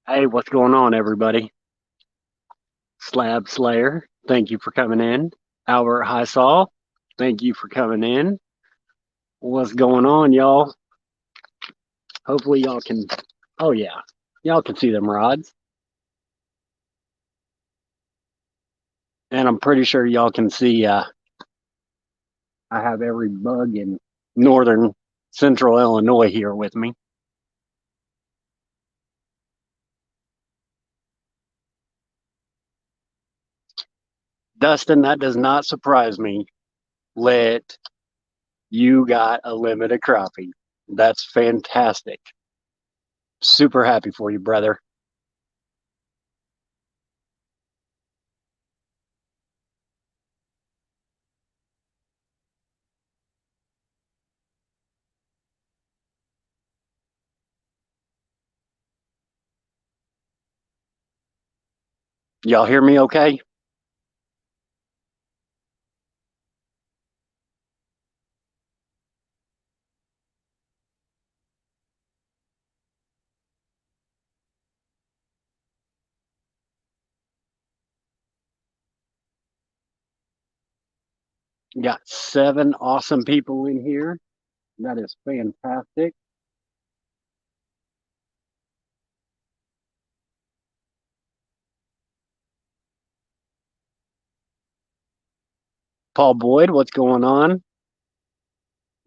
Hey, what's going on, everybody? Slab Slayer, thank you for coming in. Albert Highsaw, thank you for coming in. What's going on, y'all? Hopefully, y'all can. Oh, yeah. Y'all can see them rods. And I'm pretty sure y'all can see I have every bug in northern central Illinois here with me. Dustin, that does not surprise me. Lit, you got a limited crappie. That's fantastic. Super happy for you, brother. Y'all hear me okay? Got seven awesome people in here. That is fantastic. Paul Boyd, what's going on?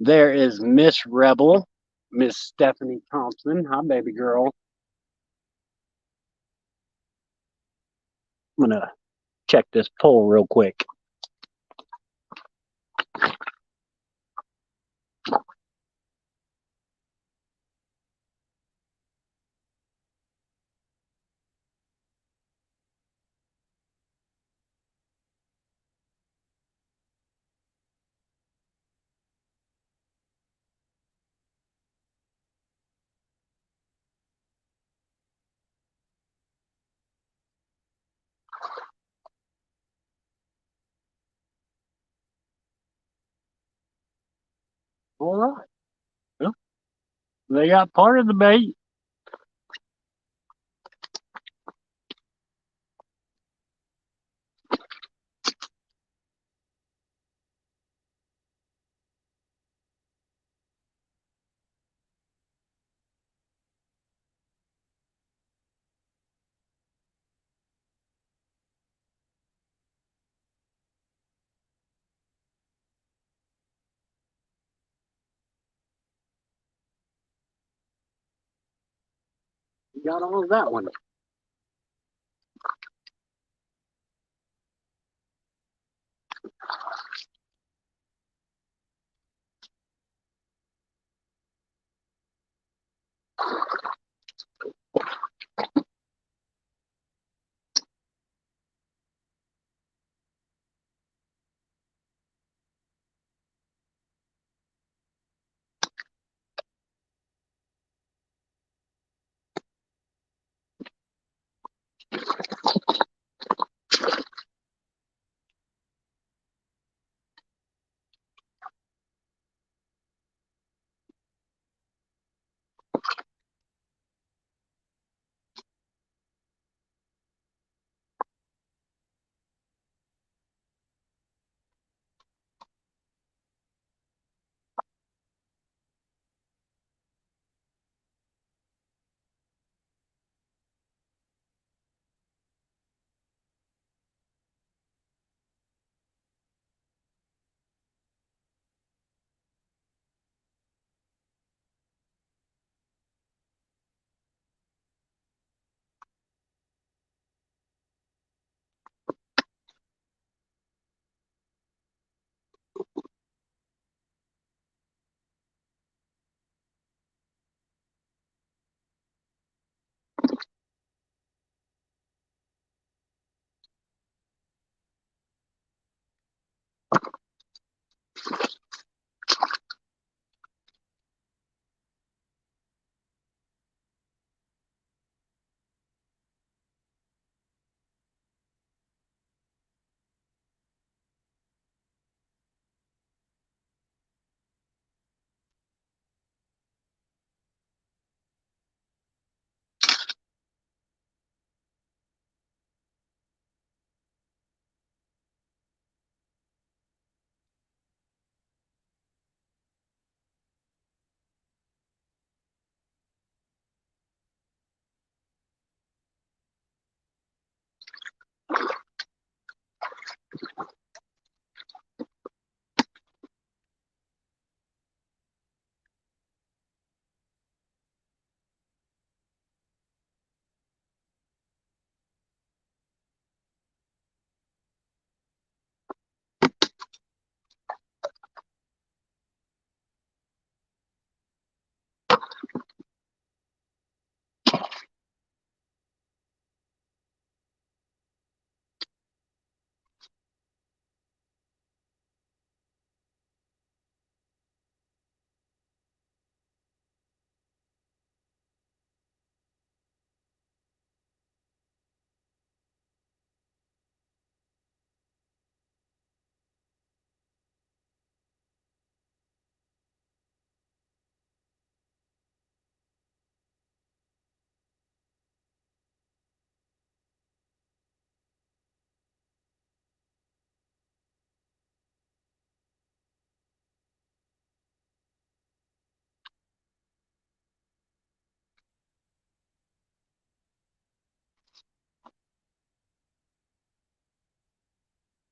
There is Miss Rebel, Miss Stephanie Thompson. Hi, baby girl. I'm going to check this poll real quick. All right. Well, they got part of the bait. You got all of that one.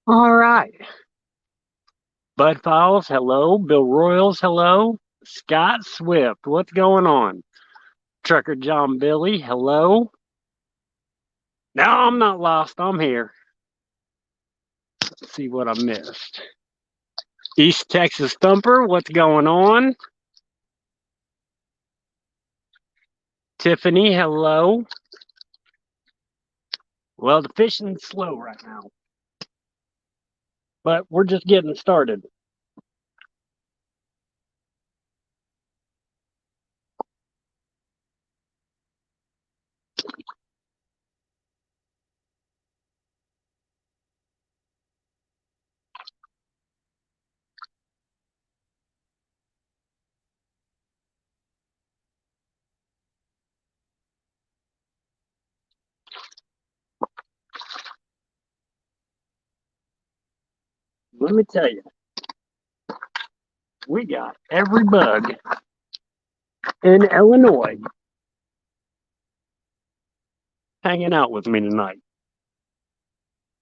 All right. Bud Files, hello. Bill Royals, hello. Scott Swift, what's going on? Trucker John Billy, hello. No, I'm not lost. I'm here. Let's see what I missed. East Texas Thumper, what's going on? Tiffany, hello. Well, the fishing's slow right now, but we're just getting started. Let me tell you, we got every bug in Illinois hanging out with me tonight.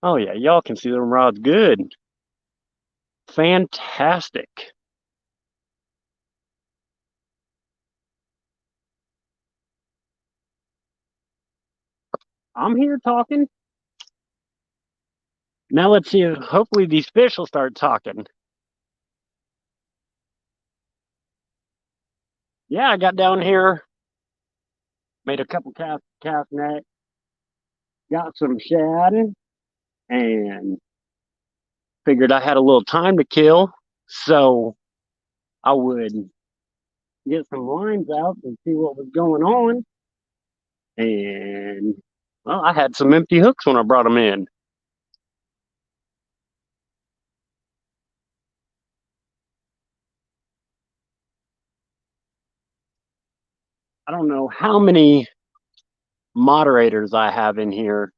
Oh, yeah, y'all can see them rods good. Fantastic. I'm here talking. Now let's see if hopefully these fish will start talking. Yeah, I got down here, made a couple cast net, got some shad, and figured I had a little time to kill, so I would get some lines out and see what was going on. And well, I had some empty hooks when I brought them in. I don't know how many moderators I have in here.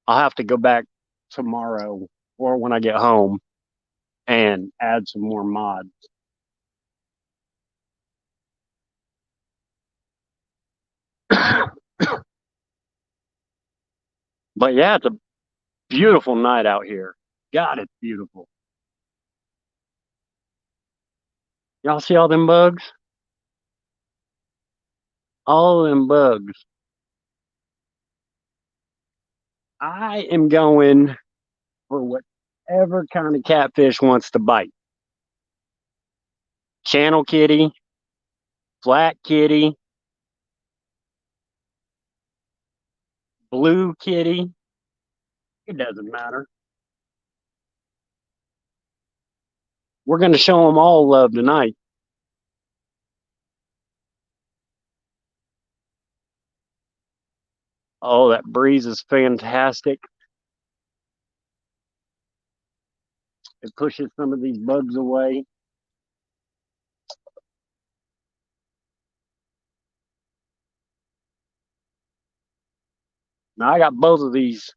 I'll have to go back tomorrow or when I get home and add some more mods. But yeah, it's a beautiful night out here. God, it's beautiful. Y'all see all them bugs? All of them bugs. I am going for whatever kind of catfish wants to bite. Channel kitty, flat kitty, blue kitty. It doesn't matter. We're going to show them all love tonight. Oh, that breeze is fantastic. It pushes some of these bugs away. Now I got both of these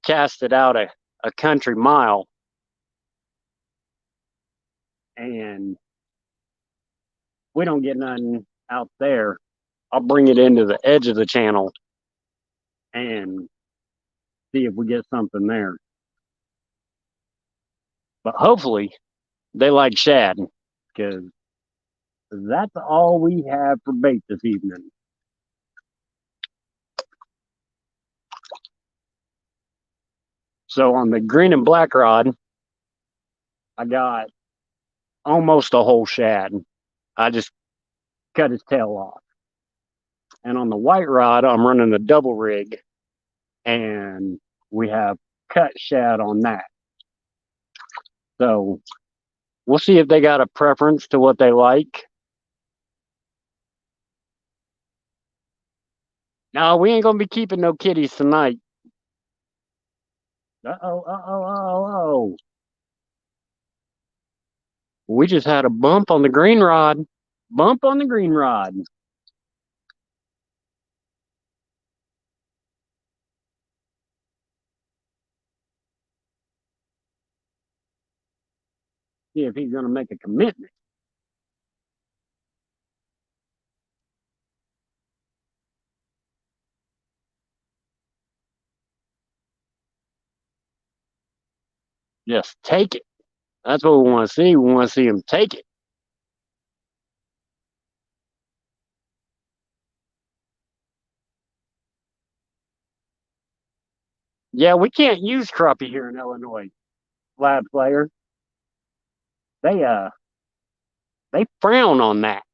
casted out a country mile, and we don't get nothing out there. I'll bring it into the edge of the channel and see if we get something there. But hopefully they like shad, because that's all we have for bait this evening. So on the green and black rod, I got almost a whole shad. I just cut his tail off. And on the white rod, I'm running a double rig, and we have cut shad on that. So we'll see if they got a preference to what they like. No, we ain't gonna be keeping no kitties tonight. Uh-oh. We just had a bump on the green rod. Bump on the green rod. See if he's gonna make a commitment. Just take it. That's what we want to see. We want to see him take it. Yeah, we can't use crappie here in Illinois. Slab player. They they frown on that.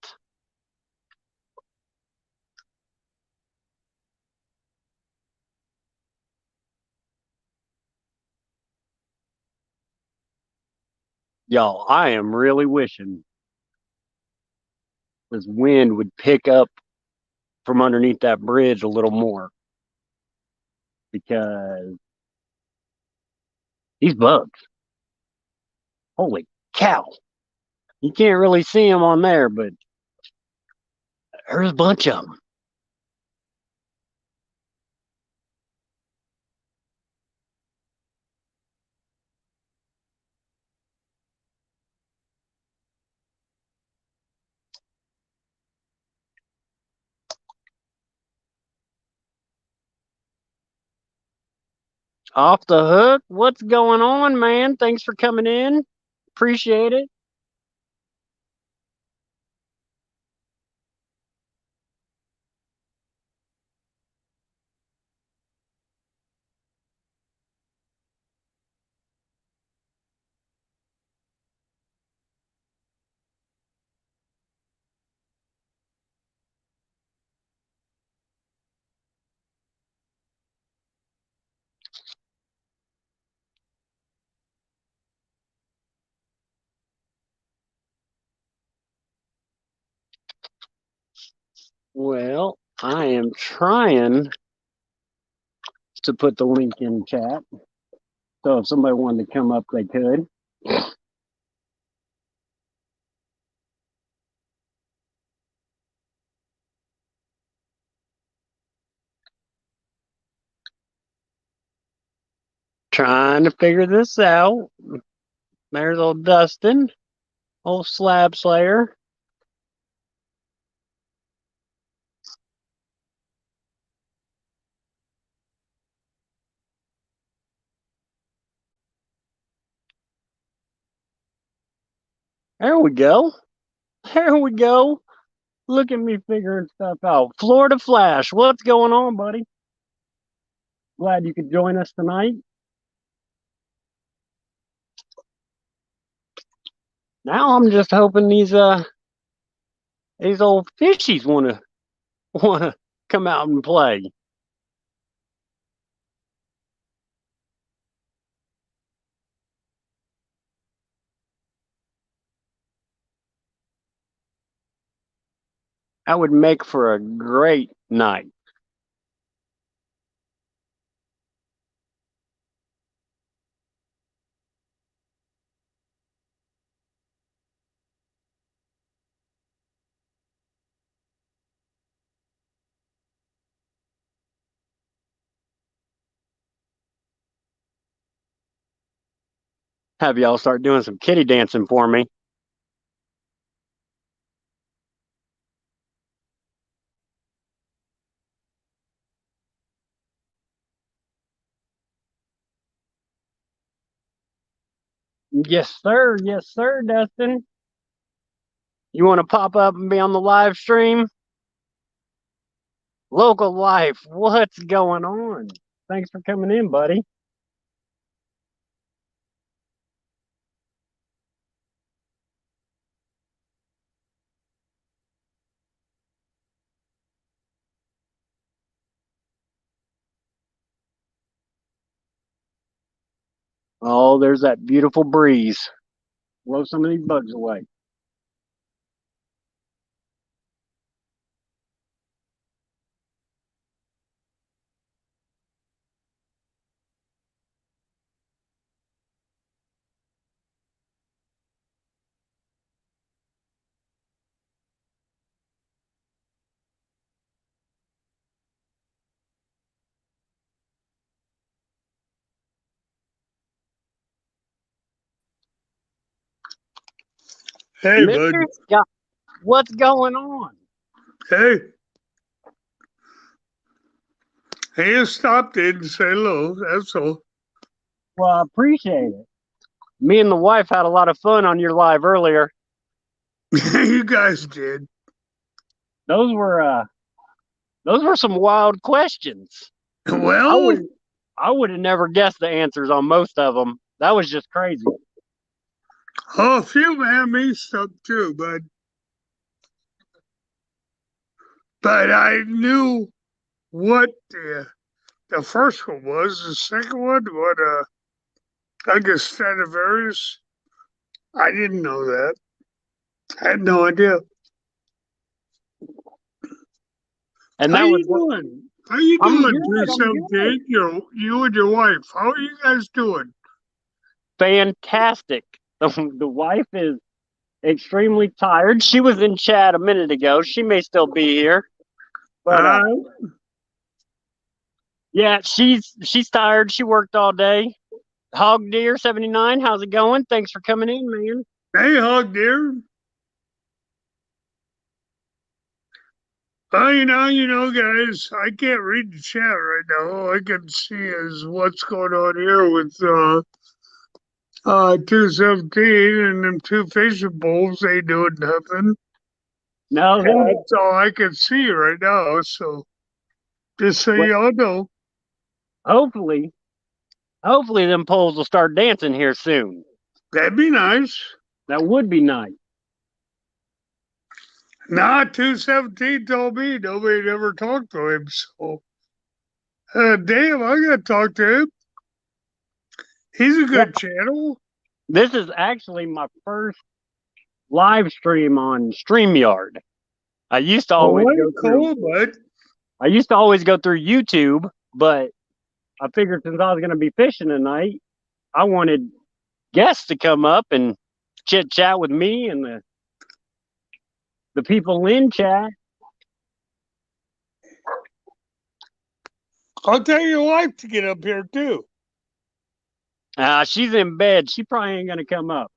Y'all, I am really wishing this wind would pick up from underneath that bridge a little more, because these bugs, holy cow. You can't really see them on there, but there's a bunch of them. Off the hook. What's going on, man? Thanks for coming in. Appreciate it. Well, I am trying to put the link in chat. So if somebody wanted to come up, they could. Trying to figure this out. There's old Dustin, old Slab Slayer. There we go. There we go. Look at me figuring stuff out. Florida Flash, what's going on, buddy? Glad you could join us tonight. Now I'm just hoping these old fishies wanna come out and play. That would make for a great night. Have y'all start doing some kitty dancing for me. Yes, sir. Yes, sir, Dustin. You want to pop up and be on the live stream? Local life, what's going on? Thanks for coming in, buddy. Oh, there's that beautiful breeze. Blow some of these bugs away. Hey, bud. Mr. Scott, what's going on? Hey, I just stopped in to say hello. That's all. Well, I appreciate it. Me and the wife had a lot of fun on your live earlier. You guys did. Those were uh those were some wild questions. I Well, would I would have never guessed the answers on most of them. That was just crazy. a few had me stuck too, but I knew what the first one was. The second one, I guess Stradivarius. I didn't know that. I had no idea. And How that was you what doing? How you I'm doing, good. I'm good. 217? You and your wife. How are you guys doing? Fantastic. The wife is extremely tired. She was in chat a minute ago. She may still be here. But Uh, yeah, she's tired. She worked all day. Hog Deer 79, how's it going? Thanks for coming in, man. hey, Hog Deer. Guys, I can't read the chat right now. All I can see is what's going on here with 217 and them two fishing bowls ain't doing nothing. No, them, That's all I can see right now. So just so what, y'all know, hopefully, hopefully them poles will start dancing here soon. that'd be nice. That would be nice. Nah, 217 told me nobody ever talked to him. So damn, I gotta talk to him. He's a Yeah, good channel. this is actually my first live stream on StreamYard. I used to Oh, always what go through cool, bud. I used to always go through YouTube, but I figured since I was going to be fishing tonight, I wanted guests to come up and chit chat with me and the people in chat. I'll tell your wife to get up here too. She's in bed. She probably ain't going to come up.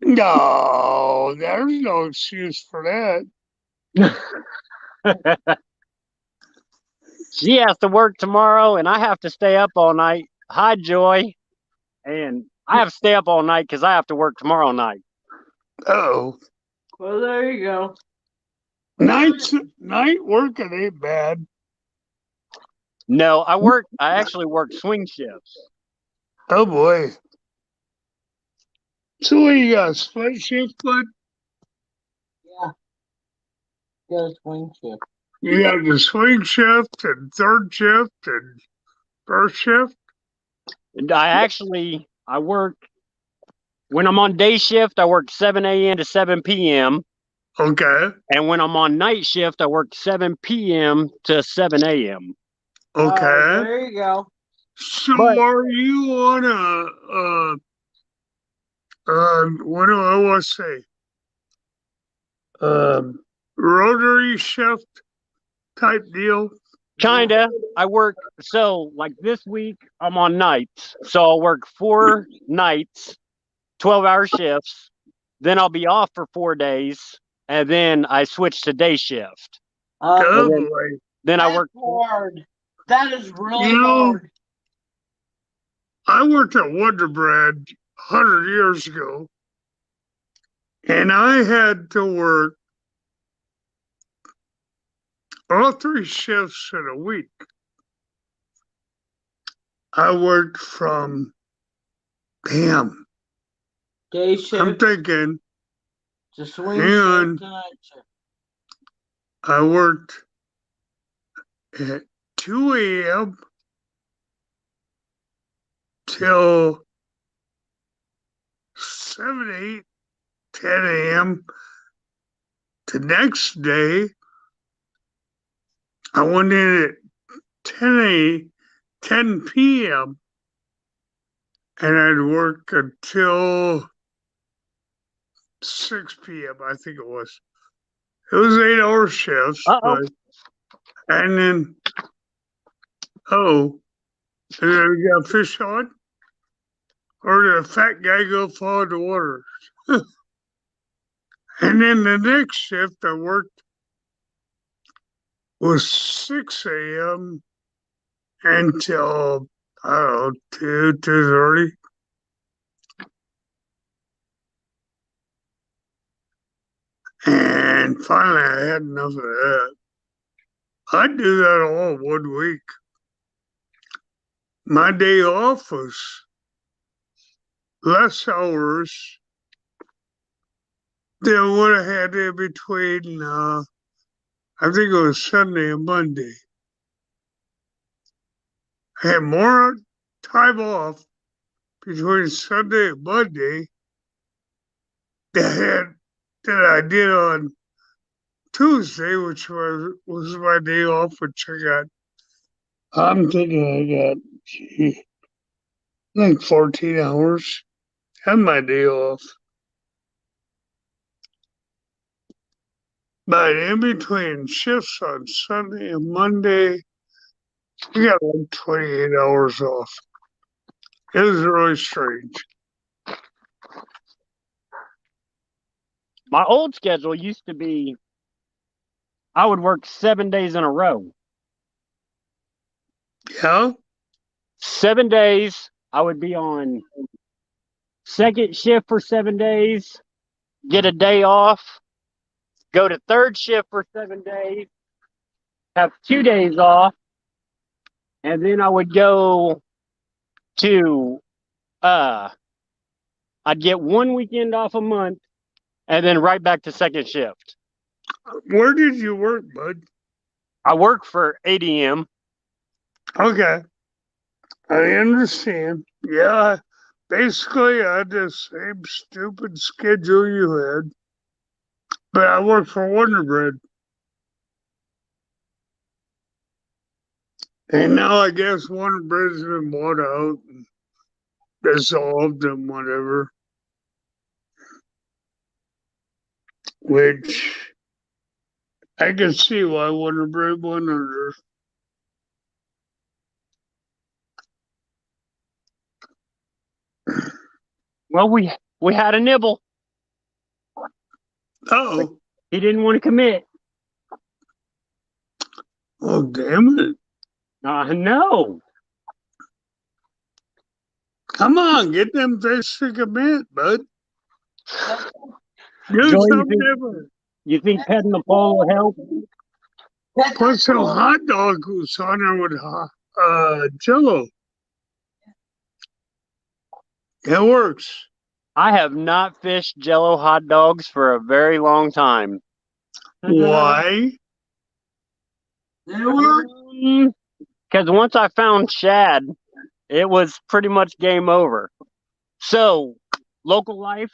No, there's no excuse for that. She has to work tomorrow, and I have to stay up all night. Hi, Joy. And I have to stay up all night because I have to work tomorrow night. Oh, Well, there you go. night working ain't bad. No, I actually work swing shifts. Oh boy. So what you got? Split shift, bud? Yeah, got a swing shift. You got the swing shift and third shift and first shift. And I work when I'm on day shift. I work 7 a.m. to 7 p.m. Okay. And when I'm on night shift, I work 7 p.m. to 7 a.m. Okay. There you go. So But are you on what do I want to say? Rotary shift type deal. kinda, I work so like this week I'm on nights, so I'll work 4 nights, 12-hour shifts. Then I'll be off for 4 days, and then I switch to day shift. Oh And boy. then I That's work. hard. That is really You know, hard. I worked at Wonder Bread 100 years ago, and I had to work all three shifts in a week. I worked from, damn, Day I'm shift thinking, to swing hang on, shift to night shift. I worked at 2 a.m. till 7, 8, 10 a.m. The next day, I went in at 10 p.m. and I'd work until 6 p.m. I think it was. It was 8-hour shifts, Uh-oh. and then and then we got fish on, or did a fat guy go fall in the water? And then the next shift I worked was 6 a.m. until, I don't know, 2:30. And finally I had enough of that. I'd do that all 1 week. My day off was less hours than what I had in between, I think it was Sunday and Monday. I had more time off between Sunday and Monday than I did on Tuesday, which was my day off, which I'm thinking I got, like 14 hours. Had my day off. But in between shifts on Sunday and Monday, we got like 28 hours off. It was really strange. My old schedule used to be I would work 7 days in a row. Yeah? 7 days, I would be on second shift for 7 days, get a day off, go to third shift for 7 days, have 2 days off, and then I would go to I'd get 1 weekend off a month and then right back to second shift. Where did you work, bud? I work for ADM. Okay. I understand. Yeah. Basically, I had the same stupid schedule you had. But I work for Wonder Bread. And now I guess Wonder Bread's been bought out and dissolved and whatever. Which I can see why Wonder Bread went under. Well, we had a nibble. Oh, He didn't want to commit. oh, damn it. No. Come on, get them fish to commit, bud. Do Joey, something different. You think petting the pole will help? Put some hot dogs on there with Jello. It works. I have not fished Jello hot dogs for a very long time. Why? They work. Because once I found shad, it was pretty much game over. So, local life,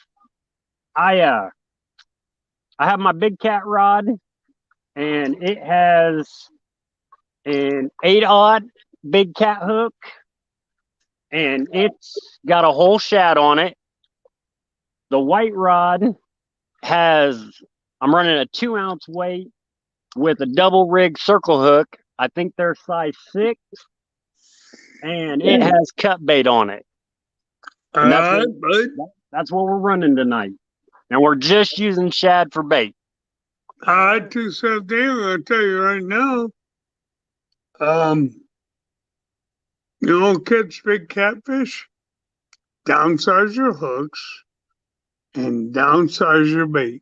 I have my big cat rod, and it has an 8/0 big cat hook, and it's got a whole shad on it. The white rod I'm running a 2-ounce weight with a double rig circle hook. I think they're size 6, and it has cut bait on it. And that's what we're running tonight. And we're just using shad for bait. I do something. I'm gonna tell you right now. You don't catch big catfish. Downsize your hooks and downsize your bait.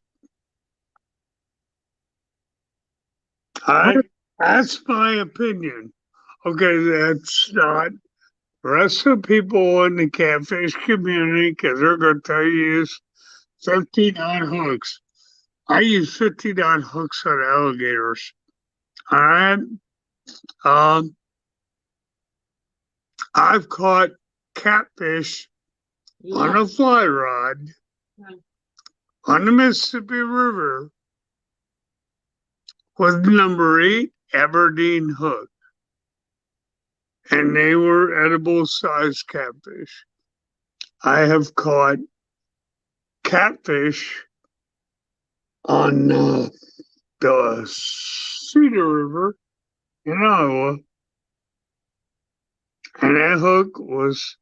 That's my opinion. Okay, that's not the rest of the people in the catfish community, because they're going to tell you use 15-odd hooks. I use 15-odd hooks on alligators. All right. I've caught catfish on a fly rod on the Mississippi River was number 8 Aberdeen hook, and they were edible sized catfish. I have caught catfish on the Cedar River in Iowa, and that hook was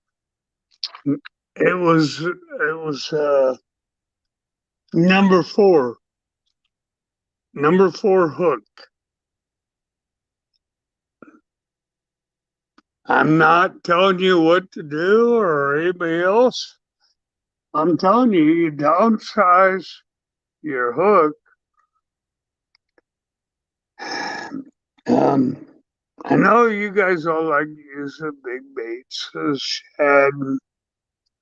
number 4 hook. I'm not telling you what to do or anybody else. I'm telling you, you downsize your hook. I know you guys all like to use the big baits, a shad,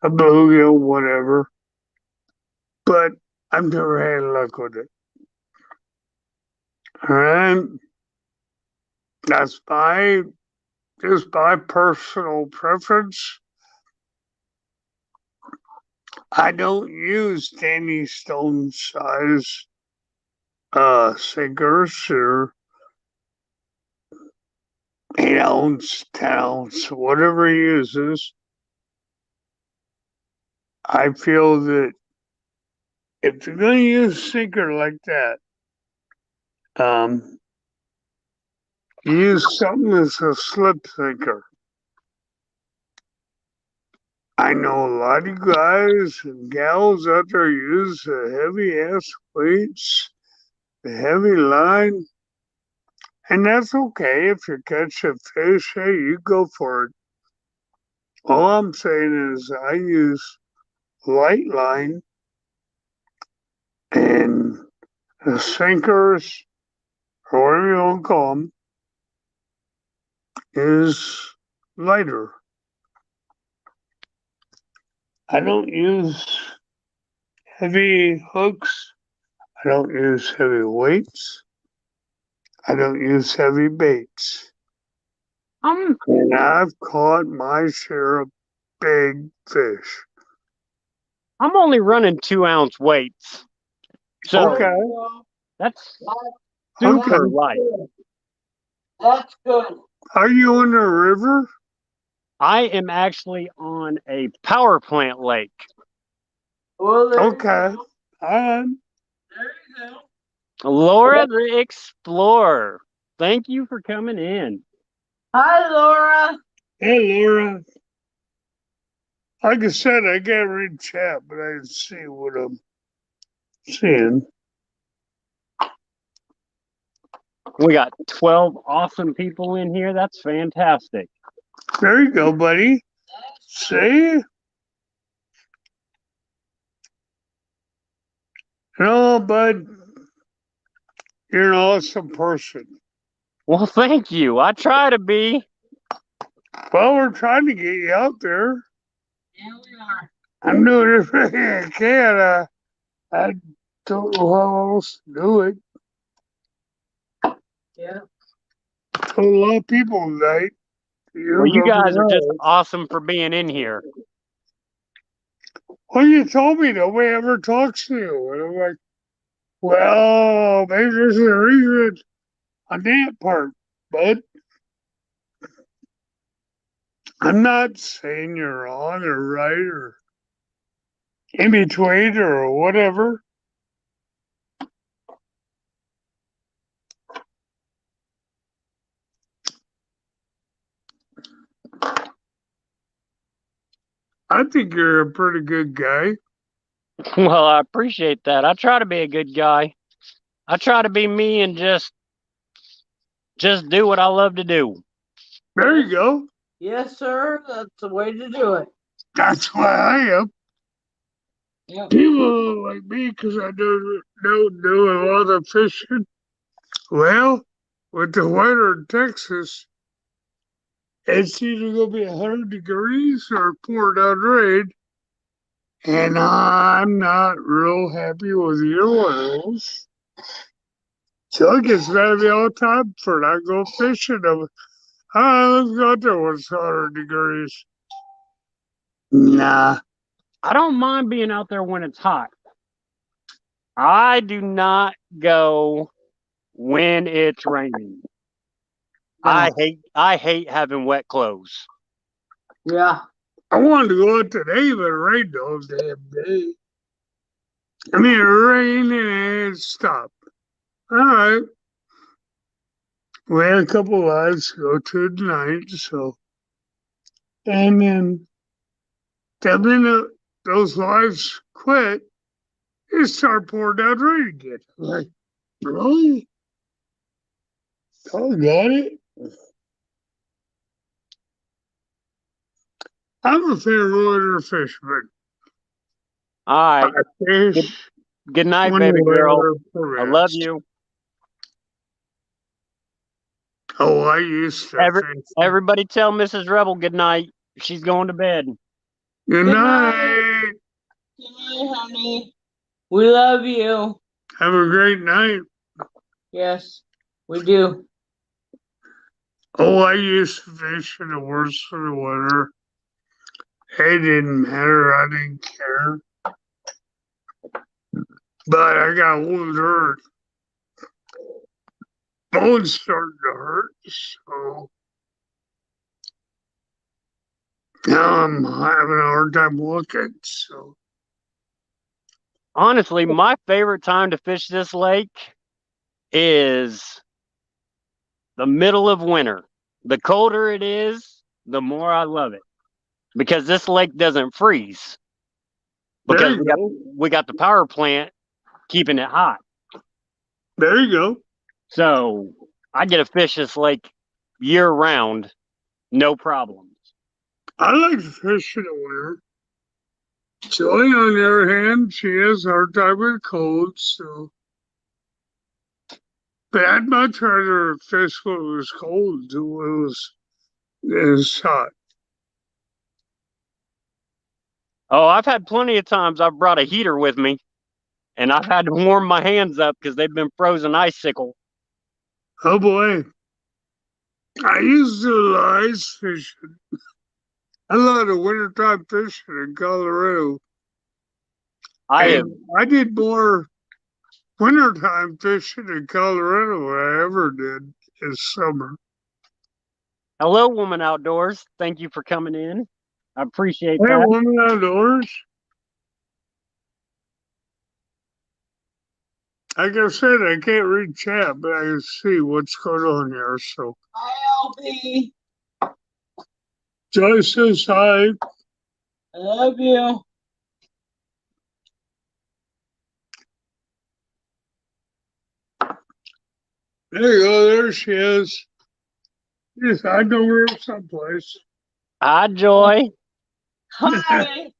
a bluegill, whatever, but I've never had luck with it. All right, that's just my personal preference. I don't use Danny Stone size sinkers or 8-ounce, 10-ounce, whatever he uses. I feel that if you're going to use a sinker like that, use something that's a slip sinker. I know a lot of guys and gals out there use the heavy ass weights, the heavy line, and that's okay if you catch a fish. Hey, you go for it. All I'm saying is I use light line and the sinkers, or whatever you want to call them, is lighter. I don't use heavy hooks. I don't use heavy weights. I don't use heavy baits. And I've caught my share of big fish. I'm only running 2-ounce weights. So Okay. that's super Okay. light. That's good. Are you on the river? I am actually on a power plant lake. Well, there Okay. you go. There There you go. Laura the Explorer, thank you for coming in. Hi, Laura. Hey, Laura. Like I said, I can't read chat, but I can see what I'm seeing. We got 12 awesome people in here. That's fantastic. There you go, buddy. See? No, bud, you're an awesome person. Well, thank you. I try to be. Well, we're trying to get you out there. Yeah, we are. I'm doing everything I can. I don't know how else to do it. Yeah. Told a lot of people tonight. Well, you guys are just awesome for being in here. Well, you told me nobody ever talks to you. And I'm like, well, maybe there's a reason on that part, but I'm not saying you're wrong or right or in between or whatever. I think you're a pretty good guy. Well, I appreciate that. I try to be a good guy. I try to be me and just do what I love to do. There you go. Yes, sir. That's the way to do it. That's why I am. Yep. People like me, because I don't do a lot of fishing. Well, with the weather in Texas, it's either going to be 100 degrees or pour down rain. And I'm not real happy with either one of those. So I guess that'll be all time for not go fishing. Let's go out there when it's 100 degrees. Nah, I don't mind being out there when it's hot. I do not go when it's raining. No. I hate having wet clothes. Yeah. I wanted to go out today, but it rained all damn day. I mean, it rained and it stopped. All right. We had a couple lives to go to tonight, so. And then the minute those lives quit, it started pouring down rain again. I'm like, really? Oh, got it? I'm a fair water fisherman. All I right. fish Good night, when baby the girl. weather I love permits. you. Oh, I used to fish. Everybody tell Mrs. Rebel good night. She's going to bed. Good Good night. Good night, honey. We love you. Have a great night. Yes, we do. Oh, I used to fish in the worst of the winter. It didn't matter. I didn't care. But I got older. Bones started to hurt. So now I'm having a hard time walking. So Honestly, my favorite time to fish this lake is the middle of winter. The colder it is, the more I love it because this lake doesn't freeze there because you go. we got the power plant keeping it hot. There you go. So I get to fish this lake year round, no problems. I like to fish in the winter. Joy, on the other hand, she has a hard time with cold, so. But I'd much rather fish when it was cold than when it was hot. Oh, I've had plenty of times I've brought a heater with me and I've had to warm my hands up because they've been frozen icicle. Oh boy. I used to do ice fishing. I love the wintertime fishing in Colorado. I have, And I did more wintertime fishing in Colorado than I ever did in summer. hello, woman outdoors. Thank you for coming in. I appreciate Hey, that. woman outdoors. Like I said, I can't read chat, but I can see what's going on here. So Hi, LP. Joyce says hi. I love you. There you go. There she is. Yes, I know her someplace. Hi, Joy. Hi.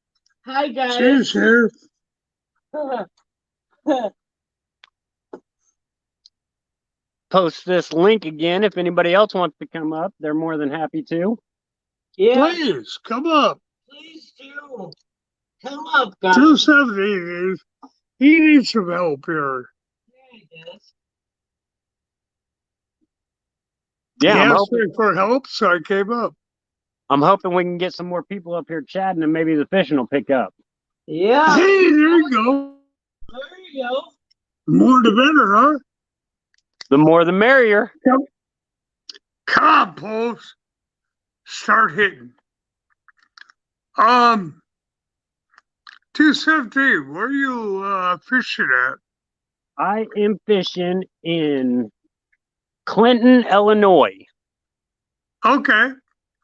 Hi, guys. She's here. Post this link again. If anybody else wants to come up, they're more than happy to. Yeah, Please come up. please do. Come up, guys. 270. He needs some help here. There he is. Yeah, He I'm asked hoping, me for help, so I came up. I'm hoping we can get some more people up here chatting and maybe the fishing will pick up. Yeah, Hey, there you go. there you go. More the better, huh? The more the merrier. Come on, Post. Start hitting. 217, where you fishing at? I am fishing in Clinton, Illinois. Okay,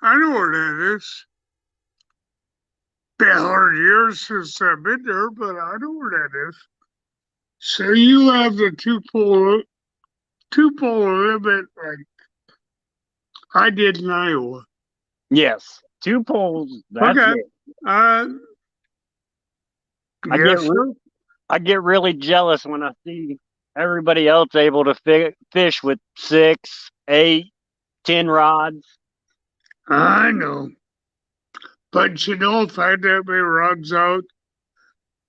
I know where that is. Been 100 years since I've been there, but I know where that is. So you have the two pole limit like I did in Iowa. Yes, 2 poles. That's Okay. it. Uh, I yes, sir. I get really jealous when I see everybody else able to fish with 6, 8, 10 rods. I know. But you know, if I had that many rods out,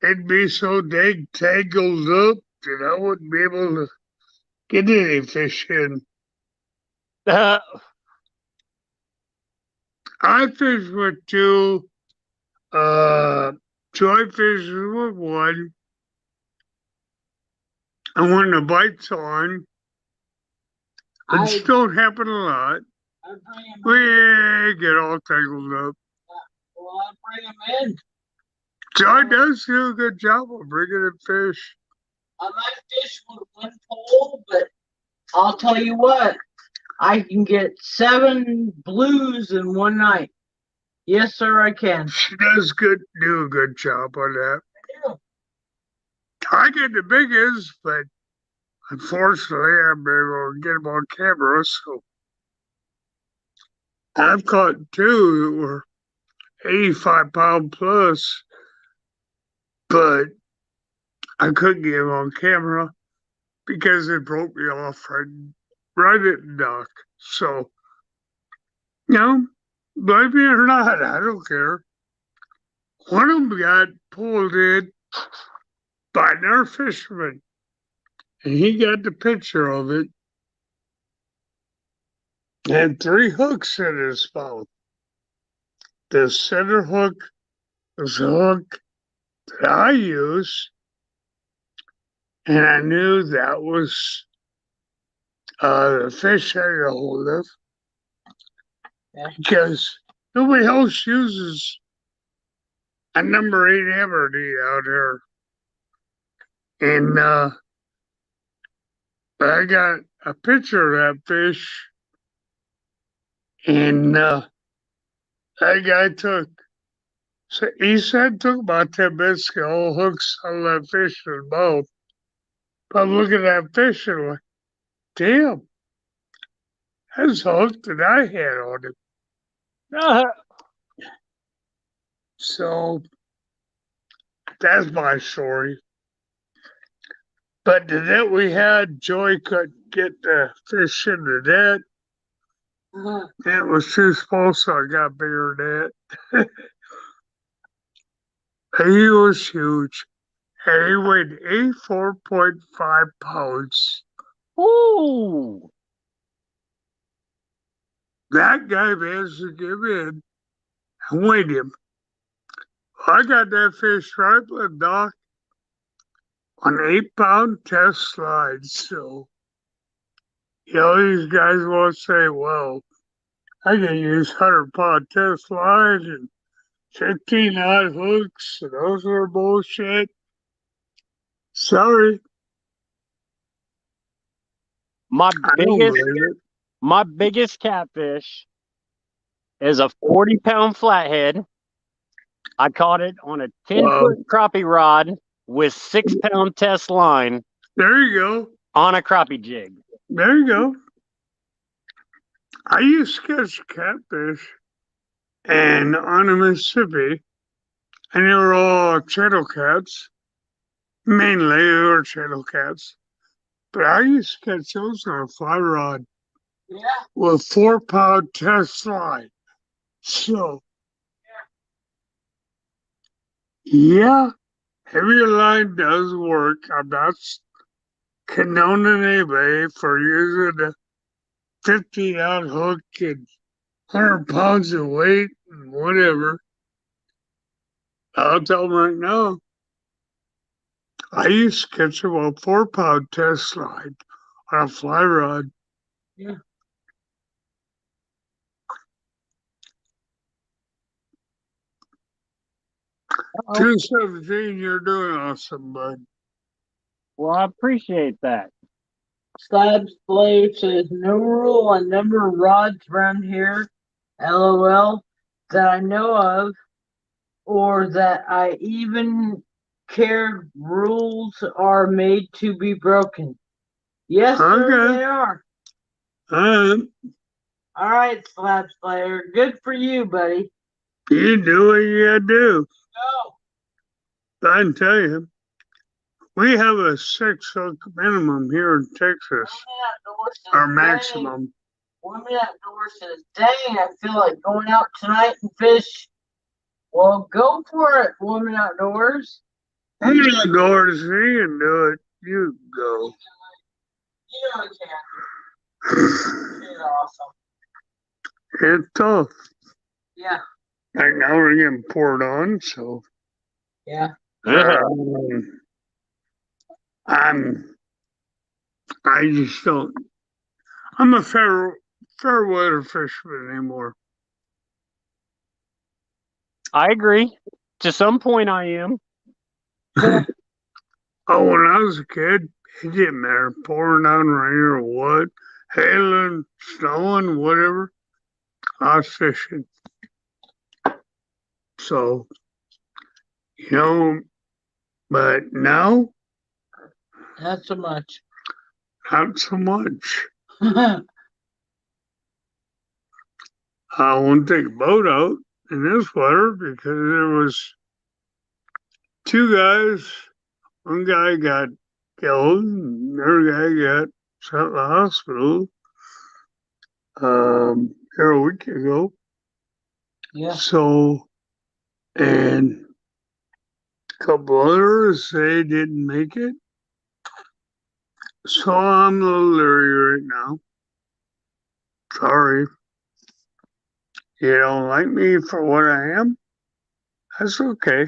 it'd be so dang tangled up that I wouldn't be able to get any fish in. I fish with two Joy fishes with one. And when the bite's on, which don't happen a lot, I bring him in. we get all tangled up. Well, I bring him in. Joy does do a good job of bringing in fish. I might fish with one pole, but I'll tell you what, I can get 7 blues in one night. Yes, sir, I can. She does do a good job on that. Yeah. I get the biggest, but unfortunately, I'm able to get them on camera. So I've caught 2 that were 85-pound plus, but I couldn't get them on camera because it broke me off right at the dock. So, believe me or not, I don't care. One of them got pulled in by another fisherman, and he got the picture of it. Had 3 hooks in his mouth. The center hook was the hook that I use, and I knew that was the fish I got hold of because nobody else uses a number 8 hammerhead out here. And I got a picture of that fish, and that guy he said took about 10 minutes to get all hooks on that fish in his mouth. But I'm looking at that fish and I'm like, damn, that's the hook that I had on him. So that's my story. But the net we had, Joy couldn't get the fish in the net. It was too small, so I got a bigger net. He was huge. And he weighed 84.5 pounds. Ooh. That guy managed to get in and weighed him. I got that fish right by the dock on 8-pound test slide. So, these guys won't say, well, I can use 100-pound test slide and 15-odd hooks, and those are bullshit. Sorry. My I don't biggest believe it. my biggest catfish is a 40-pound flathead. I caught it on a 10-foot crappie rod with 6-pound test line There you go. on a crappie jig. There you go. I used to catch catfish and on the Mississippi, and they were all channel cats. Mainly, they were channel cats. But I used to catch those on a fly rod with 4-pound test line. So, yeah, heavier line does work. I'm not condoning anybody for using a 15-ounce hook and 100 pounds of weight and whatever. I'll tell them right now, I used to catch them on 4-pound test line on a fly rod. Yeah. 217, you're doing awesome, bud. Well, I appreciate that. Slabs Blade says no rule on number of rods around here, LOL, that I know of, or that I even care rules are made to be broken. Yes, sir, Okay. they are. All right, Slab Slayer. Good for you, buddy. You do what you gotta do. Go. I can tell you, we have a 6-hook minimum here in Texas, our maximum. Woman outdoors says, dang, I feel like going out tonight and fish. Well, go for it, Woman Outdoors. Woman Outdoors, you can do it. You go. You know I can. It's awesome. It's tough. Yeah. Right now we're getting poured on, so. Yeah. Um, I just don't. I'm a fair weather fisherman anymore. I agree. To some point, I am. Oh, when I was a kid, it didn't matter pouring down rain or what, hailing, snowing, whatever. I was fishing. So you know, but now Not so much. not so much. I won't take a boat out in this weather because there was two guys. One guy got killed, and the other guy got sent to the hospital here a week ago. Yeah. So, and a couple others, they didn't make it. So I'm a little leery right now. Sorry. You don't like me for what I am? That's okay.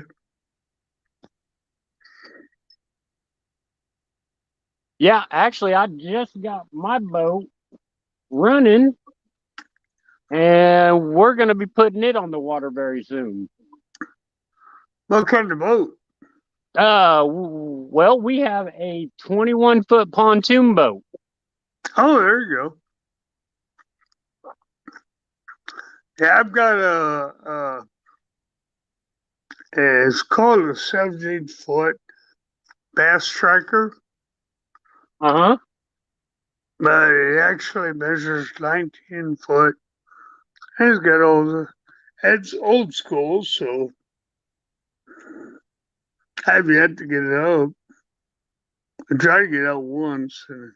Yeah, actually, I just got my boat running, and we're going to be putting it on the water very soon. What kind of boat? Well, we have a 21-foot pontoon boat. Oh, there you go. Yeah, I've got it's called a 17-foot bass striker, Uh huh. but it actually measures 19 foot. And it's got all the, it's old school, so I've yet to get it out. I tried to get out once, and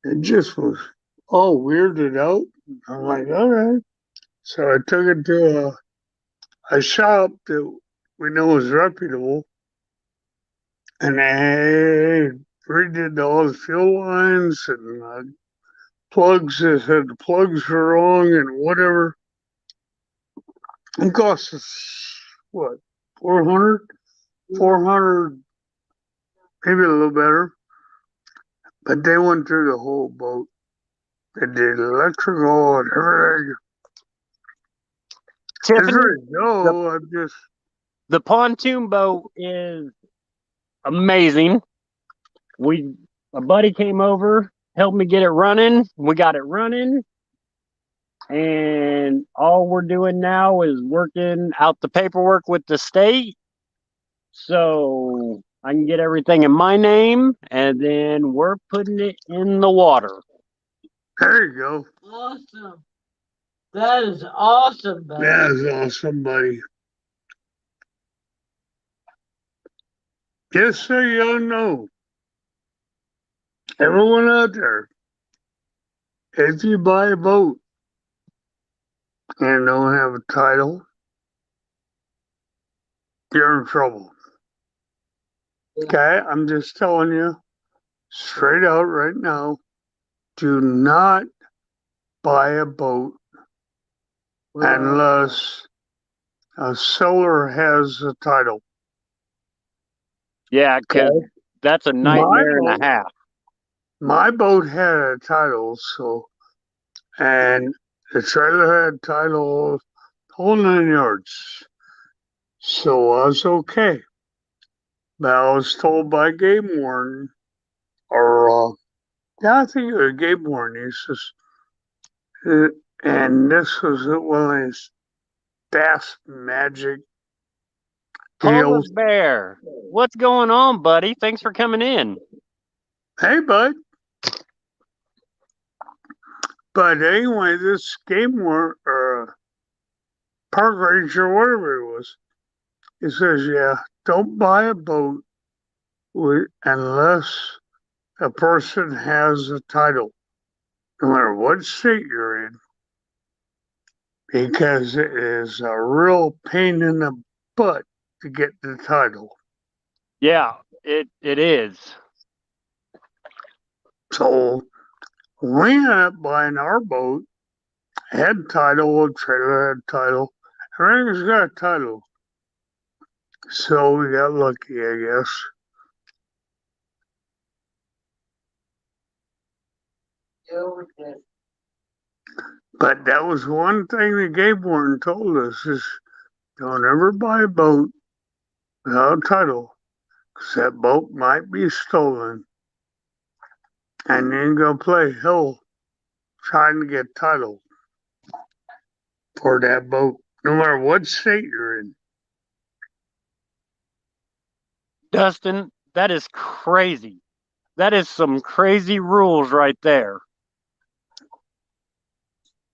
it just was all weirded out. I'm like, all right. So I took it to a shop that we know is reputable, and they redid all the fuel lines and plugs. They said the plugs were wrong and whatever. It cost us what, 400, 400, maybe a little better. But they went through the whole boat. They did electrical and everything. It's Tiffany, ready to the, go. I'm just, the pontoon boat is amazing. A buddy came over, helped me get it running. We got it running, and all we're doing now is working out the paperwork with the state so I can get everything in my name, and then we're putting it in the water. there you go. Awesome. That is awesome, buddy. That is awesome, buddy. Just so y'all know, everyone out there, if you buy a boat and don't have a title, you're in trouble. Okay, I'm just telling you straight out right now, do not buy a boat unless a seller has a title. Yeah, because Okay. that's a nightmare and a half. My boat had a title, so, and the trailer had title, whole 9 yards. So I was okay. But I was told by game warden, or yeah, I think it was game warden. He says, and this was one of these Bass Magic Polar deals. Bear, what's going on, buddy? Thanks for coming in. Hey, bud. But anyway, this game warden, park ranger, whatever it was, he says, yeah, don't buy a boat unless a person has a title, no matter what state you're in, because it is a real pain in the butt to get the title. Yeah, it is. So we ended up buying our boat, had title, trailer had title, everything's got a title. So we got lucky, I guess. Yeah, we did. But that was one thing the game warden told us is don't ever buy a boat without title, 'cause that boat might be stolen. And then go play hell trying to get title for that boat, no matter what state you're in. Dustin, that is crazy. That is some crazy rules right there.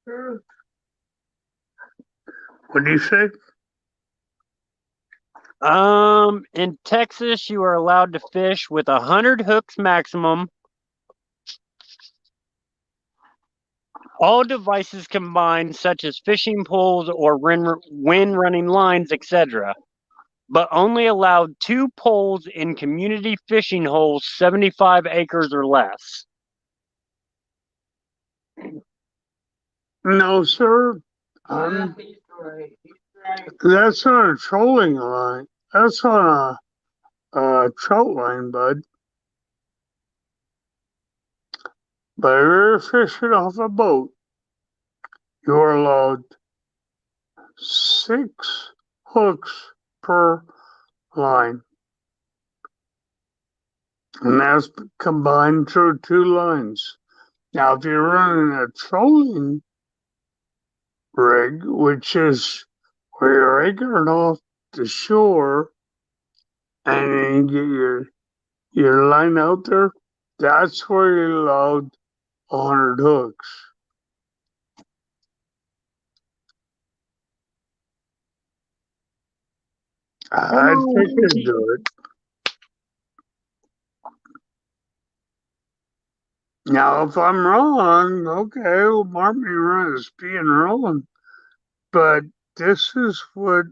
What do you say? In Texas, you are allowed to fish with 100 hooks maximum. All devices combined, such as fishing poles or wind running lines, etc., but only allowed 2 poles in community fishing holes 75 acres or less. No, sir. He's right. He's right. That's not a trolling line. That's on a trout line, bud. But if you're fishing off a boat, you're allowed 6 hooks per line. And that's combined through 2 lines. Now, if you're running a trolling rig, which is where you're anchoring off the shore and then you get your line out there, that's where you're allowed 100 hooks. I think they do it. Now, if I'm wrong, okay, well, mark me right as being wrong. But this is what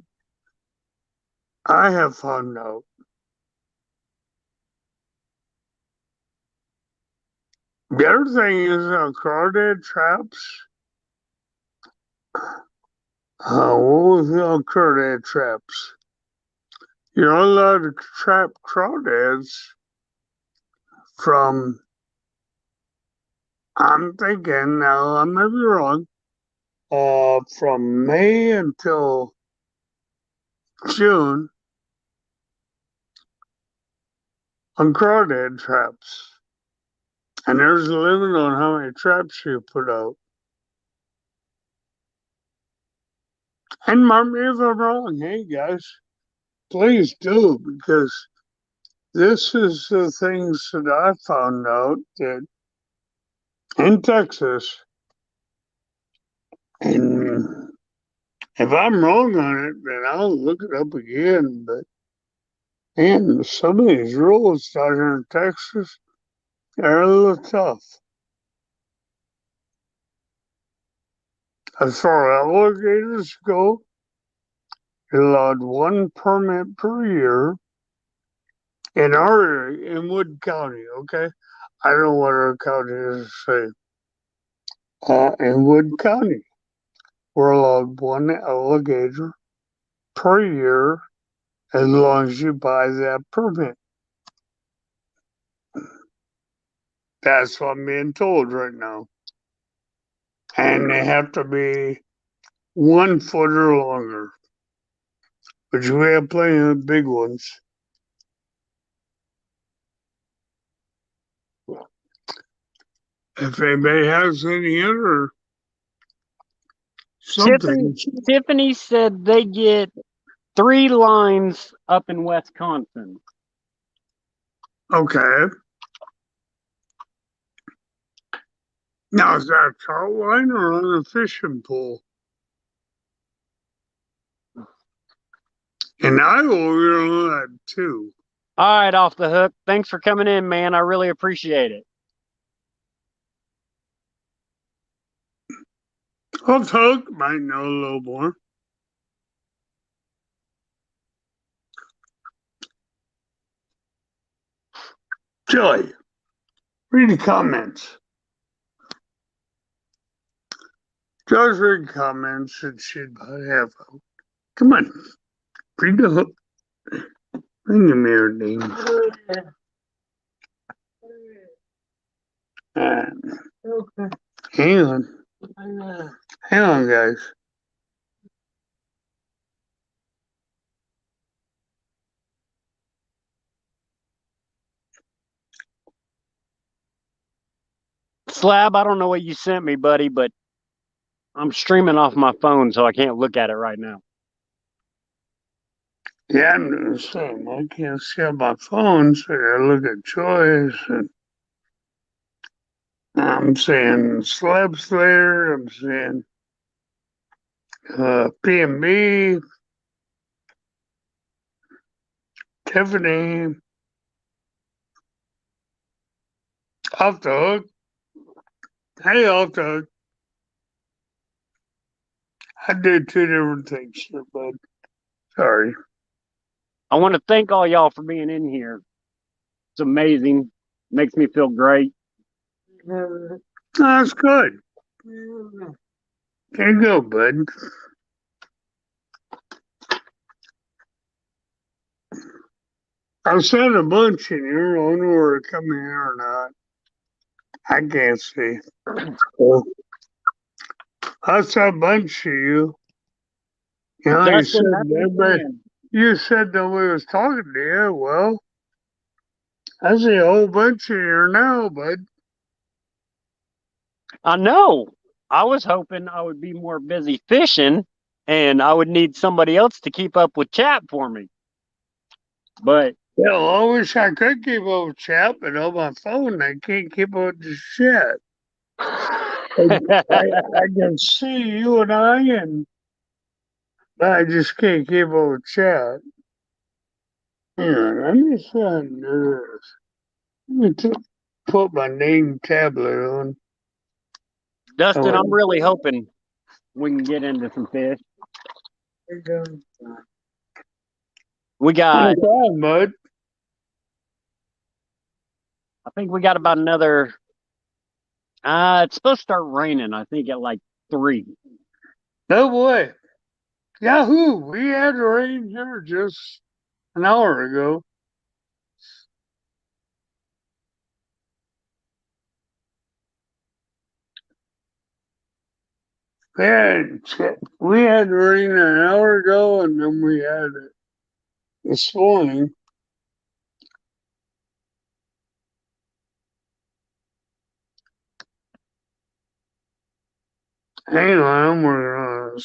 I have found out. The other thing is crawdad traps. What was the crawdad traps? You're not allowed to trap crawdads from, I'm thinking, now I may be wrong, from May until June on crawdad traps. And there's a limit on how many traps you put out. And mark me if I'm wrong, hey guys, please do, because this is the things that I found out that in Texas, and if I'm wrong on it, then I'll look it up again. But man, some of these rules down here in Texas are a little tough. As far as alligators go, you're allowed 1 permit per year in our area, in Wood County, okay? I don't know what our county is say. In Wood County, we're allowed 1 alligator per year as long as you buy that permit. That's what I'm being told right now. And they have to be 1 foot or longer, which we have plenty of big ones. If anybody has any other something, Tiffany said they get 3 lines up in Wisconsin. okay. Now, is that a trout line or on a fishing pole? In Iowa, we're on that too. All right, off the hook. Thanks for coming in, man. I really appreciate it. Off the hook might know a little more. Joy, read the comments. Joy's reading comments and she'd about have. Come on, read the hook. Give me everything. Okay. Hang on. Hang on, guys. Slab, I don't know what you sent me, buddy, but I'm streaming off my phone, so I can't look at it right now. Yeah, I'm the same. I can't see on my phone, so I look at choice. And I'm saying Slab Slayer. I'm saying PMB, Tiffany, Off the Hook. Hey, Off the Hook. I did two different things here, bud. Sorry. I want to thank all y'all for being in here. It's amazing. Makes me feel great. That's good. There you go, bud. I've sent a bunch in here. I don't know where to come here or not. I can't see. So, I sent a bunch to you. You know, you said Dustin, that's what I'm everybody, saying. you said nobody was talking to you. Well, I see a whole bunch in here now, bud. I know. I was hoping I would be more busy fishing and I would need somebody else to keep up with chat for me. But Yeah, well, I wish I could keep up with chat, but on my phone I can't keep up with the shit. I can see you and I just can't keep up with chat. Here, let me send this. Let me put my name tablet on. Dustin, Oh, I'm really hoping we can get into some fish. We got, fine, bud. I think we got about another, it's supposed to start raining, I think, at like 3. No boy. Yahoo! We had rain here just an hour ago. We had rain an hour ago, and then we had it this morning. Hang on, we're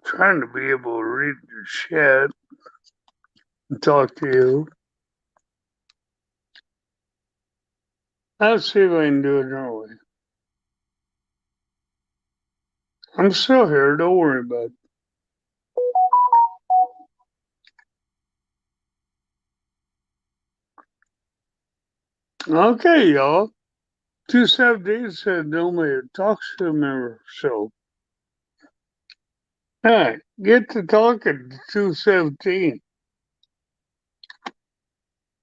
trying to be able to read the chat and talk to you. Let's see if I can do it early. I'm still here, don't worry about it. Okay, y'all. 217 said nobody talks to them ever, so. All right, get to talking to 217.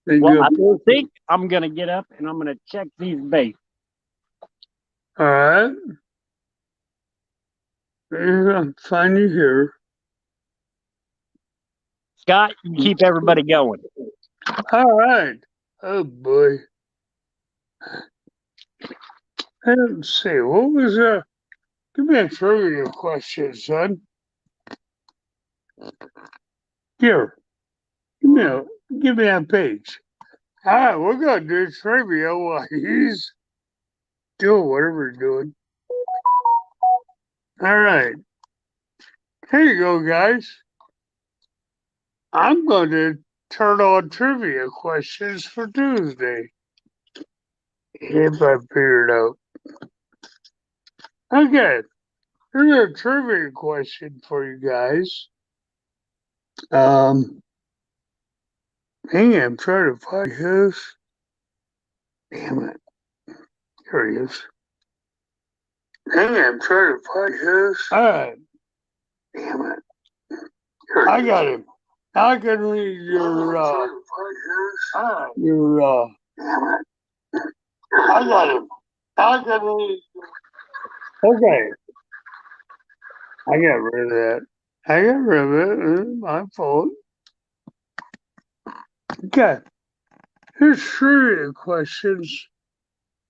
Well, I think I'm going to get up and I'm going to check these baits. All right. I'm going to find you here. Scott, you keep everybody going. All right. Oh, boy. Let's see. What was give me a trivia question, son. Here. Give me that page. All right, we're going to do trivia while he's doing whatever he's doing. All right. Here you go, guys. I'm going to turn on trivia questions for Tuesday. If I figure it out. Okay. Here's a trivia question for you guys. Hang on, I'm trying to find his. Damn it. Here he is. Hang on, I'm trying to find his. Alright. Damn it. I got him. I can read your damn it. I got him. I can read. Okay. I got rid of that. I got rid of it. My fault. Okay. Here's trivia questions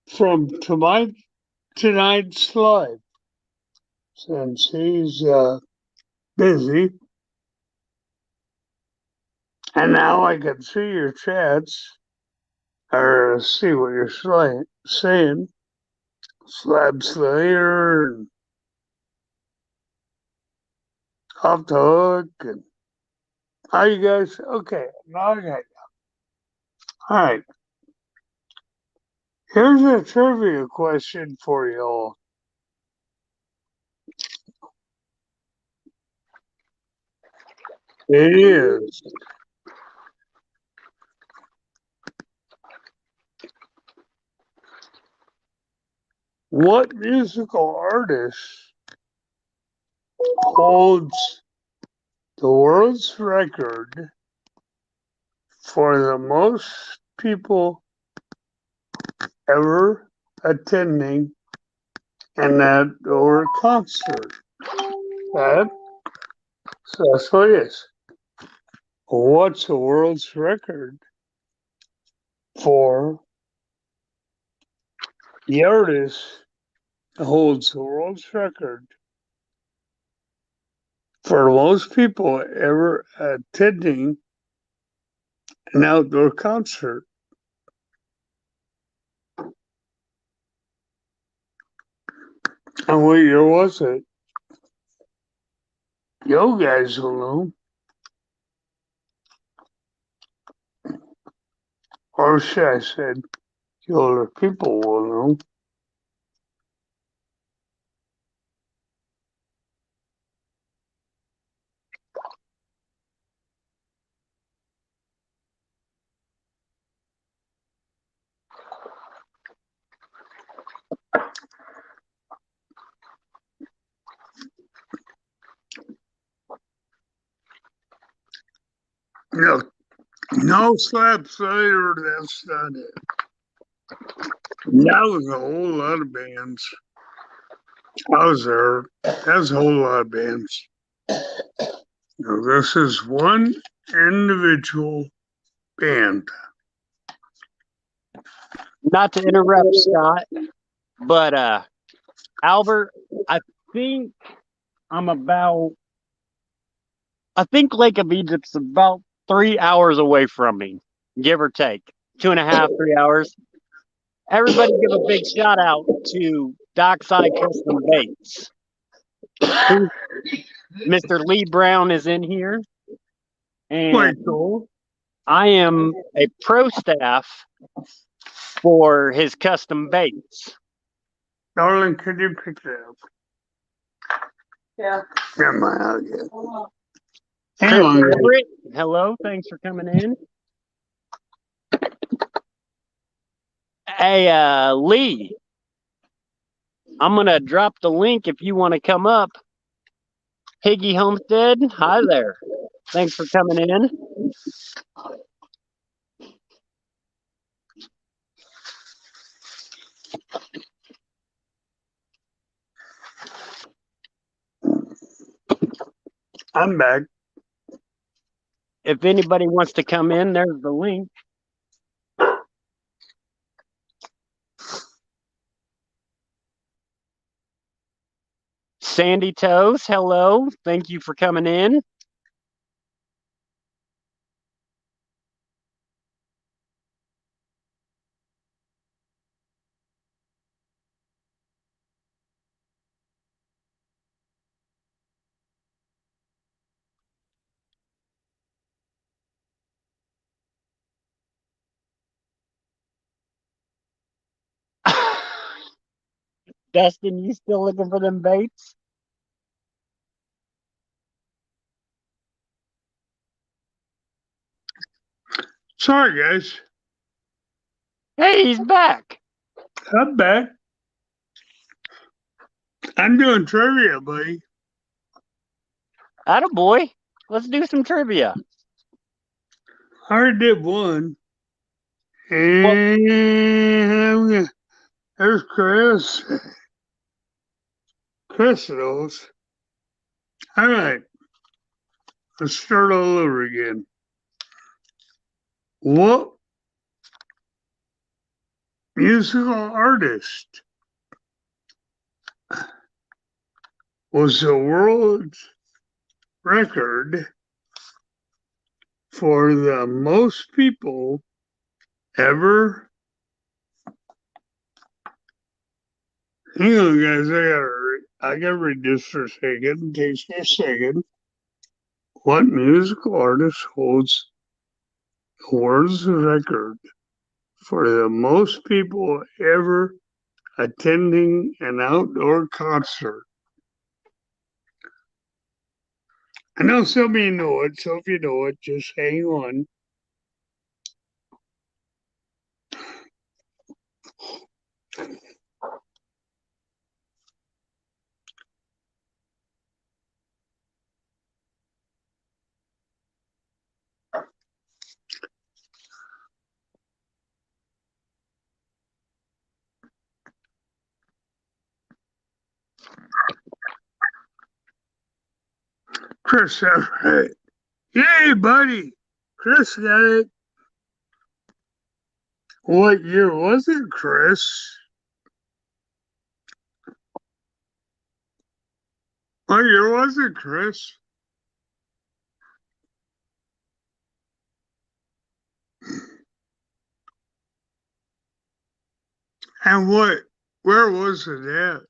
from tonight's live. Since he's busy. And now I can see your chats or see what you're saying. Slab Slayer and Off the Hook and how you guys? Okay, now I got you. All right. Here's a trivia question for you all. It is. What musical artist holds the world's record for the most people ever attending an outdoor concert? Okay? So that's what it is. What's the world's record for the artist that holds the world's record for most people ever attending an outdoor concert? And what year was it? You guys will know. Or should I say, the older people will know. No, no Slab Slayer, that's not it. That was a whole lot of bands. I was there. That's a whole lot of bands. Now, this is one individual band. Not to interrupt, Scott, but Albert, I think I'm about. I think Lake of Egypt's about 3 hours away from me, give or take 2.5, 3 hours. Everybody give a big shout out to Dockside Custom Baits. Mr. Lee Brown is in here, Quite and cool. I am a pro staff for his custom baits. Darling, could you pick that up? Yeah. Never mind, I'll get it. Chris Anyway, Everett, hello, thanks for coming in. Hey, Lee, I'm gonna drop the link if you want to come up. Piggy Homestead, hi there. Thanks for coming in. I'm back. If anybody wants to come in, there's the link. Sandy Toes, hello. Thank you for coming in. Dustin, you still looking for them baits? Sorry, guys. Hey, he's back. I'm back. I'm doing trivia, buddy. Attaboy. Let's do some trivia. I already did one. And there's Chris. Chris knows. All right. Let's start all over again. What musical artist was the world record for the most people ever? Hang on, guys. I gotta read this for a second. It takes me a second. What musical artist holds the world's record for the most people ever attending an outdoor concert? I know some of you know it, so if you know it, just hang on. Chris, right. Yay, buddy! Chris got it. What year was it, Chris? What year was it, Chris? And where was it at?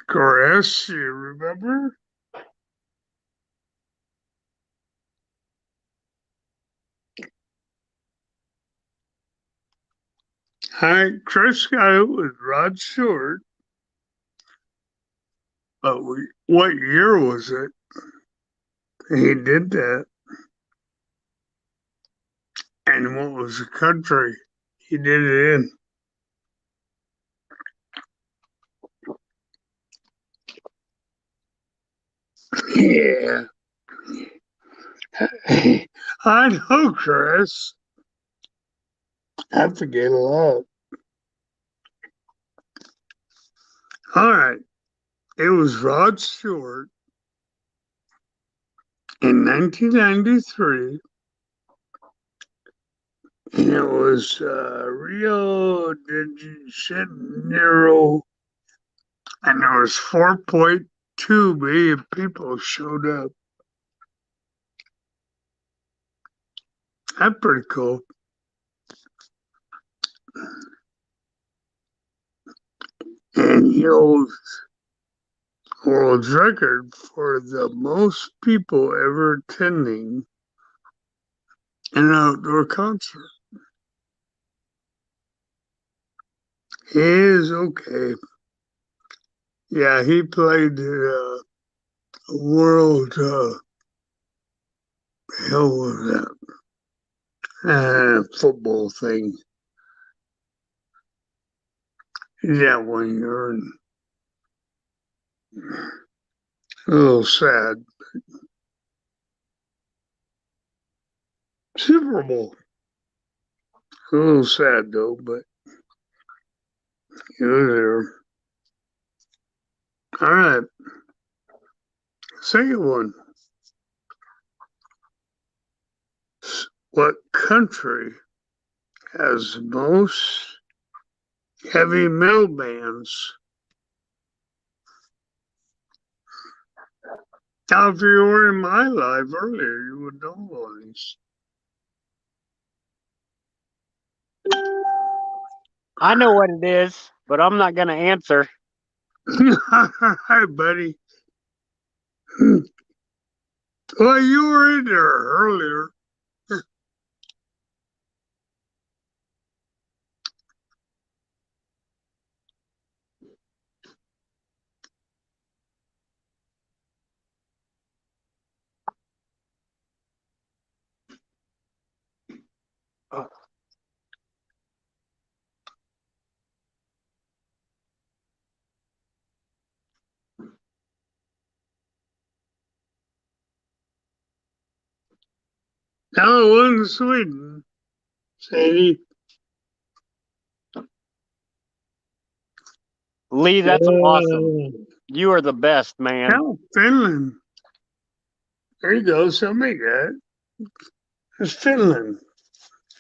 Chris, you remember? Hi, Chris got it with Rod Stewart. But what year was it? He did that. And what was the country he did it in? Yeah. I know, Chris. I forget a lot. All right. It was Rod Stewart in 1993. And it was Rio de Janeiro. And there was 4.2 million people showed up. That's pretty cool. And he holds world's record for the most people ever attending an outdoor concert. He is okay. Yeah, he played the world hell was that football thing. That one year, and a little sad. Super Bowl. A little sad though, but he was there. All right. Second one. What country has most heavy metal bands? Now, if you were in my life earlier, you would know all these. I know what it is, but I'm not going to answer. Hi, buddy. Well, you were in there earlier. No, it wasn't Sweden. Sadie. Lee, that's awesome. You are the best, man. Oh, Finland. There you go. Somebody got it. It's Finland.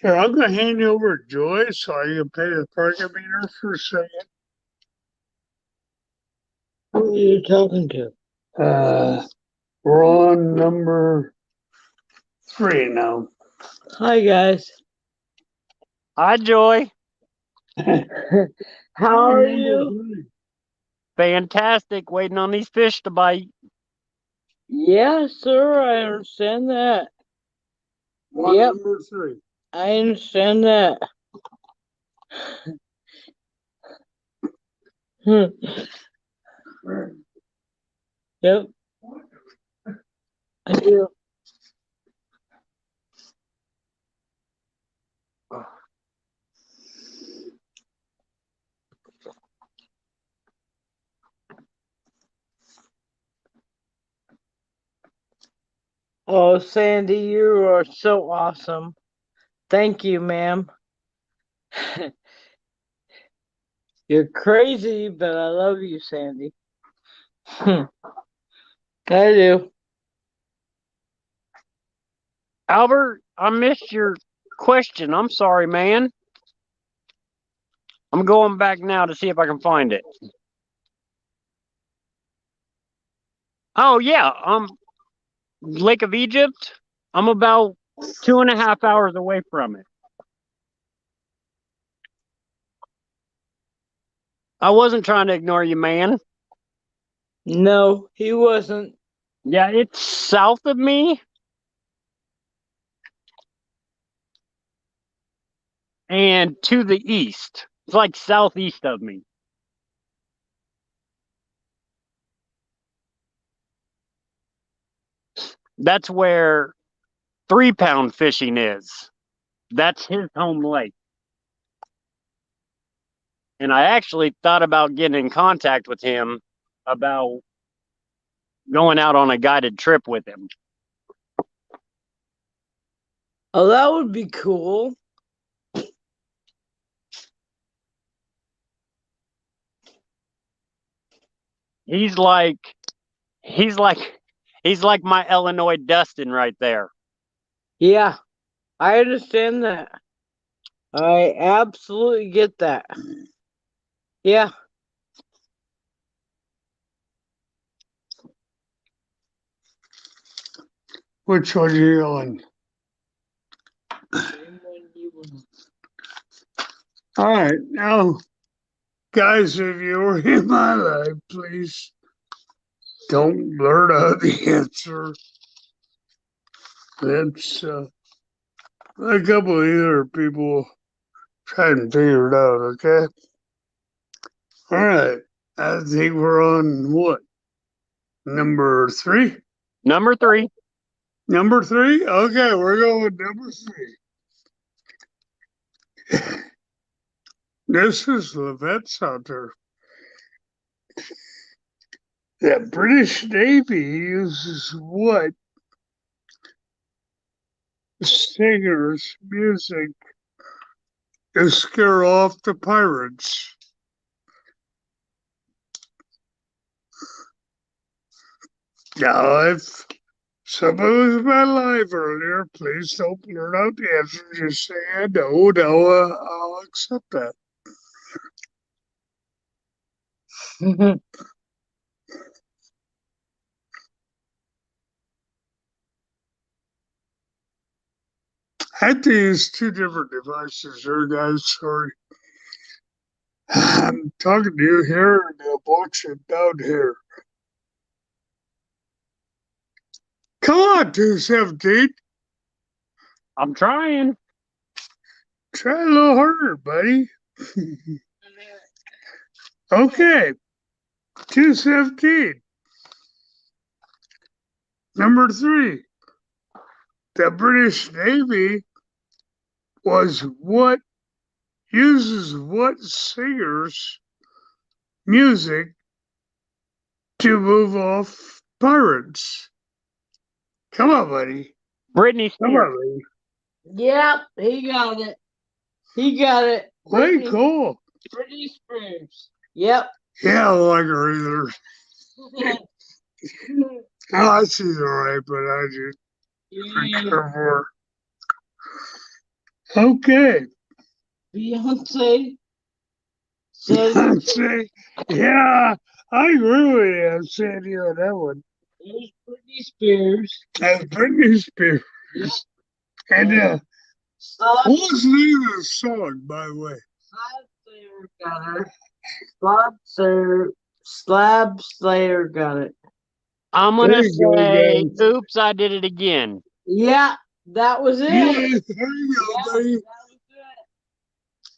Here, I'm going to hand you over to Joy so I can pay the parking meter for a second. Who are you talking to? We're on number 3 now. Hi, guys. Hi, Joy. How are you? Fantastic. Waiting on these fish to bite. Yeah, sir, I understand that. Yep. Number 3. I understand that. Yep. I do. Oh, Sandy, you are so awesome. Thank you, ma'am. You're crazy, but I love you, Sandy. I do. Albert, I missed your question. I'm sorry, man. I'm going back now to see if I can find it. Oh, yeah. Lake of Egypt. I'm about 2.5 hours away from it. I wasn't trying to ignore you, man. No, he wasn't. Yeah, it's south of me. And to the east. It's like southeast of me. That's where 3-pound fishing is. That's his home lake. And I actually thought about getting in contact with him about going out on a guided trip with him. Oh, that would be cool. He's like my Illinois Dustin right there. Yeah, I understand that. I absolutely get that. Yeah. Which one are you on? All right, now, guys, if you were in my life, please don't blurt out the answer. That's a couple of other people try and figure it out, okay? All right, I think we're on what? Number 3? Number 3. Number 3? Okay, we're going with number 3. This is Levette's Hunter. The British Navy uses what singers' music to scare off the pirates? Now, if somebody was my live earlier, please don't blurt out the answer. Just say, no, I'll accept that. I had to use 2 different devices here, guys. Sorry. I'm talking to you here and I'm watching down here. Come on, 217. I'm trying. Try a little harder, buddy. Okay. 217. Number 3. The British Navy uses what singer's music to move off pirates? Come on, buddy. Britney Come Spears. on, buddy. Yep, he got it. He got it. Pretty cool. Britney Spears. Yep. Yeah, I like her either. Oh, she's alright, but I just prefer her. Okay. Beyonce said Beyonce. Yeah, I agree with you. I'm saying you on that one. it was Britney Spears. That's Britney Spears. Yep. And Slab what was the name of the song, by the way? Slayer got it. Slab Slayer got it. I'm There gonna you go, say, guys. oops, I did it again. Yeah, that was it. Yeah, there you go, Yep, buddy. that was it.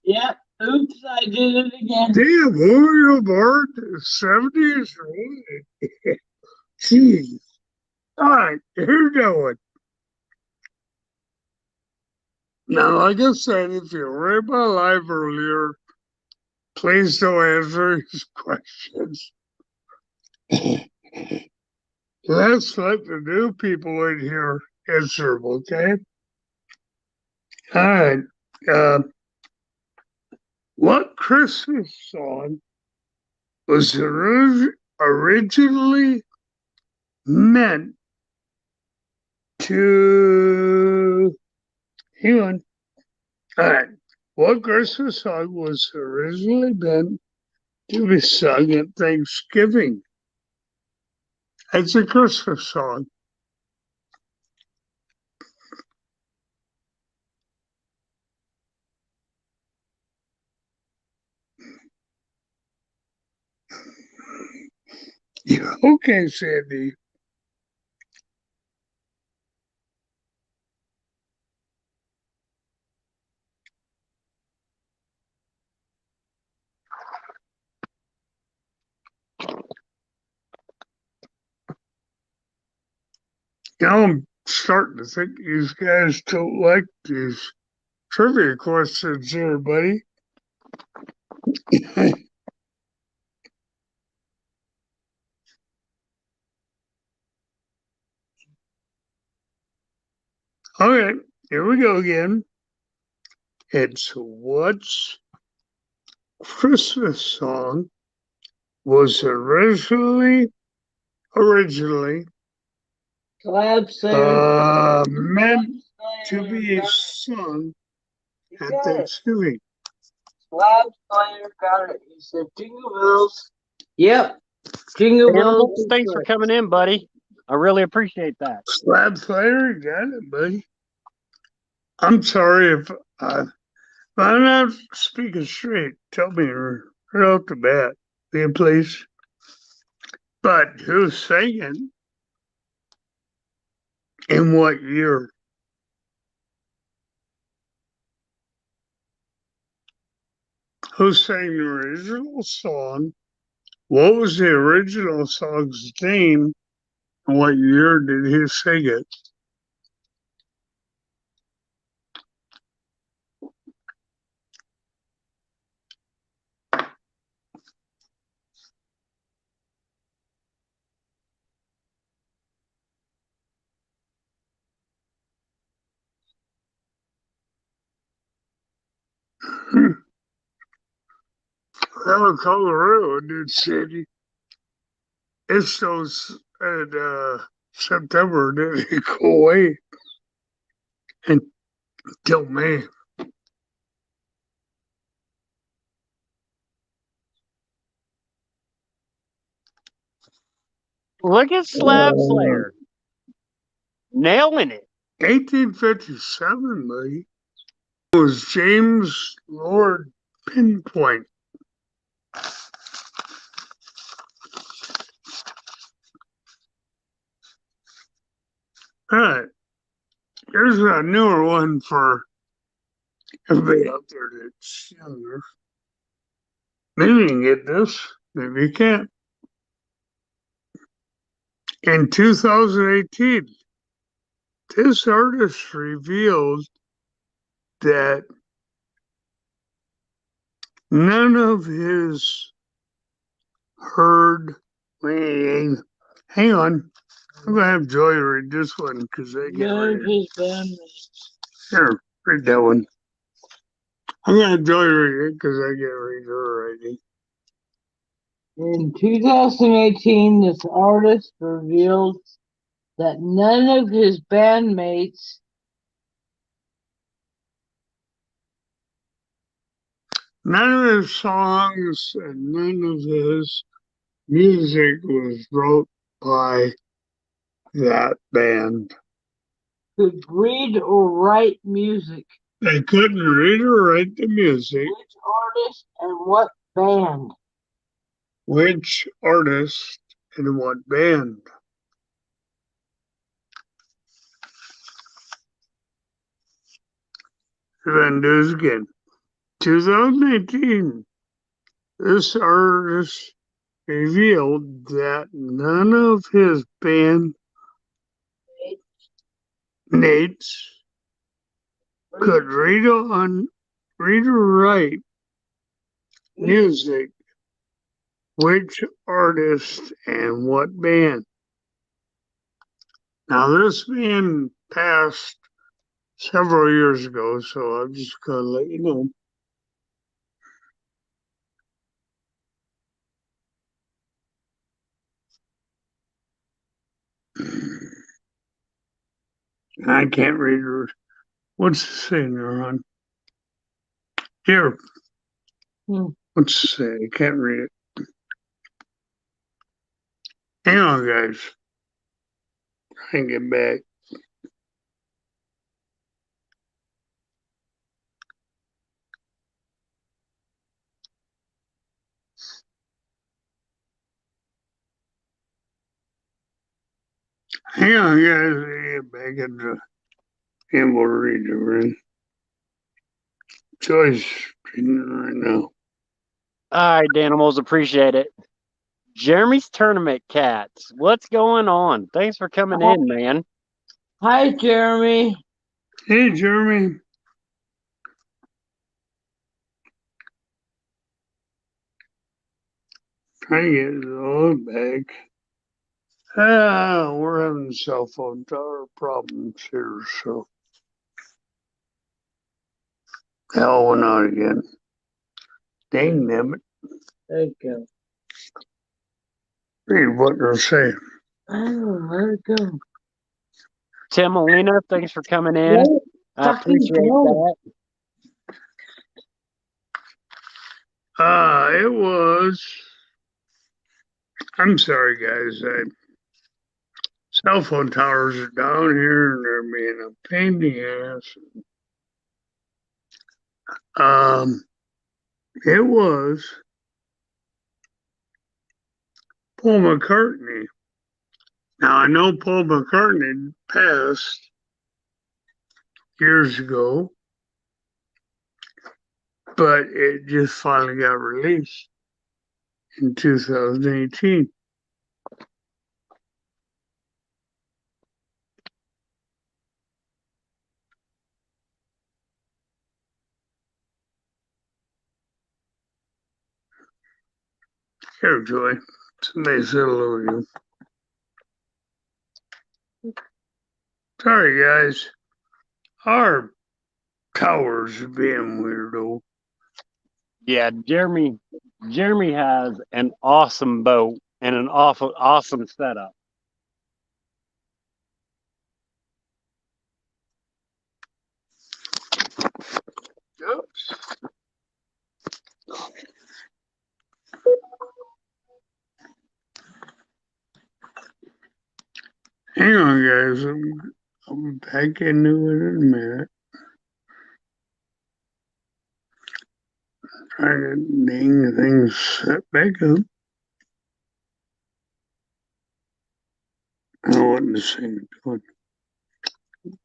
Yep. Oops, I did it again. Damn, Mario Bart, 70s? Jeez. All right, here we go. Now, like I said, if you read my live earlier, please don't answer these questions. Let's let the new people in here answer them, okay? All right. What Christmas song was originally meant to... Hang on. All right. What Christmas song was originally meant to be sung at Thanksgiving? It's a Christmas song. Yeah, okay, Sandy. Now I'm starting to think these guys don't like these trivia questions here, buddy. Okay, here we go again. It's what's Christmas song was originally Slab Slayer. meant to be sung at Thanksgiving. Slab Slayer got it. He said Jingle Bells. Yep. Jingle Bells. Animals, thanks for coming in, buddy. I really appreciate that. Slab Slayer, you got it, buddy. I'm sorry if I'm not speaking straight. Tell me right off the bat, please. But who's singing? In what year? Who sang the original song? What was the original song's name? And what year did he sing it? Well, Colorado did City. It's those in September did it go away until May. Look at Slab Slayer. Nailing it. 1857, buddy. It was James Lord Pinpoint. All right. Here's a newer one for everybody out there that's younger. Maybe you can get this. Maybe you can't. In 2018, this artist revealed that none of his heard. Wait, hang on. I'm going to have Joy read this one because they get None of ready. his band mates. Here, read that one. I'm gonna enjoy reading it because I get read her already. In 2018, this artist revealed that none of his bandmates None of his songs and none of his music was wrote by that band. could read or write music. They couldn't read or write the music. Which artist and what band? Which artist and what band? Then do it again. 2018, this artist revealed that none of his bandmates could read or write music. Which artist and what band? Now this band passed several years ago, so I'm just gonna let you know. I can't read her. What's the singer on? Here. What's the say? I can't read it. Hang on, guys. Try and get back. Hang on, guys. I get back into and we'll read it. Right? Joyce reading it right now. All right, Danimals, appreciate it. Jeremy's Tournament Cats, what's going on? Thanks for coming in, man. Hi, Jeremy. Hey, Jeremy. Trying to get it all back. We're having cell phone tower problems here, so. Hell went out again. Dang them it. There you go. Read what they're saying. Oh, let it go. Tim Molina, thanks for coming in. I appreciate that. It was. I'm sorry, guys. Cell phone towers are down here and they're being a pain in the ass. It was Paul McCartney. Now I know Paul McCartney passed years ago, but it just finally got released in 2018. Here, Joy. Somebody said hello to you. Sorry, guys. Our towers are being weirdo. Yeah, Jeremy has an awesome boat and an awesome setup. Oops. Hang on, guys. I'm back into it in a minute. Trying to dang things set back up. I don't want this thing to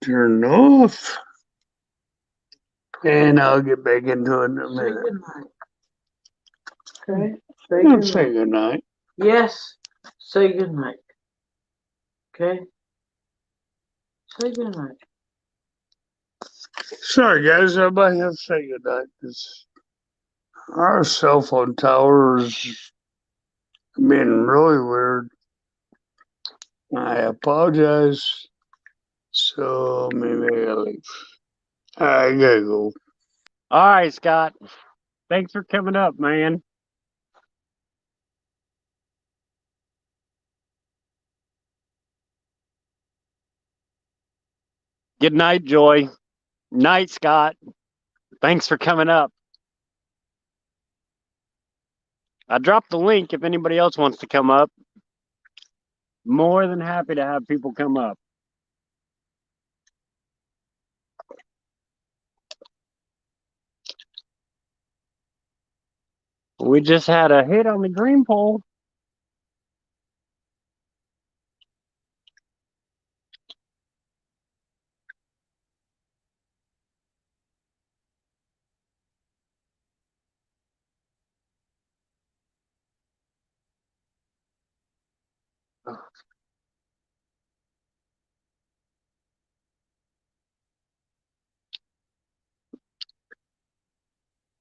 turn off. And I'll get back into it in a minute. Okay. Say good night. Yes. Say good night. Okay. Say good night. Sorry, guys. I might have to say good night because our cell phone towers being really weird. I apologize. So maybe I'll leave. I gotta go. All right, Scott. Thanks for coming up, man. Good night, Joy. Night, Scott. Thanks for coming up. I dropped the link if anybody else wants to come up. More than happy to have people come up. We just had a hit on the green pole.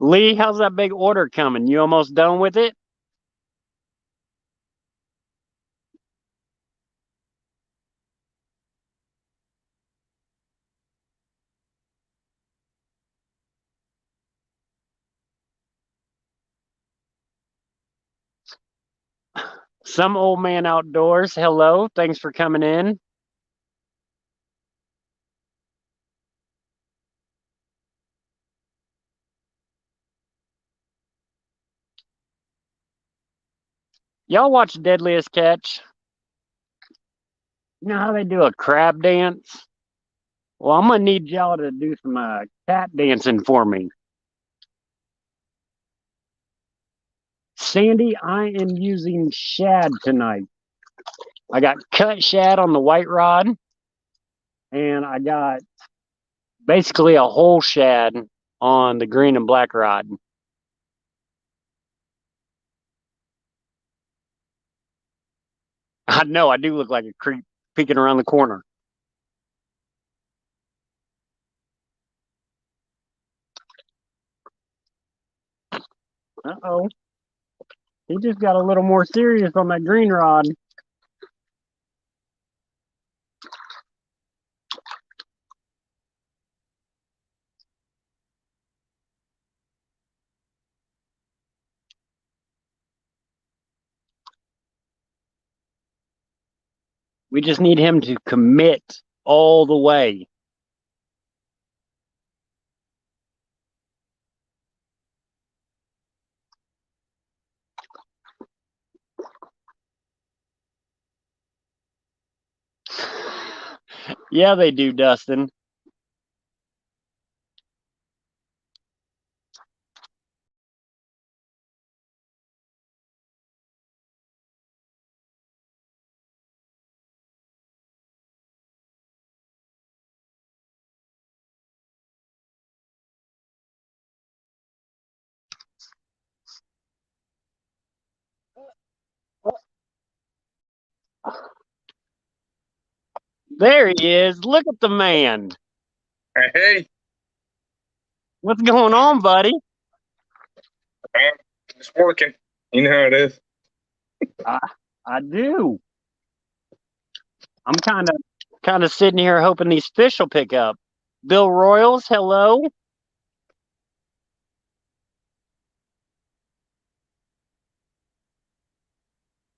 Lee, how's that big order coming? You almost done with it? Some old man outdoors. Hello. Thanks for coming in. Y'all watch Deadliest Catch? You know how they do a crab dance? Well, I'm gonna need y'all to do some cat dancing for me. Sandy, I am using shad tonight. I got cut shad on the white rod, and I got basically a whole shad on the green and black rod. I know I do look like a creep peeking around the corner. Uh-oh. He just got a little more serious on that green rod. We just need him to commit all the way. Yeah, they do, Dustin. There he is. Look at the man. Hey, What's going on, buddy? man, it's working. You know how it is. I do. I'm kind of sitting here hoping these fish will pick up. Bill Royals, hello.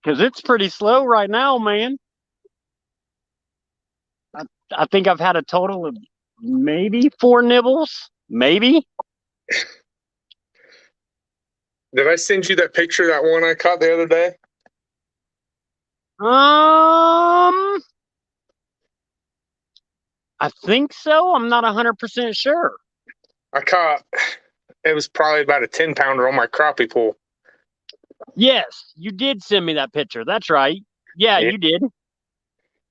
Because it's pretty slow right now, man. I think I've had a total of maybe 4 nibbles. Maybe. Did I send you that picture, that one I caught the other day? I think so. I'm not 100% sure. I caught, it was probably about a 10-pounder on my crappie pool. Yes, you did send me that picture. That's right. Yeah, Yeah. you did.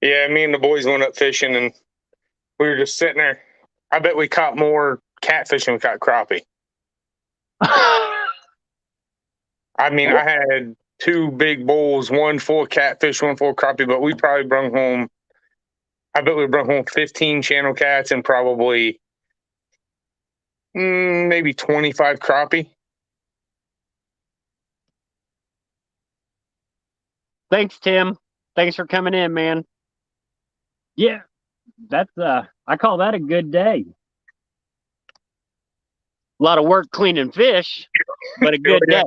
Yeah, me and the boys went up fishing and we were just sitting there. I bet we caught more catfish than we caught crappie. I mean, I had 2 big bowls, one full of catfish, one full of crappie, but we probably brought home, I bet we brought home 15 channel cats and probably maybe 25 crappie. Thanks, Tim. Thanks for coming in, man. Yeah, that's I call that a good day. A lot of work cleaning fish, but a good day.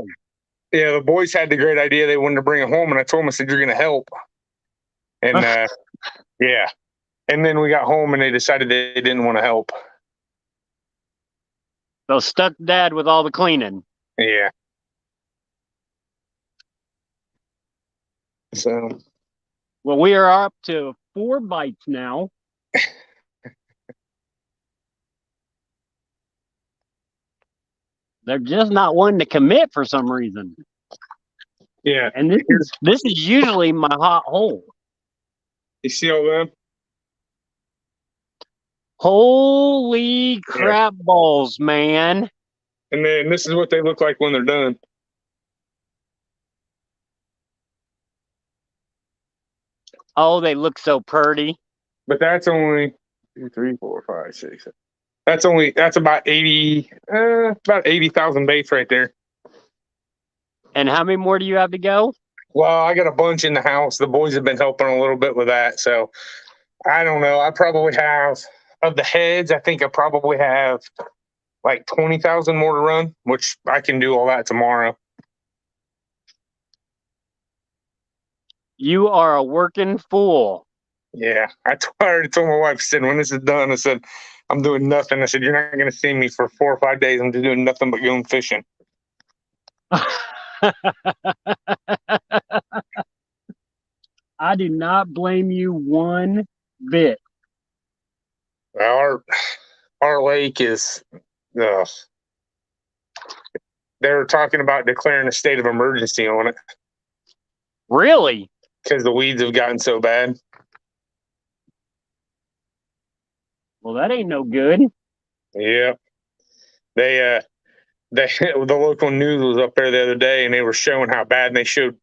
Yeah, the boys had the great idea. They wanted to bring it home, and I told them, I said, "You're going to help." And yeah, and then we got home, and they decided they didn't want to help. So stuck Dad with all the cleaning. Yeah. So. Well, we are up to 4 bites now. They're just not wanting to commit for some reason. Yeah. And this is usually my hot hole. You see all them? Holy crap balls, man. And then this is what they look like when they're done. Oh, they look so pretty. But that's only 2, 3, 4, 5, 6. That's about 80,000 baits right there. And how many more do you have to go? Well, I got a bunch in the house. The boys have been helping a little bit with that. So I don't know. I probably have, of the heads, I think I probably have like 20,000 more to run, which I can do all that tomorrow. You are a working fool. Yeah. I already told my wife, I said, when this is done, I said, I'm doing nothing. I said, you're not going to see me for 4 or 5 days. I'm just doing nothing but going fishing. I do not blame you one bit. Well, our lake is, they were talking about declaring a state of emergency on it Really? because the weeds have gotten so bad. Well, that ain't no good. Yeah. The local news was up there the other day, and they were showing how bad. And they showed,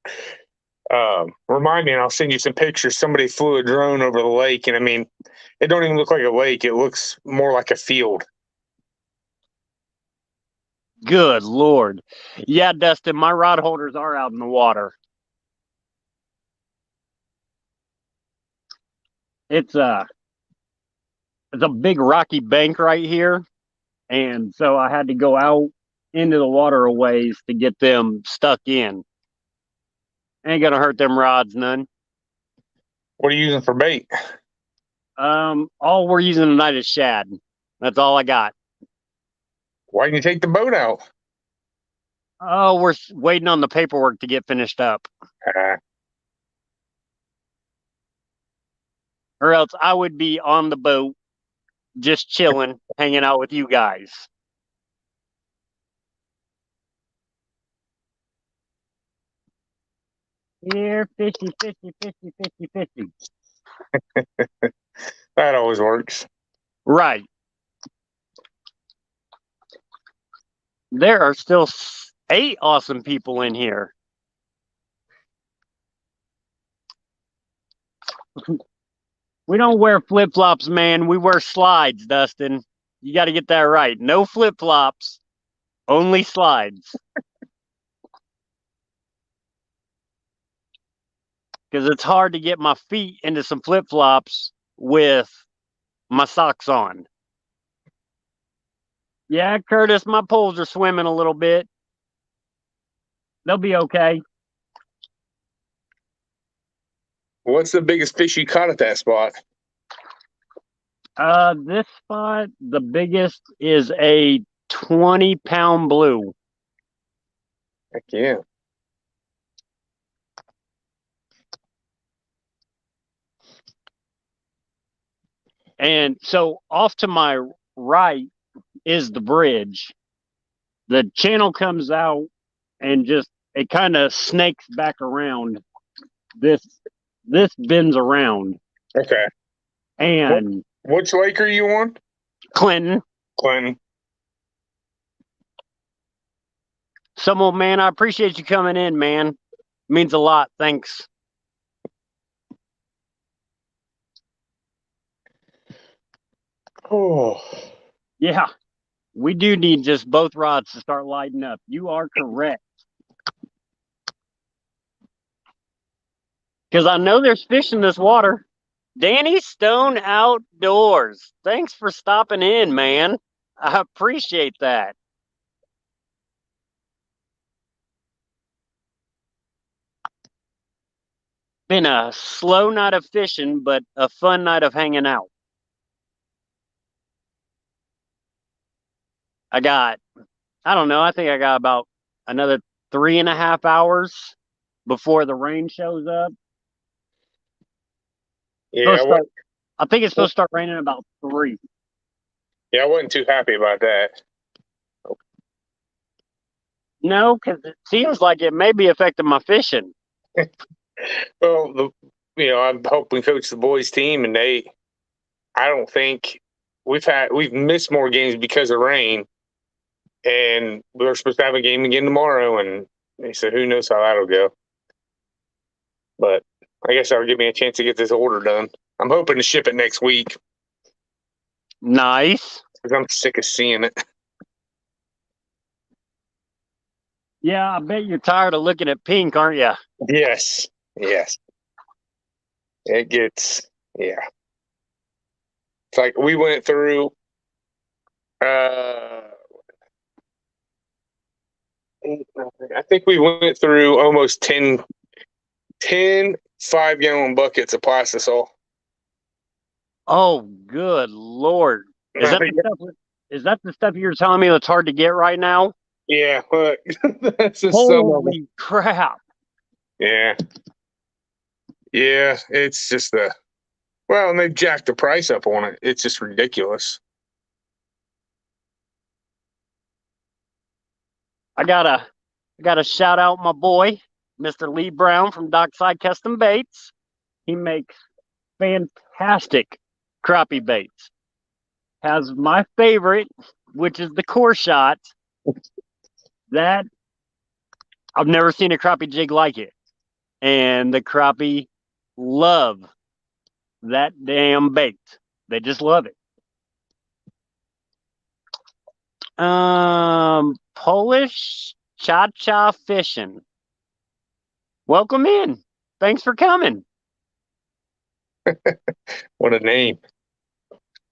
remind me, and I'll send you some pictures. Somebody flew a drone over the lake, and I mean, it don't even look like a lake. It looks more like a field. Good Lord. Yeah, Dustin, my rod holders are out in the water. It's a big rocky bank right here. And so I had to go out into the water a ways to get them stuck in. Ain't gonna hurt them rods none. What are you using for bait? All we're using tonight is shad. That's all I got. Why didn't you take the boat out? Oh, we're waiting on the paperwork to get finished up. Or else I would be on the boat, just chilling, hanging out with you guys. Here, fishy, fishy, fishy, fishy, fishy. That always works. Right. There are still 8 awesome people in here. We don't wear flip-flops, man. We wear slides, Dustin. You got to get that right. No flip-flops, only slides. Because it's hard to get my feet into some flip-flops with my socks on. Yeah, Curtis, my poles are swimming a little bit. They'll be okay. What's the biggest fish you caught at that spot? This spot, the biggest is a 20-pound blue. Heck yeah. And so off to my right is the bridge. The channel comes out and just, it kind of snakes back around. This bends around. Okay. And Which lake are you on? Clinton. Clinton. Some old man, I appreciate you coming in, man. Means a lot. Thanks. Oh. Yeah. We do need just both rods to start lighting up. You are correct. Because I know there's fish in this water. Danny Stone Outdoors. Thanks for stopping in, man. I appreciate that. Been a slow night of fishing, but a fun night of hanging out. I don't know, I think I got about another 3.5 hours before the rain shows up. Yeah, I think it's supposed to start raining about 3. I wasn't too happy about that. No, because it seems like it may be affecting my fishing. Well, I'm helping coach the boys team, and I don't think we've missed more games because of rain, and we're supposed to have a game again tomorrow, and they said who knows how that'll go. But I guess that'll give me a chance to get this order done. I'm hoping to ship it next week Nice. because I'm sick of seeing it. Yeah, I bet you're tired of looking at pink, aren't you? Yes. It gets, yeah. It's like we went through, I think we went through almost 10 5-gallon buckets of plastisol. Oh, good Lord. Is that the stuff you're telling me that's hard to get right now? Yeah, look, that's just some of them. Holy crap. Yeah, it's just and they've jacked the price up on it. It's just ridiculous. I gotta shout out my boy, Mr. Lee Brown from Dockside Custom Baits. He makes fantastic crappie baits. Has my favorite, which is the core shot. That I've never seen a crappie jig like it. And the crappie love that damn bait. They just love it. Polish Cha-Cha Fishing. Welcome in. Thanks for coming. What a name.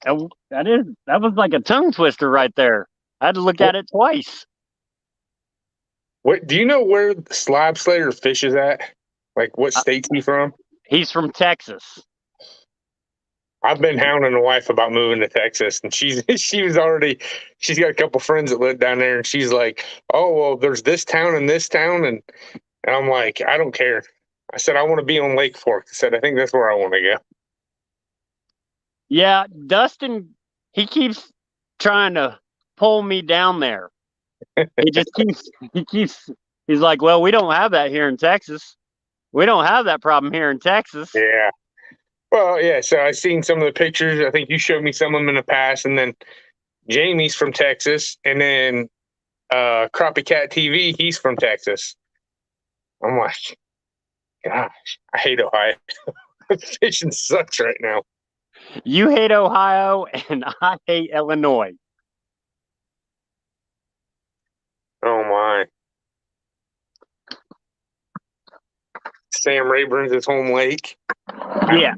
That was like a tongue twister right there. I had to look at it twice. What do you know where Slab Slayer fishes at? Like what state's he from? He's from Texas. I've been hounding the wife about moving to Texas, and she's got a couple friends that live down there, and she's like, "Oh well, there's this town and this town," and I'm like, "I don't care." I said, "I want to be on Lake Fork." I said, "I think that's where I want to go." Yeah, Dustin, he keeps trying to pull me down there. He's like, well, we don't have that here in Texas. We don't have that problem here in Texas. Yeah. Well, yeah. So I've seen some of the pictures. I think you showed me some of them in the past, and then Jamie's from Texas, and then Crappie Cat TV, he's from Texas. I'm like, gosh, I hate Ohio. Fishing sucks right now. You hate Ohio, and I hate Illinois. Oh my. Sam Rayburn's his home lake. Yeah.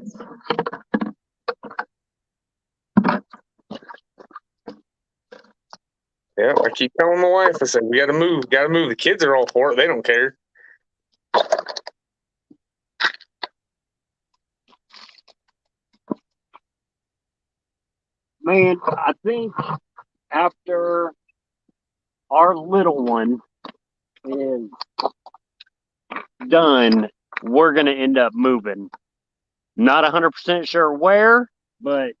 Yeah, I keep telling my wife, I said, we gotta move. The kids are all for it. They don't care. Man, I think after our little one is done, we're going to end up moving. Not 100% sure where, but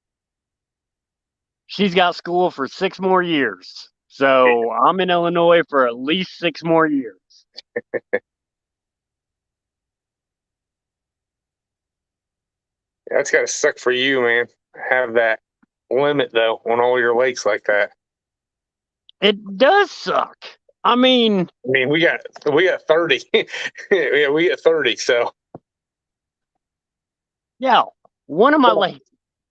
she's got school for 6 more years. So I'm in Illinois for at least 6 more years. That's got to suck for you, man. Have that limit, though, on all your lakes like that. It does suck. I mean, we got 30. Yeah, we got 30, so. Yeah, one of my lakes,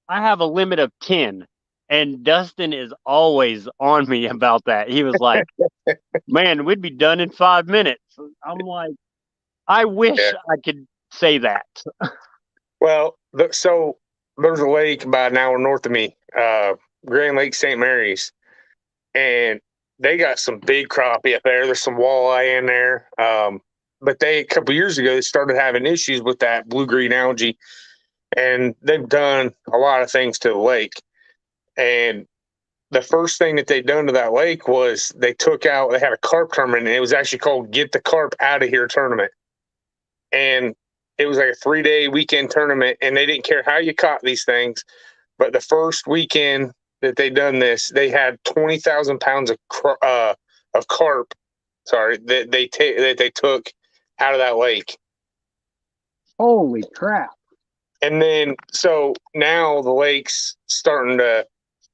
I have a limit of 10. And Dustin is always on me about that. He was like, man, we'd be done in 5 minutes. I'm like, I wish I could say that. Well, so there's a lake about an hour north of me, Grand Lake St. Mary's, and they got some big crappie up there. There's some walleye in there. but a couple years ago they started having issues with that blue-green algae, and they've done a lot of things to the lake. And the first thing that they done to that lake was they had a carp tournament, and it was actually called Get the Carp Out of Here tournament. And it was like a 3-day weekend tournament, and they didn't care how you caught these things. But the first weekend that they done this, they had 20,000 pounds of carp. Sorry, that they took out of that lake. Holy crap. And then, so now the lake's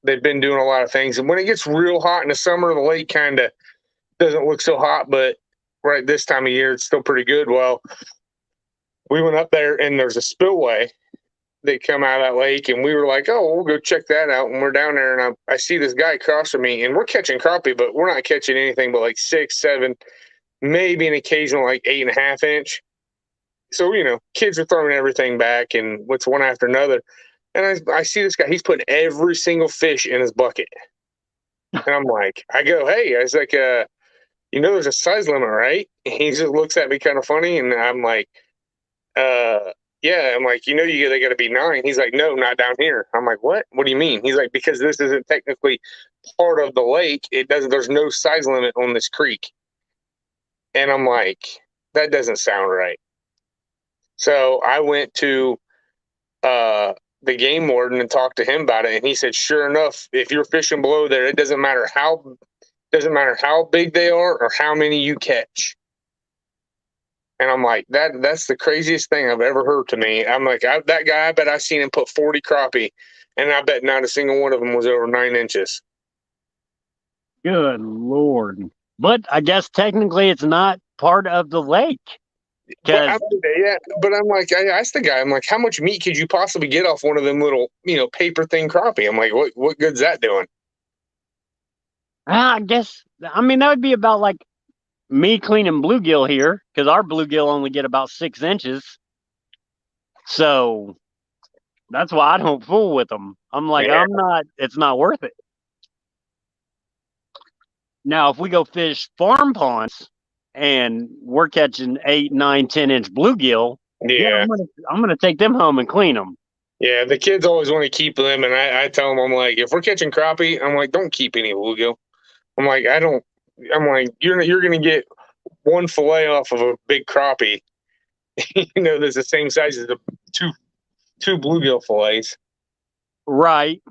they've been doing a lot of things. And when it gets real hot in the summer, the lake kind of doesn't look so hot, but right this time of year, it's still pretty good. Well, we went up there and there's a spillway that come out of that lake, and we were like, oh, we'll go check that out. And we're down there, and I see this guy across from me, and we're catching crappie, but we're not catching anything but like 6, 7, maybe an occasional like 8.5 inch. So, kids are throwing everything back, and what's one after another. And I see this guy, he's putting every single fish in his bucket. And I'm like, I go, hey, I was like, there's a size limit, right? And he just looks at me kind of funny, and I'm like, yeah. I'm like, they got to be 9. He's like, no, not down here. I'm like, what? What do you mean? He's like, because this isn't technically part of the lake. There's no size limit on this creek. And I'm like, that doesn't sound right. So I went to the game warden and talked to him about it, and he said, sure enough, if you're fishing below there, it doesn't matter how big they are or how many you catch. And I'm like, that's the craziest thing I've ever heard to me. I'm like, that guy, I bet I seen him put 40 crappie, and I bet not a single one of them was over 9 inches. Good Lord. But I guess technically it's not part of the lake. But I'm like, I asked the guy, I'm like, how much meat could you possibly get off one of them little, paper thin crappie? I'm like, what good's that doing? I guess, that would be about like me cleaning bluegill here, because our bluegill only get about 6 inches. So that's why I don't fool with them. I'm like, it's not worth it. Now, if we go fish farm ponds and we're catching 8, 9, 10 inch bluegill, I'm gonna take them home and clean them. Yeah, the kids always want to keep them, and I tell them, I'm like, if we're catching crappie, I'm like, don't keep any bluegill. I'm like, you're gonna get one fillet off of a big crappie. There's the same size as the two bluegill fillets. Right.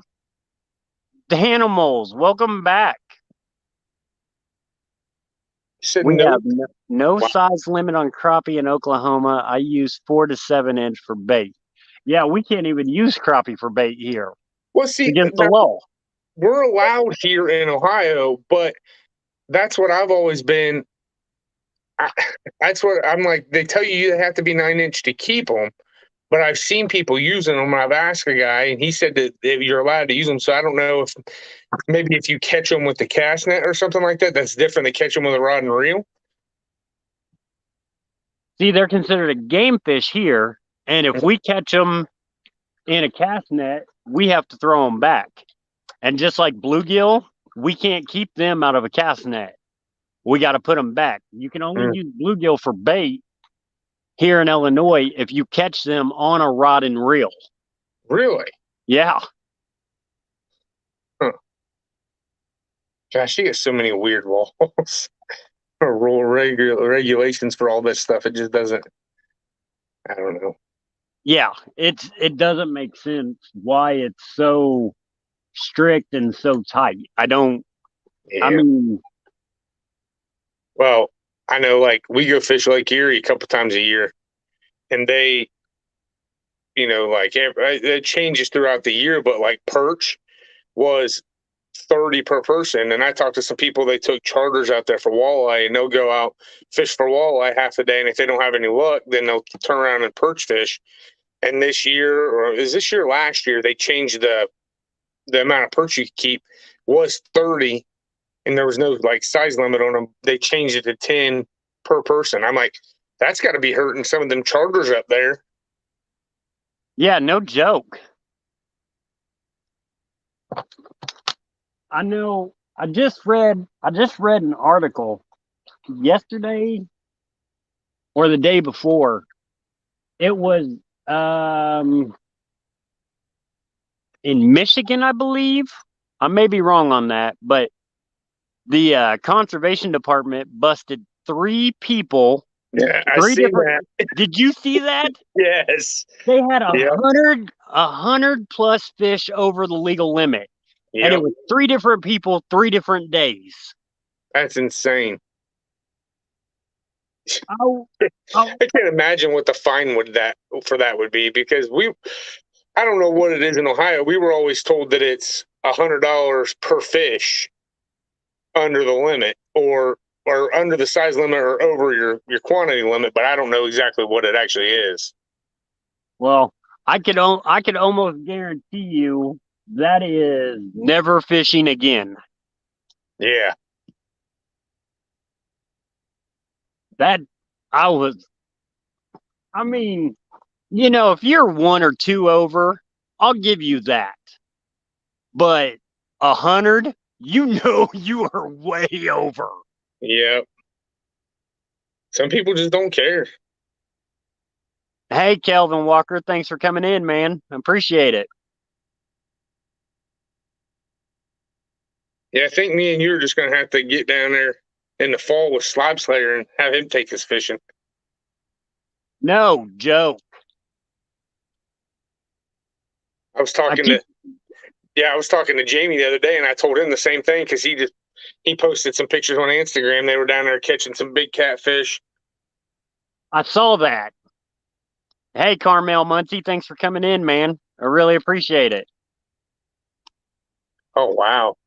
The Hanimals, welcome back. We have no size limit on crappie in Oklahoma. I use 4 to 7 inch for bait. Yeah, we can't even use crappie for bait here. Well, see, against the law. We're allowed here in Ohio, but that's what I've always been. That's what I'm like. They tell you have to be 9 inch to keep them, but I've seen people using them. I've asked a guy, and he said that you're allowed to use them. So I don't know if you catch them with the cast net or something like that, that's different than catch them with a rod and reel. See, they're considered a game fish here, and if we catch them in a cast net, we have to throw them back. And just like bluegill, we can't keep them out of a cast net. We got to put them back. You can only use bluegill for bait here in Illinois if you catch them on a rod and reel. Really? Yeah. Huh. Gosh, you get so many weird laws or rule regulations for all this stuff. It just doesn't. I don't know. Yeah, it doesn't make sense why it's so strict and so tight. I don't. Yeah. Well, I know, like, we go fish Lake Erie a couple times a year, and they, it changes throughout the year, but like perch was 30 per person. And I talked to some people, they took charters out there for walleye, and they'll go out fish for walleye half the day. And if they don't have any luck, then they'll turn around and perch fish. And this year, or is this year, last year, they changed the amount of perch you could keep was 30. And there was no like size limit on them. They changed it to 10 per person. I'm like, that's got to be hurting some of them charters up there. Yeah, no joke. I know. I just read an article yesterday or the day before. It was um, in Michigan, I believe. I may be wrong on that, but the conservation department busted 3 people, Yeah, I three see different. that. Did you see that? Yes. They had Yep. a hundred plus fish over the legal limit, and it Yep. was 3 different people, 3 different days. That's insane. Oh, oh, I can't imagine what the fine for that would be, because I don't know what it is in Ohio. We were always told that it's $100 per fish under the limit, or under the size limit, or over your quantity limit, but I don't know exactly what it actually is. well, I could almost guarantee you that is never fishing again. Yeah. That I was. I mean, if you're 1 or 2 over, I'll give you that. But 100, you are way over. Yep. Some people just don't care. Hey, Kelvin Walker, thanks for coming in, man. Appreciate it. Yeah, I think me and you are just gonna have to get down there in the fall with Slob Slayer and have him take us fishing. No joke. I was talking to Jamie the other day, and I told him the same thing, because he posted some pictures on Instagram. They were down there catching some big catfish. I saw that. Hey, Carmel Muncie, thanks for coming in, man. I really appreciate it. Oh wow!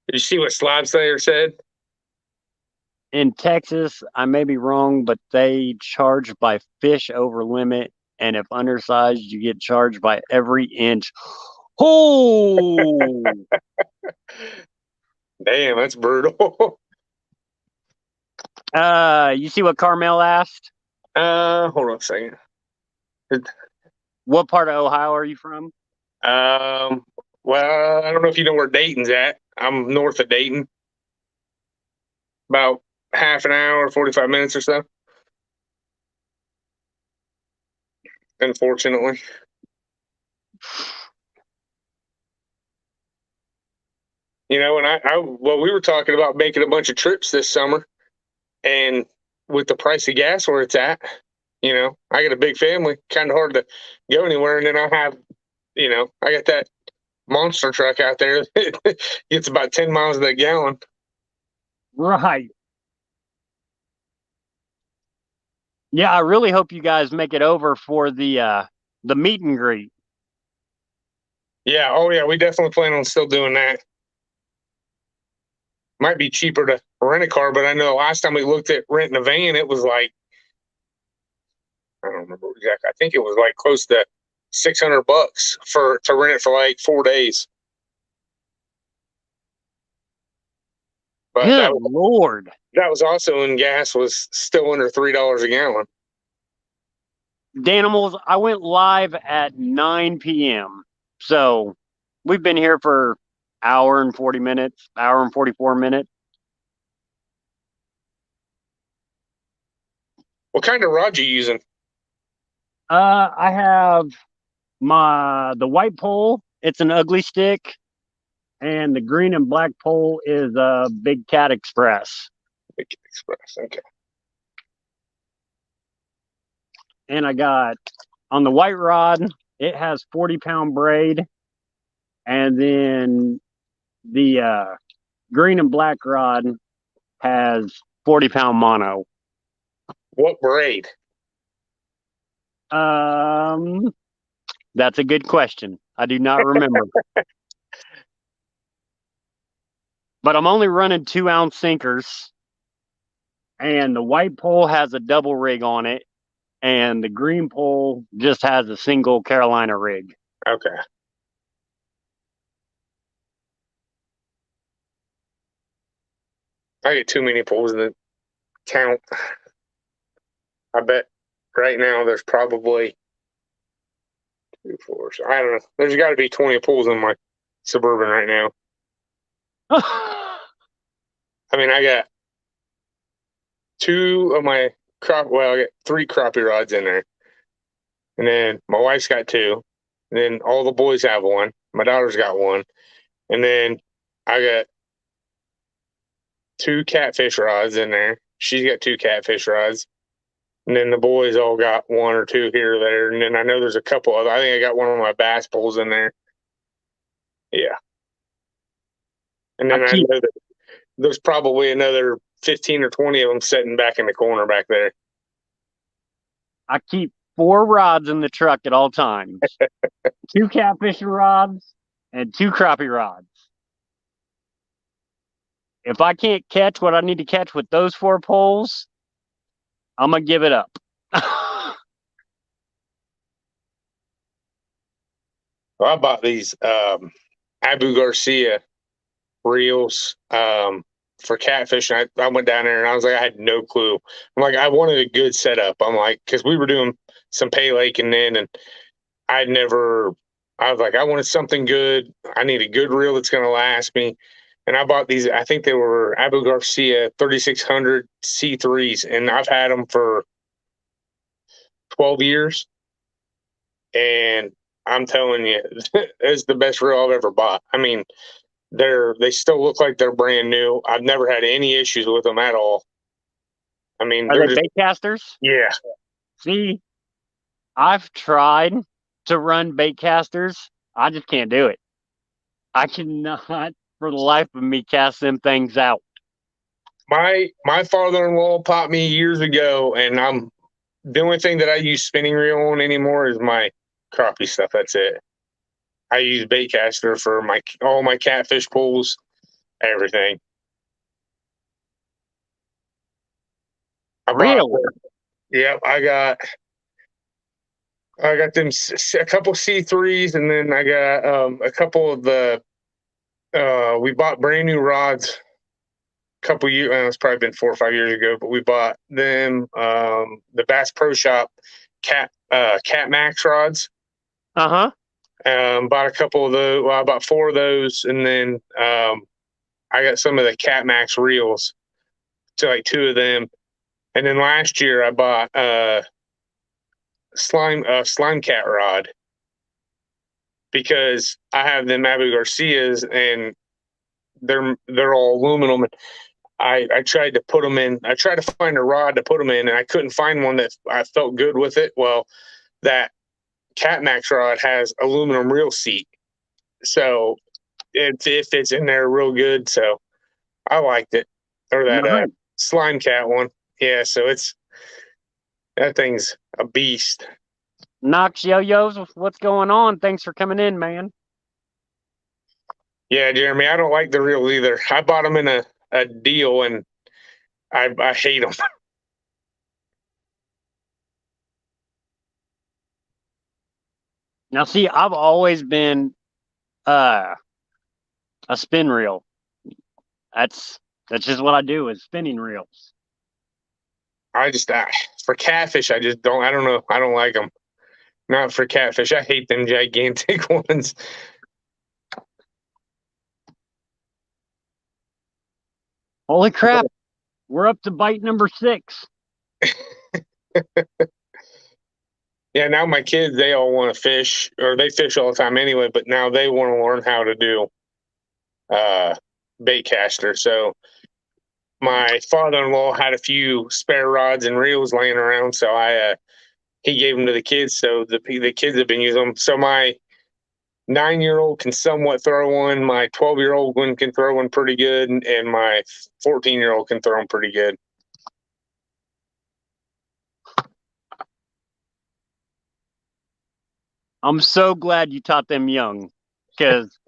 Did you see what Slob Slayer said? In Texas, I may be wrong, but they charge by fish over limit, and if undersized, you get charged by every inch. Oh, Damn, that's brutal. you see what Carmel asked? Hold on a second. What part of Ohio are you from? Well, I don't know if you know where Dayton's at. I'm north of Dayton, about half an hour, 45 minutes or so. Unfortunately. And we were talking about making a bunch of trips this summer, and with the price of gas where it's at, I got a big family, kind of hard to go anywhere. And then I got that monster truck out there that gets about 10 miles to the gallon. Right. Yeah, I really hope you guys make it over for the meet and greet. Yeah. Oh yeah. We definitely plan on still doing that. Might be cheaper to rent a car, but I know last time we looked at renting a van, it was like, I don't remember exactly. I think it was like close to $600 to rent it for like 4 days. But Good Lord. That was also when gas was still under $3 a gallon. Danimals, I went live at 9 p.m. So we've been here for hour and 40 minutes, hour and 44 minutes. What kind of rod you using? I have the white pole. It's an ugly stick. And the green and black pole is a Big Cat Express. Big Cat Express, okay. And I got, on the white rod, it has 40-pound braid. And then the green and black rod has 40-pound mono. What braid? That's a good question. I do not remember. But I'm only running 2-ounce sinkers. And the white pole has a double rig on it. And the green pole just has a single Carolina rig. Okay. I get too many poles to count. I bet right now there's probably 2, 4. I don't know. There's got to be 20 poles in my Suburban right now. I mean, I got 2 of my I got 3 crappie rods in there. And then my wife's got 2. And then all the boys have 1. My daughter's got 1. And then I got 2 catfish rods in there. She's got 2 catfish rods. And then the boys all got 1 or 2 here or there. And then I know there's a couple of, I think I got one of my bass poles in there. Yeah. And then I know that there's probably another 15 or 20 of them sitting back in the corner back there. I keep 4 rods in the truck at all times. 2 catfish rods and 2 crappie rods. If I can't catch what I need to catch with those 4 poles, I'm gonna give it up. Well, I bought these Abu Garcia reels for catfish. And I went down there and I was like, I had no clue. I'm like, I wanted a good setup. I'm like, because we were doing some pay laking then, and I was like, I wanted something good. I need a good reel that's going to last me. And I bought these, I think they were Abu Garcia 3600 C3s, and I've had them for 12 years. And I'm telling you, it's the best reel I've ever bought. I mean, they still look like they're brand new. I've never had any issues with them at all. I mean, Are they bait casters? Yeah. See, I've tried to run bait casters. I just can't do it. I cannot, for the life of me, cast them things out. My father-in-law taught me years ago, and the only thing that I use spinning reel on anymore is my crappie stuff. That's it. I use bait caster for all my catfish pools, everything. Really? Yeah, I got them a couple C3s, and then I got a couple of the. We bought brand new rods a couple years. It's probably been 4 or 5 years ago, but we bought them the Bass Pro Shop Cat Max rods. Bought a couple of those. Well, I bought 4 of those, and then I got some of the Cat Max reels, so like 2 of them. And then last year I bought slime cat rod, because I have them Abu Garcias and they're all aluminum. I tried to put them in. I tried to find a rod to put them in, and I couldn't find one that I felt good with it. Well, that Cat Max rod has aluminum reel seat, so it fits in there real good. So I liked it. Or that slime cat one. Yeah, so that thing's a beast. Knox Yo-Yos, what's going on? Thanks for coming in, man. Yeah, Jeremy, I don't like the reels either. I bought them in a deal, and I hate them. Now, see, I've always been a spin reel. That's just what I do, is spinning reels. For catfish, I don't know. I don't like them. Not for catfish. I hate them gigantic ones. Holy crap. We're up to bite number 6. Yeah, now my kids, they all want to fish, or they fish all the time anyway, but now they want to learn how to do bait caster. So my father-in-law had a few spare rods and reels laying around, so he gave them to the kids. So the kids have been using them. So my 9-year-old can somewhat throw one. My 12-year-old one can throw one pretty good, and my 14-year-old can throw them pretty good. I'm so glad you taught them young, because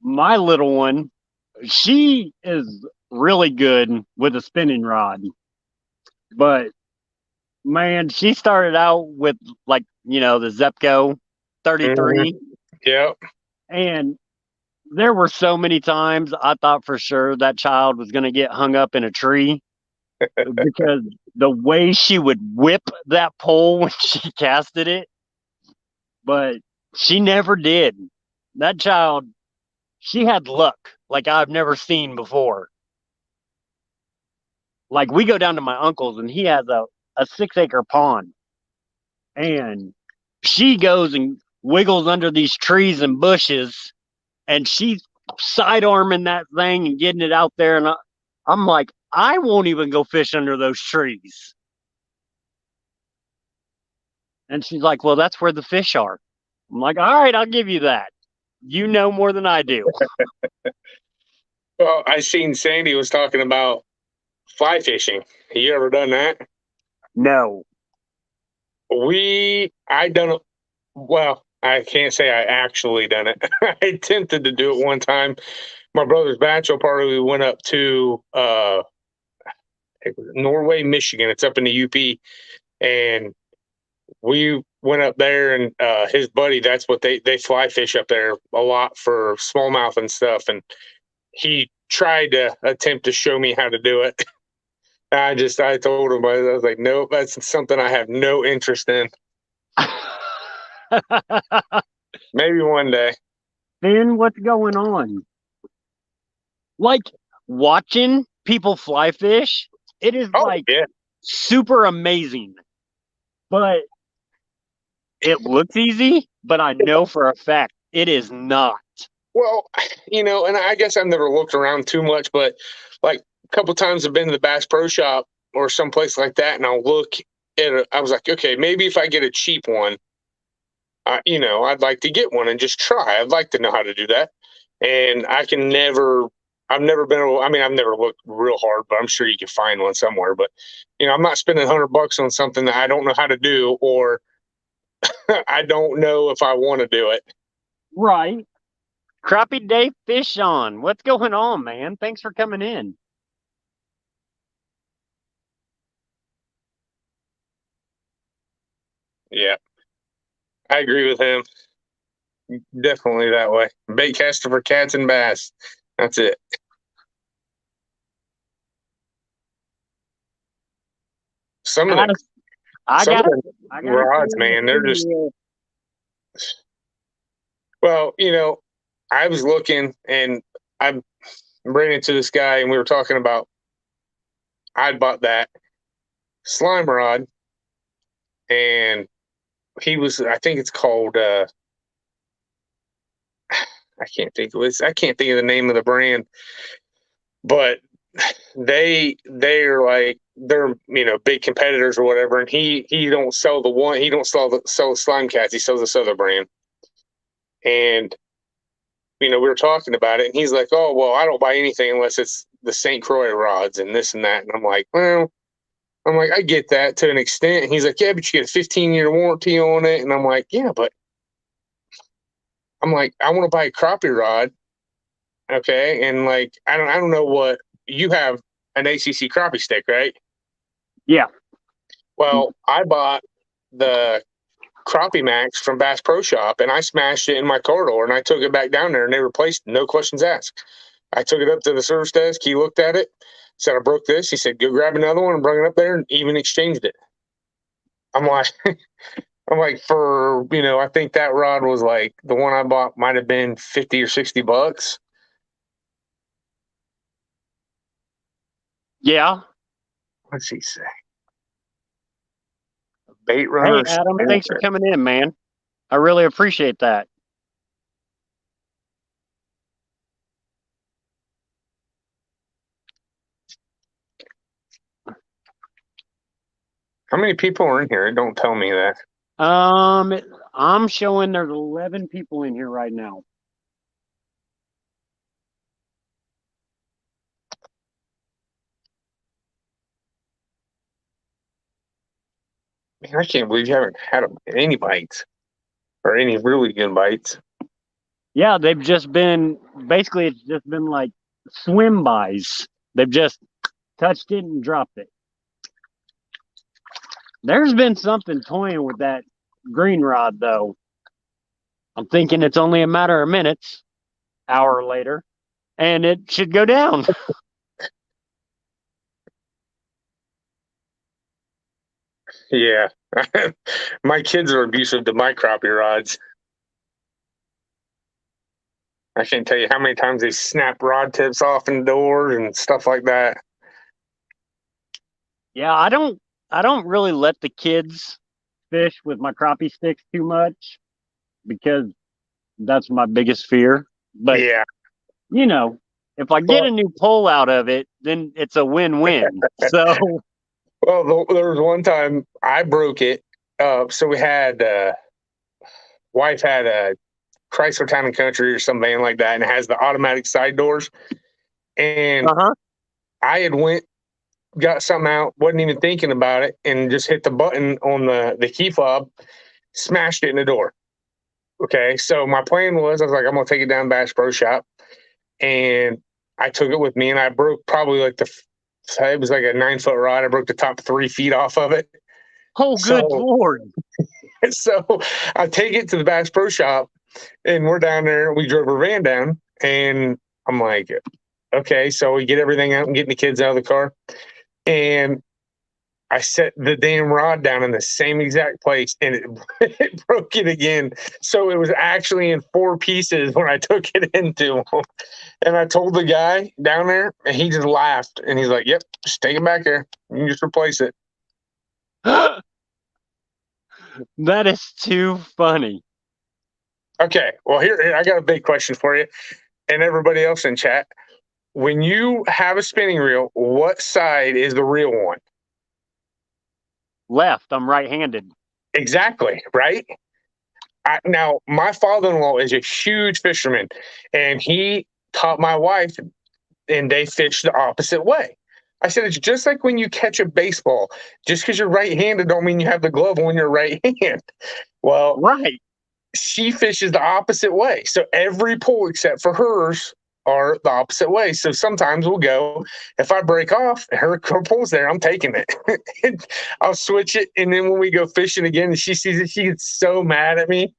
my little one, she is really good with a spinning rod. But, man, she started out with, the Zepco 33. Yep. And there were so many times I thought for sure that child was going to get hung up in a tree, because the way she would whip that pole when she casted it. But she never did. That child, she had luck like I've never seen before. Like we go down to my uncle's and he has a 6-acre pond, and she goes and wiggles under these trees and bushes, and she's sidearming that thing and getting it out there. And I'm like, I won't even go fish under those trees. And she's like, well, that's where the fish are. I'm like, all right, I'll give you that. You know more than I do. Well, I seen Sandy was talking about fly fishing. You ever done that? No. I done it. Well, I can't say I actually done it. I attempted to do it one time. My brother's bachelor party, we went up to Norway, Michigan. It's up in the UP, and we went up there, and his buddy, that's what they fly fish up there a lot for smallmouth and stuff. And he tried to attempt to show me how to do it. I told him, I was like, nope, that's something I have no interest in. Maybe one day. Then what's going on? Like watching people fly fish, it is Yeah. super amazing. But it looks easy, but I know for a fact it is not. Well, and I guess I've never looked around too much, but like a couple times I've been to the Bass Pro Shop or someplace like that, and I'll look at it. I was like, okay, maybe if I get a cheap one, I'd like to get one and just try. I'd like to know how to do that. And I've never been able, I've never looked real hard, but I'm sure you can find one somewhere. But, I'm not spending $100 on something that I don't know how to do, or I don't know if I want to do it. Right. Crappie Dave Fish on. What's going on, man? Thanks for coming in. Yeah. I agree with him. Definitely that way. Bait caster for cats and bass. That's it. Some of the rods, man, they're just. Well, I was looking, and I ran into this guy, and we were talking about. I bought that slime rod, and he was. I think it's called. I can't think of it. I can't think of the name of the brand, but they're like they're big competitors or whatever. And he don't sell the one. He don't sell the slime cats. He sells this other brand. And we were talking about it, and he's like, "Oh, well, I don't buy anything unless it's the St. Croix rods and this and that." And I'm like, "Well," I get that to an extent. And he's like, "Yeah, but you get a 15-year warranty on it." And I'm like, "Yeah, but," I want to buy a crappie rod, okay? And I don't know what you have, an ACC crappie stick, right? Yeah. Well, I bought the Crappie Max from Bass Pro Shop, and I smashed it in my car door, and I took it back down there, and they replaced it, no questions asked. I took it up to the service desk. He looked at it, said, "I broke this." He said, "Go grab another one," and bring it up there, and even exchanged it. I'm like, for, I think that rod was like, the one I bought might have been $50 or $60. Yeah. What's he say? Bait runner. Hey, Adam, thanks for coming in, man. I really appreciate that. How many people are in here? Don't tell me that. I'm showing there's 11 people in here right now. Man, I can't believe you haven't had any bites or any really good bites. Yeah, they've just been, basically, it's just been like swim bys. They've just touched it and dropped it. There's been something toying with that green rod, though. I'm thinking it's only a matter of minutes, hour later, and it should go down. Yeah. My kids are abusive to my crappie rods. I can't tell you how many times they snap rod tips off in doors and stuff like that. Yeah, I don't really let the kids fish with my crappie sticks too much because that's my biggest fear. But Yeah. you know, if I get Well, a new pole out of it, then it's a win-win. So, there was one time I broke it. So we had wife had a Chrysler Town and Country or some van like that, and it has the automatic side doors. And uh-huh. I had went got something out, wasn't even thinking about it, and just hit the button on the key fob, smashed it in the door. Okay, so my plan was I was like, I'm gonna take it down to Bass Pro Shop, and I took it with me, and I broke probably like it was like a 9 foot rod. I broke the top 3 feet off of it. Oh, good So Lord. so I take it to the Bass Pro Shop, and we're down there. We drove our van down, and I'm like, okay, so we get everything out and getting the kids out of the car, and I set the damn rod down in the same exact place, and it broke it again. So it was actually in 4 pieces when I took it into him. And I told the guy down there, and he just laughed, and he's like, "Yep, just take it back there. You can just replace it." That is too funny. Okay, well here I got a big question for you, and everybody else in chat. When you have a spinning reel, what side is the real one? Left, I'm right-handed. Exactly, right? Now, my father-in-law is a huge fisherman, and he taught my wife, and they fish the opposite way. I said it's just like when you catch a baseball. Just because you're right-handed don't mean you have the glove on your right hand. Well, Right. she fishes the opposite way. So every pool except for hers are the opposite way. So sometimes we'll go, if I break off, her pool's there, I'm taking it. I'll switch it. And then when we go fishing again and she sees it, she gets so mad at me.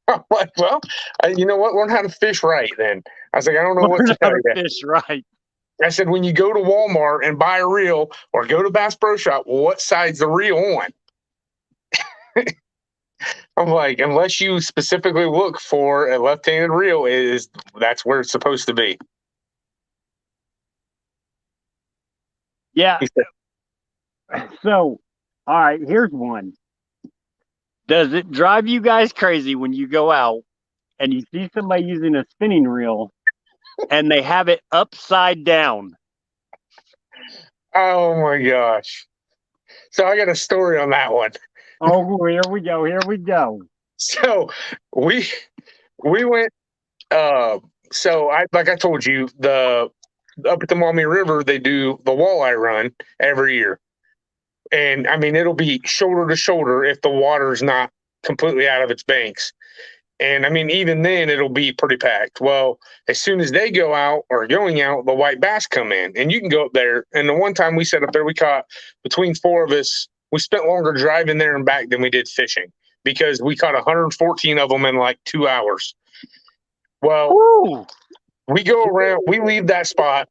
I'm like, well, you know what? Learn how to fish right then. I was like, I don't know what Learn to how tell to you. fish right. I said, when you go to Walmart and buy a reel or go to Bass Pro Shop, what side's the reel on? I'm like, unless you specifically look for a left-handed reel, that's where it's supposed to be. Yeah. He said, So, all right, here's one. Does it drive you guys crazy when you go out and you see somebody using a spinning reel and they have it upside down? oh my gosh. So I got a story on that one. Oh, here we go. Here we go. So we we went so I like I told you, the up at the Maumee River they do the walleye run every year. And I mean it'll be shoulder to shoulder if the water's not completely out of its banks. And I mean, even then, it'll be pretty packed. Well, as soon as they go out or going out, the white bass come in, and you can go up there. And the one time we set up there, we caught between four of us. We spent longer driving there and back than we did fishing because we caught 114 of them in like 2 hours. Well, Ooh. we go around, we leave that spot,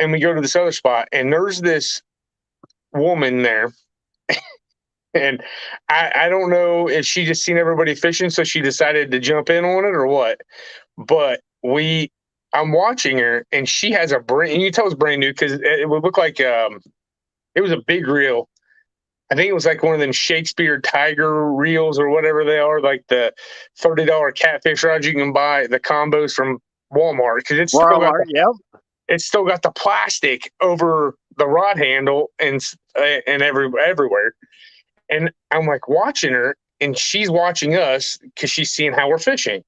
and we go to this other spot, and there's this woman there. And I don't know if she just seen everybody fishing, so she decided to jump in on it or what. But I'm watching her, and she has and you can tell it's brand new because it would look like it was a big reel. I think it was like one of them Shakespeare Tiger reels or whatever they are, like the $30 catfish rods you can buy, the combos from Walmart, because Walmart, yep. it's still got the plastic over the rod handle and everywhere. And I'm like watching her, and she's watching us because she's seeing how we're fishing.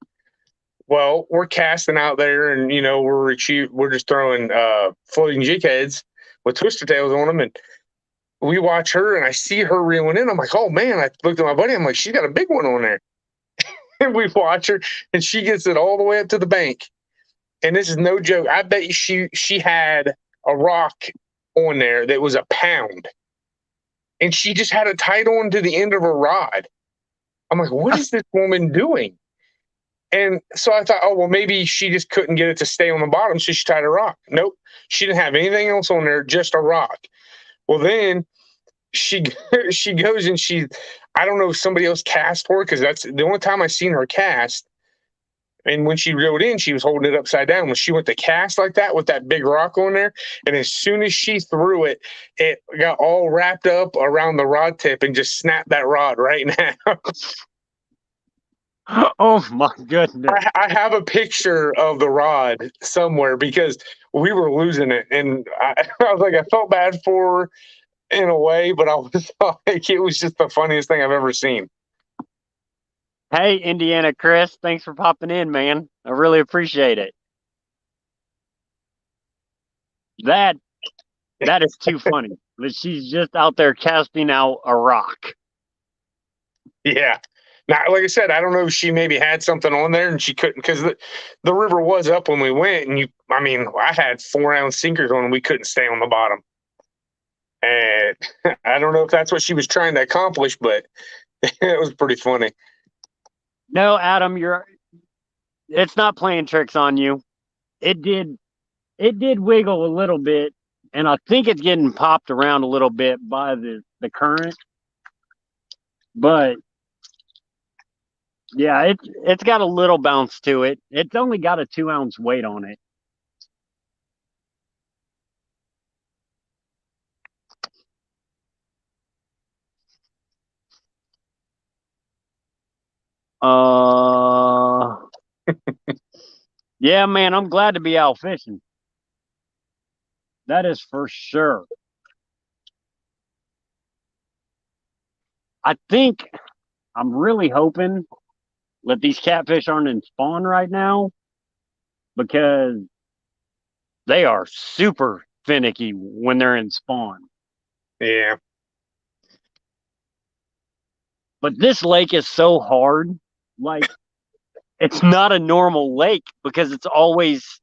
Well, we're casting out there, and we're just throwing floating jig heads with twister tails on them, and we watch her, and I see her reeling in. I'm like, oh man! I looked at my buddy. I'm like, she's got a big one on there. And we watch her, and she gets it all the way up to the bank. And this is no joke. I bet you she had a rock on there that was a pound, and she just had it tied on to the end of her rod. I'm like, what is this woman doing? And so I thought, oh, well, maybe she just couldn't get it to stay on the bottom, so she tied a rock. Nope. She didn't have anything else on there, just a rock. Well, then she she goes and I don't know if somebody else cast for her, because that's the only time I've seen her cast. And when she reeled in, she was holding it upside down. When she went to cast like that with that big rock on there, and as soon as she threw it, it got all wrapped up around the rod tip and just snapped that rod right now. Oh my goodness. I have a picture of the rod somewhere because we were losing it, and I was like, I felt bad for her in a way, but I was like, it was just the funniest thing I've ever seen. Hey, Indiana Chris, thanks for popping in, man. I really appreciate it. That is too funny. That she's just out there casting out a rock. Yeah. Now, like I said, I don't know if she maybe had something on there and she couldn't because the river was up when we went, and I had 4-ounce sinkers on and we couldn't stay on the bottom. And I don't know if that's what she was trying to accomplish, but it was pretty funny. No, Adam, it's not playing tricks on you. It did wiggle a little bit, and I think it's getting popped around a little bit by the current. But yeah, it's got a little bounce to it. It's only got a 2-ounce weight on it. Yeah, man, I'm glad to be out fishing. That is for sure. I think I'm really hoping that these catfish aren't in spawn right now, because they are super finicky when they're in spawn. Yeah. But this lake is so hard. Like, it's not a normal lake because it's always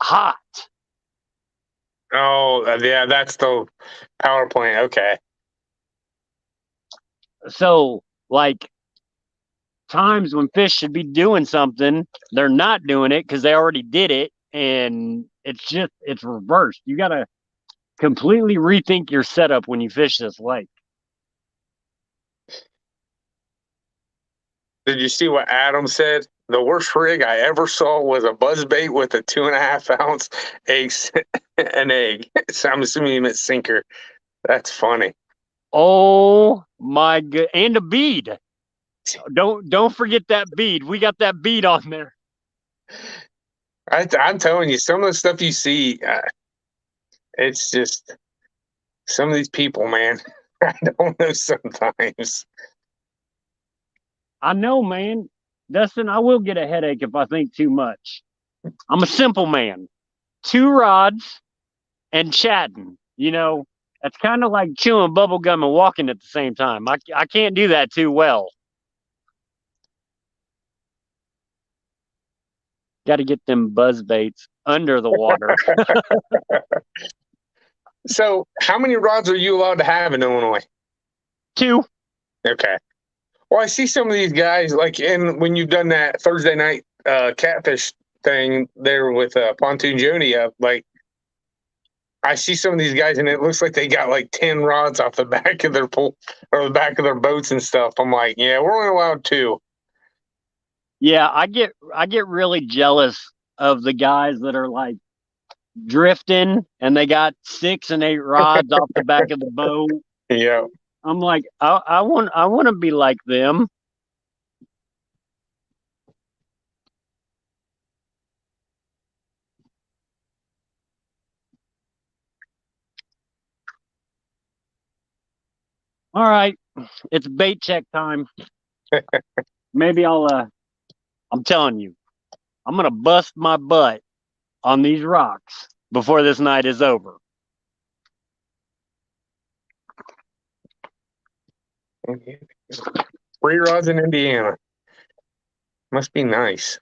hot. Oh, yeah, that's the power plant. Okay. So, like, times when fish should be doing something, they're not doing it because they already did it. And it's reversed. You got to completely rethink your setup when you fish this lake. Did you see what Adam said? The worst rig I ever saw was a buzzbait with a 2.5-ounce an egg. So I'm assuming he meant sinker. That's funny. Oh my god! And a bead. Don't forget that bead. We got that bead on there. I'm telling you, some of the stuff you see, it's just some of these people, man. I don't know sometimes. I know, man. Dustin, I will get a headache if I think too much. I'm a simple man. 2 rods and chatting. That's kind of like chewing bubble gum and walking at the same time. I can't do that too well. Got to get them buzz baits under the water. So, how many rods are you allowed to have in Illinois? 2. Okay. Well, I see some of these guys when you've done that Thursday night catfish thing there with Pontoon Joni. I see some of these guys, and it looks like they got like 10 rods off the back of their pool or the back of their boats and stuff. I'm like, yeah, we're only allowed 2. Yeah, I get really jealous of the guys that are like drifting and they got 6 and 8 rods off the back of the boat. Yeah. I'm like, I want to be like them. All right, it's bait check time. Maybe I'm telling you, I'm gonna bust my butt on these rocks before this night is over. 3 rods in Indiana. Must be nice.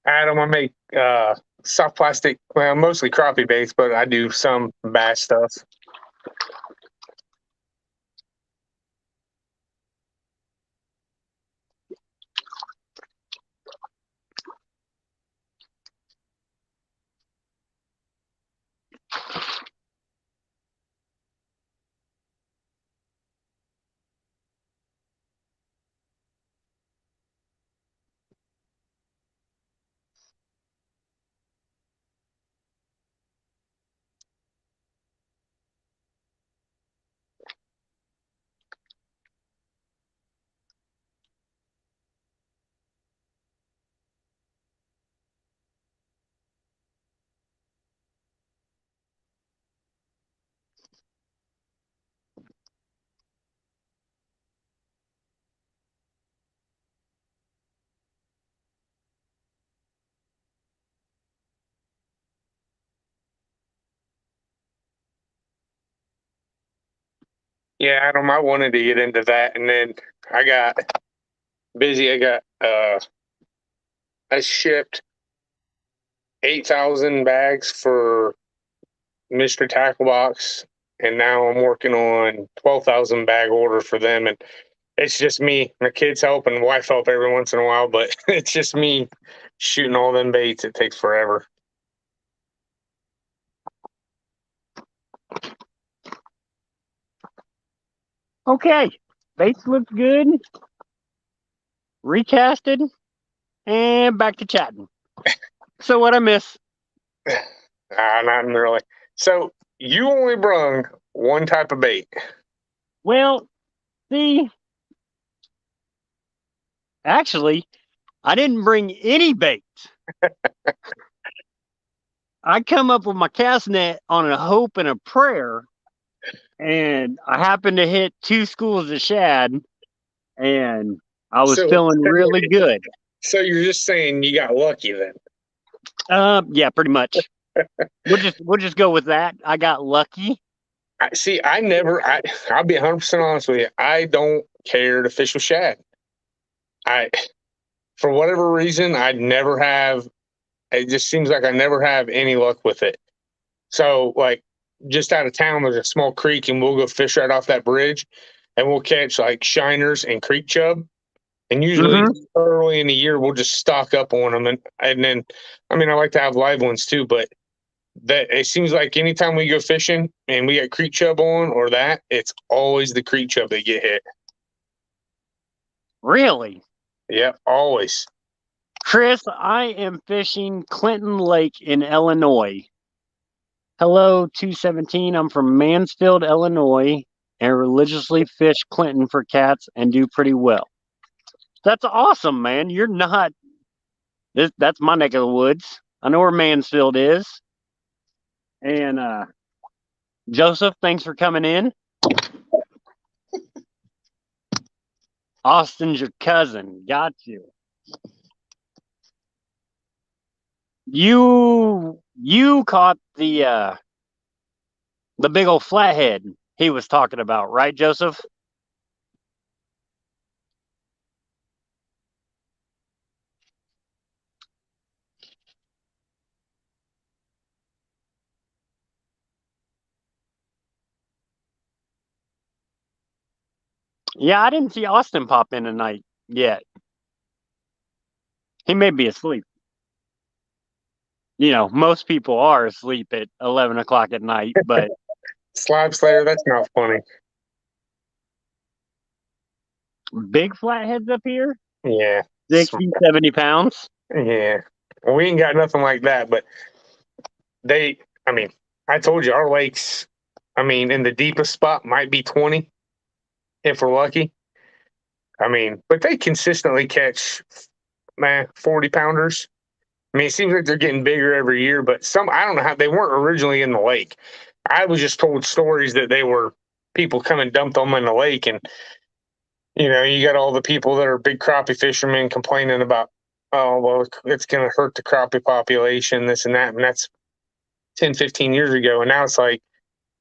Adam, I make soft plastic, well, mostly crappie baits, but I do some bass stuff. Yeah, Adam, I wanted to get into that, and then I got busy. I shipped 8,000 bags for Mr. Tackle Box, and now I'm working on 12,000 bag order for them, and it's just me. My kids help and wife help every once in a while, but it's just me shooting all them baits. It takes forever. Okay, baits look good. Recasted, and back to chatting. So what I miss? Not really. So you only brung one type of bait. Well, see, actually, I didn't bring any baits. I come up with my cast net on a hope and a prayer, and I happened to hit 2 schools of shad, and I was feeling really good. So you're just saying you got lucky then? Yeah, pretty much. We'll just go with that. I got lucky. I'll be 100% honest with you. I don't care to fish with shad. For whatever reason, it just seems like I never have any luck with it. So, like, just out of town, there's a small creek, and we'll go fish right off that bridge, and we'll catch like shiners and creek chub. And usually early in the year, we'll just stock up on them. And then, I mean, I like to have live ones too, but that it seems like anytime we go fishing and we get creek chub on or that, it's always the creek chub that get hit. Really? Yeah, always. Chris, I am fishing Clinton Lake in Illinois. Hello, 217. I'm from Mansfield, Illinois, and religiously fish Clinton for cats and do pretty well. That's awesome, man. You're not. That's my neck of the woods. I know where Mansfield is. And Joseph, thanks for coming in. Austin's your cousin. Got you. You caught the big old flathead he was talking about, right, Joseph? Yeah, I didn't see Austin pop in tonight yet. He may be asleep. You know, most people are asleep at 11 o'clock at night, but Slab Slayer, that's not funny. big flatheads up here? Yeah. 60, 70 pounds? Yeah. Well, we ain't got nothing like that, but I told you our lakes, in the deepest spot might be 20 if we're lucky. But they consistently catch 40 pounders. It seems like they're getting bigger every year, but I don't know how they weren't originally in the lake. I was just told stories that they were people come and dumped them in the lake. And, you got all the people that are big crappie fishermen complaining about, oh, well, it's going to hurt the crappie population, this and that. And that's 10, 15 years ago. And now it's like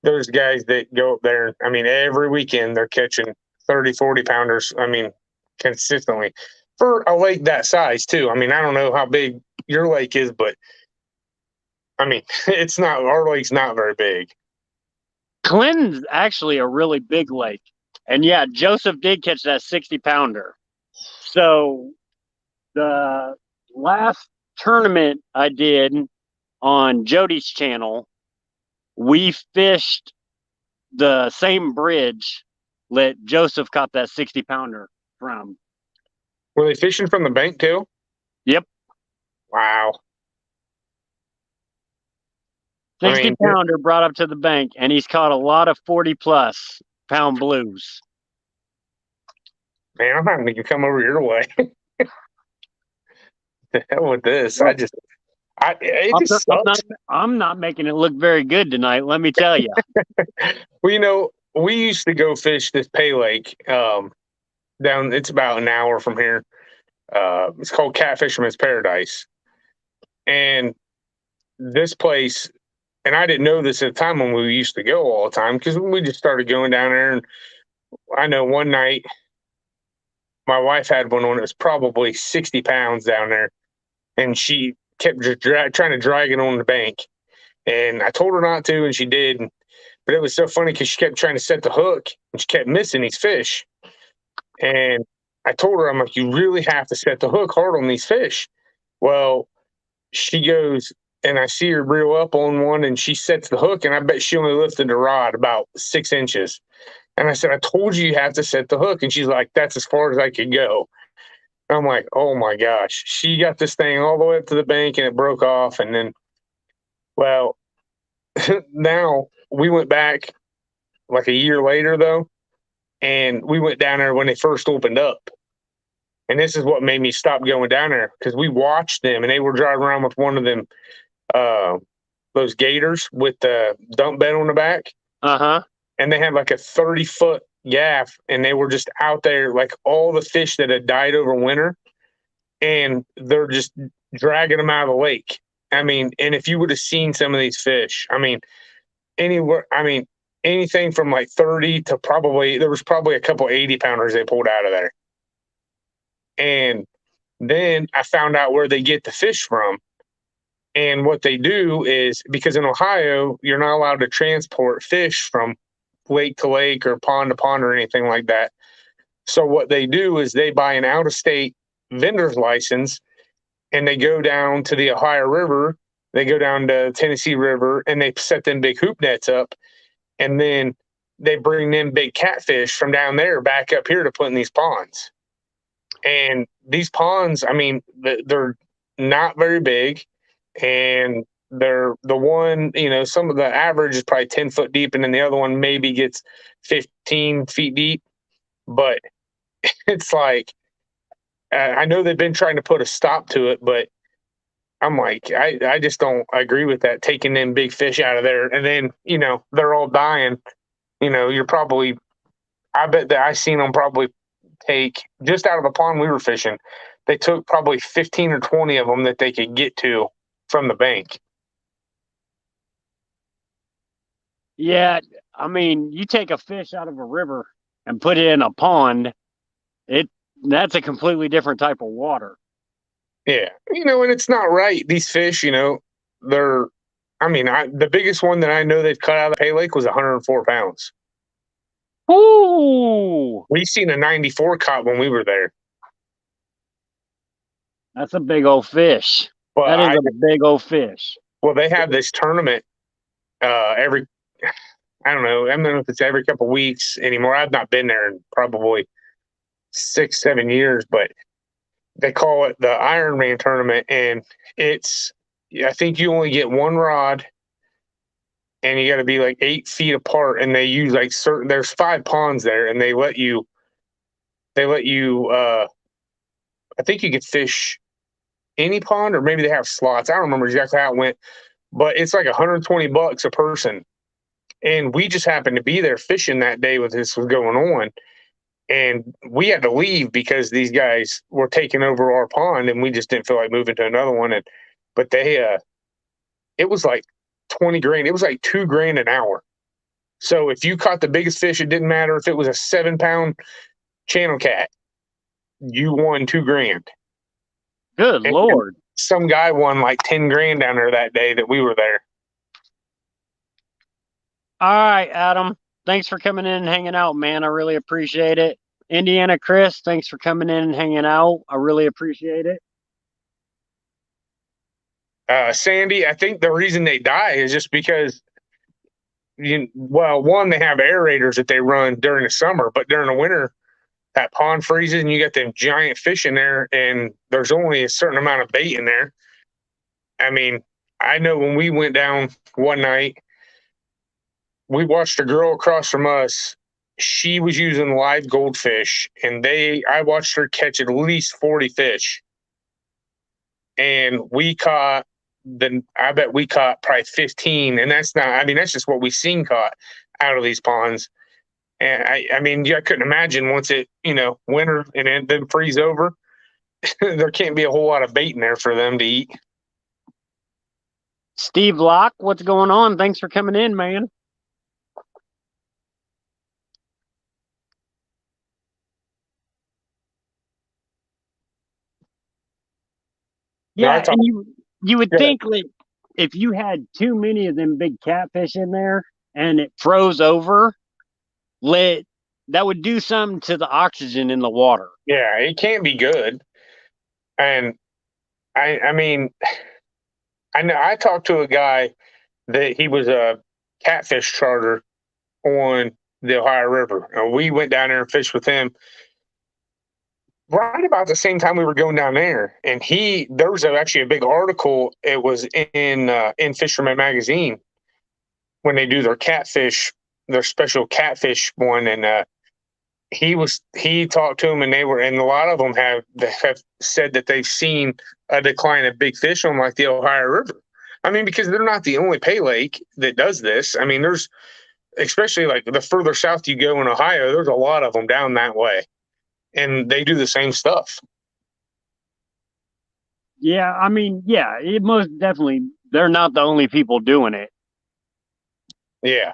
those guys that go up there, every weekend they're catching 30, 40 pounders, consistently for a lake that size too. I don't know how big your lake is, but I mean, it's not, our lake's not very big. Clinton's actually a really big lake. And yeah, Joseph did catch that 60-pounder. So the last tournament I did on Jody's channel, we fished the same bridge that Joseph caught that 60-pounder from. Were they fishing from the bank too? Yep. Wow. 60-pounder brought up to the bank, and he's caught a lot of 40-plus pound blues. Man, I'm having to come over your way. The hell with this. I'm not making it look very good tonight, let me tell you. Well, we used to go fish this Pay Lake down, it's about an hour from here. It's called Catfisherman's Paradise. And this place, and I didn't know this at the time when we used to go all the time, because we just started going down there. And I know one night my wife had one on, it was probably 60 pounds down there. And she kept just trying to drag it on the bank. And I told her not to, and she did. But it was so funny because she kept trying to set the hook, and she kept missing these fish. And I told her, I'm like, you really have to set the hook hard on these fish. Well, she goes, and I see her reel up on one, and she sets the hook, and I bet she only lifted the rod about 6 inches. And I said, I told you have to set the hook. And she's like, that's as far as I could go. And I'm like, oh my gosh. She got this thing all the way up to the bank, and it broke off. And then, well, now we went back like a year later, though, and we went down there when they first opened up. And this is what made me stop going down there, because we watched them, and they were driving around with one of them, those gators with the dump bed on the back. Uh-huh. And they had like a 30-foot gaff, and they were just out there, like all the fish that had died over winter, and they're just dragging them out of the lake. I mean, and if you would have seen some of these fish, I mean, anything from like 30 to there was probably a couple 80-pounders they pulled out of there. And then I found out where they get the fish from. And what they do is, because in Ohio, you're not allowed to transport fish from lake to lake or pond to pond or anything like that. So what they do is they buy an out-of-state vendor's license, and they go down to the Ohio River, they go down to Tennessee River, and they set them big hoop nets up, and then they bring them big catfish from down there back up here to put in these ponds. And these ponds, I mean, they're not very big, and they're the one, some of the average is probably 10 foot deep, and then the other one maybe gets 15 feet deep. But it's like, I know they've been trying to put a stop to it, but I'm like, I just don't agree with that, taking them big fish out of there. And then, they're all dying. I bet that I seen them probably take, just out of the pond we were fishing, they took probably 15 or 20 of them that they could get to from the bank. Yeah, I mean, you take a fish out of a river and put it in a pond, that's a completely different type of water. Yeah, and it's not right. These fish, the biggest one that I know they've cut out of the Pay Lake was 104 pounds. Ooh! We seen a 94 caught when we were there. That's a big old fish. But that is a big old fish. Well, they have this tournament every, I don't know if it's every couple of weeks anymore. I've not been there in probably 6-7 years, but they call it the Ironman tournament, and I think you only get one rod, and you got to be like 8 feet apart, and they use like there's 5 ponds there, and they let you I think you could fish any pond, or maybe they have slots. I don't remember exactly how it went, but it's like $120 a person. And we just happened to be there fishing that day when this was going on. And we had to leave because these guys were taking over our pond, and we just didn't feel like moving to another one. But it was like 20 grand. It was like $2,000 an hour. So if you caught the biggest fish, it didn't matter if it was a 7-pound channel cat, you won $2,000. Good Lord. some guy won like 10 grand down there that day that we were there. All right, Adam. Thanks for coming in and hanging out, man. I really appreciate it. Indiana Chris, thanks for coming in and hanging out. I really appreciate it. Sandy, I think the reason they die is just because, one, they have aerators that they run during the summer, but during the winter, that pond freezes and you got them giant fish in there, and there's only a certain amount of bait in there. I mean, I know when we went down one night, we watched a girl across from us. She was using live goldfish, and I watched her catch at least 40 fish. And I bet we caught probably 15. And that's just what we seen caught out of these ponds. And I mean, I couldn't imagine once it, winter and then freeze over, there can't be a whole lot of bait in there for them to eat. Steve Locke, what's going on? Thanks for coming in, man. Yeah, and you would think like if you had too many of them big catfish in there and it froze over, that would do something to the oxygen in the water. Yeah, it can't be good. And I mean, I know I talked to a guy that he was a catfish charter on the Ohio River. And we went down there and fished with him right about the same time we were going down there. And there was actually a big article. It was in Fisherman Magazine when they do their special catfish one. And he talked to them, and a lot of them have said that they've seen a decline of big fish on like the Ohio River. I mean, because they're not the only pay lake that does this. I mean, there's, especially like the further south you go in Ohio, there's a lot of them down that way, and they do the same stuff. Yeah, I mean, yeah, it most definitely, they're not the only people doing it. Yeah.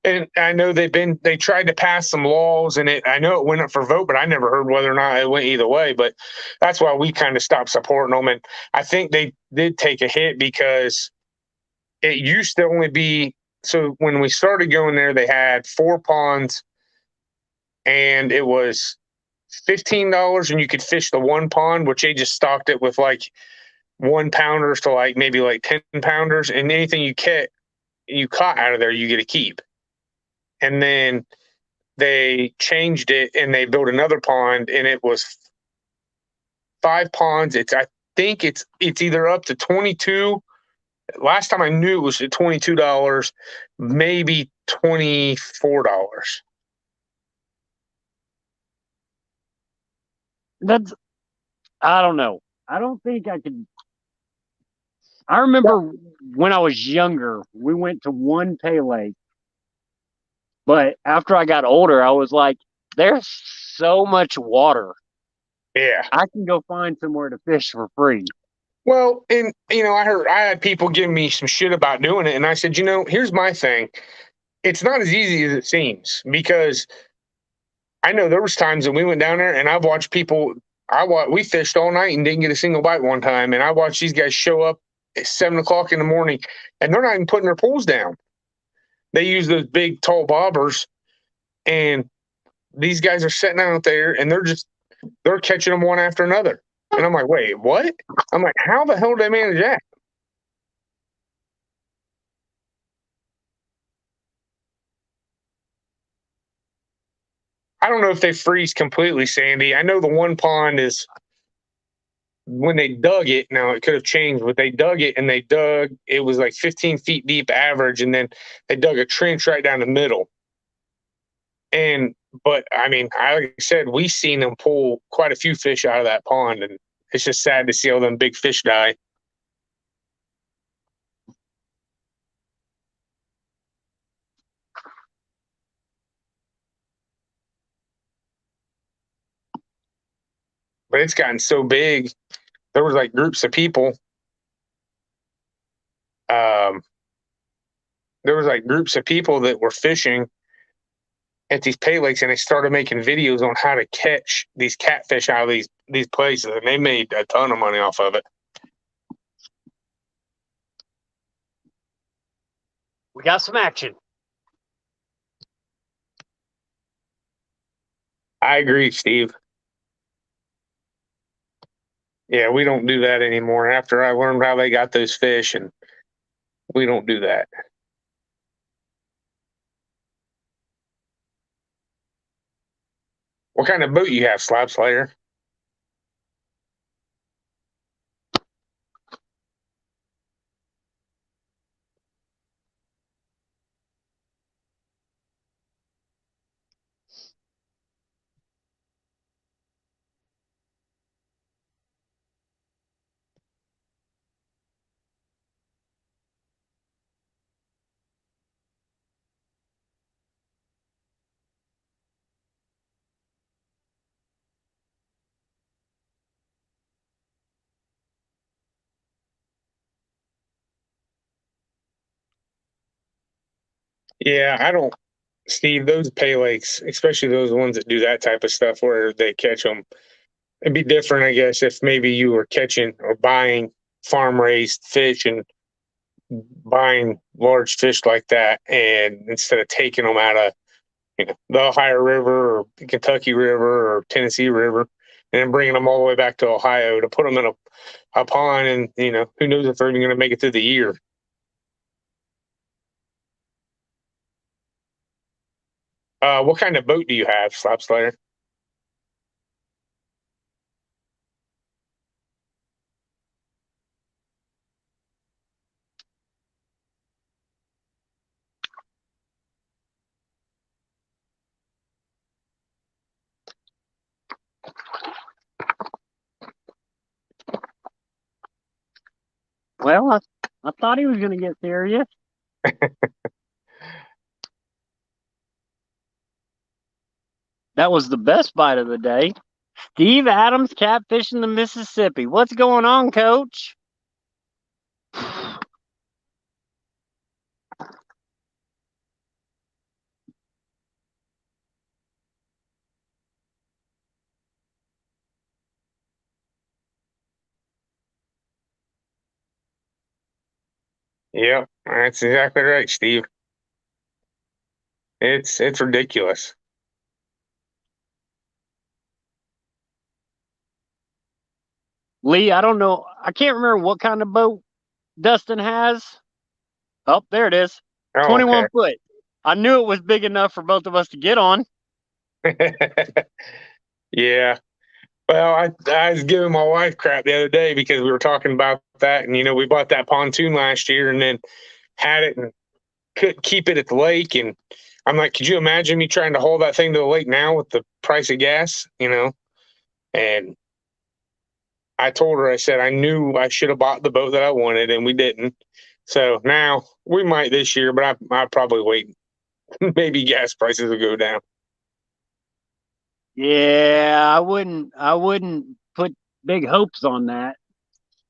And I know they tried to pass some laws, and I know it went up for vote, but I never heard whether or not it went either way. But that's why we kind of stopped supporting them. And I think they did take a hit because it used to only be, so when we started going there, they had 4 ponds, and it was $15, and you could fish the one pond, which they just stocked it with like 1 pounders to like maybe like 10 pounders, and anything you caught out of there, you get to keep. And then they changed it and they built another pond, and it was 5 ponds. I think it's either up to 22. Last time I knew it was at $22, maybe $24. I don't know. I don't think I could. I remember when I was younger, we went to one pay lake. But after I got older, I was like, there's so much water. Yeah. I can go find somewhere to fish for free. Well, and, I had people giving me some shit about doing it. And I said, here's my thing. It's not as easy as it seems, because I know there was times that we went down there and I've watched people, we fished all night and didn't get a single bite one time. And I watched these guys show up at 7:00 in the morning, and they're not even putting their pools down. They use those big, tall bobbers, and these guys are sitting out there, and they're catching them one after another. And I'm like, wait, what? I'm like, how the hell did they manage that? I don't know if they freeze completely, Sandy. I know the one pond is, when they dug it, now it could have changed, but they dug it, and it was like 15 feet deep average, and then they dug a trench right down the middle. But I mean, like I said, we seen them pull quite a few fish out of that pond, and it's just sad to see all them big fish die. But it's gotten so big. There was like groups of people. There was like groups of people that were fishing at these pay lakes, and they started making videos on how to catch these catfish out of these places, and they made a ton of money off of it. We got some action. I agree, Steve. Yeah, we don't do that anymore. After I learned how they got those fish, and we don't do that. What kind of boat you have, Slab Slayer? Yeah, I don't, Steve. Those pay lakes, especially those ones that do that type of stuff where they catch them, it'd be different, I guess, if maybe you were catching or buying farm raised fish and buying large fish like that, and instead of taking them out of the Ohio River or Kentucky River or Tennessee River, and then bringing them all the way back to Ohio to put them in a pond, and who knows if they're even going to make it through the year. What kind of boat do you have, Slab Slayer? Well, I thought he was going to get serious. That was the best bite of the day. Steve Adams catfishing the Mississippi. What's going on, Coach? Yep, that's exactly right, Steve. It's ridiculous. Lee, I don't know. I can't remember what kind of boat Dustin has. Oh, there it is. Oh, 21 foot. I knew it was big enough for both of us to get on. okay. Yeah. Well, I was giving my wife crap the other day because we were talking about that, and we bought that pontoon last year and then had it and couldn't keep it at the lake. And I'm like, could you imagine me trying to haul that thing to the lake now with the price of gas? And I told her, I said, I knew I should have bought the boat that I wanted, and we didn't. So now we might this year, but I'll probably wait. Maybe gas prices will go down. Yeah, I wouldn't put big hopes on that.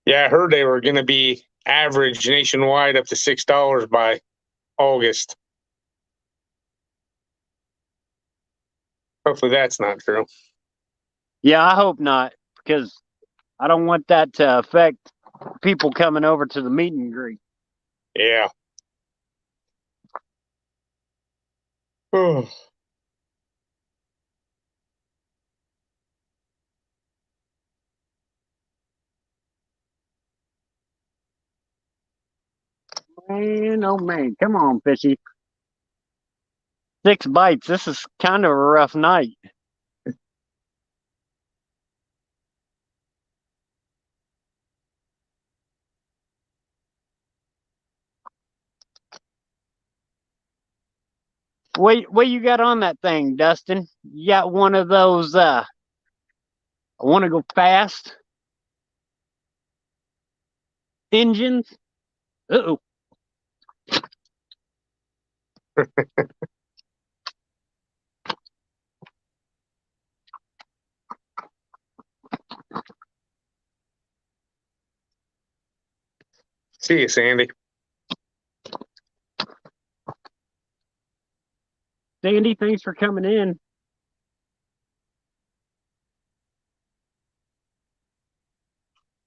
Yeah, I heard they were going to be average nationwide up to $6 by August. Hopefully that's not true. Yeah, I hope not, because I don't want that to affect people coming over to the meet and greet. Yeah. Man, oh man, come on, fishy. 6 bites. This is kind of a rough night. What you got on that thing, Dustin? You got one of those I want to go fast engines? Uh-oh. See you, Sandy. Sandy, thanks for coming in.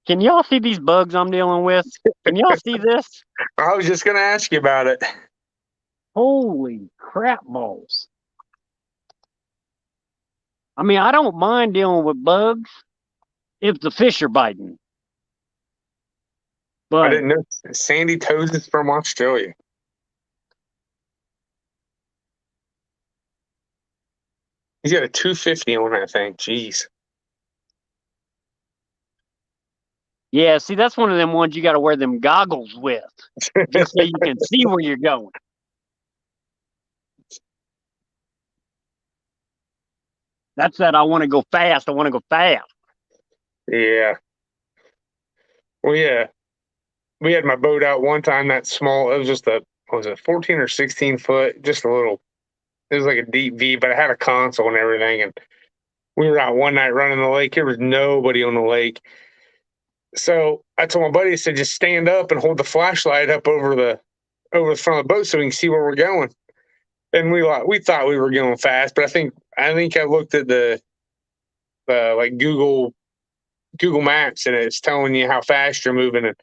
Can y'all see these bugs I'm dealing with? Can y'all see this? I was just going to ask you about it. Holy crap balls. I mean, I don't mind dealing with bugs if the fish are biting. I But didn't know Sandy Toes is from Australia. He's got a 250 on that thing. Jeez. yeah, see, that's one of them ones you got to wear them goggles with, just so you can see where you're going. That's that I want to go fast. I want to go fast. Yeah. Well, yeah. We had my boat out one time, that small. It was just what was it, 14 or 16 foot? Just a little, it was like a deep V, but it had a console and everything. And we were out one night running the lake. There was nobody on the lake. So I told my buddy, I said, just stand up and hold the flashlight up over the front of the boat so we can see where we're going. And we thought we were going fast, but I think I looked at the like Google Maps, and it's telling you how fast you're moving. And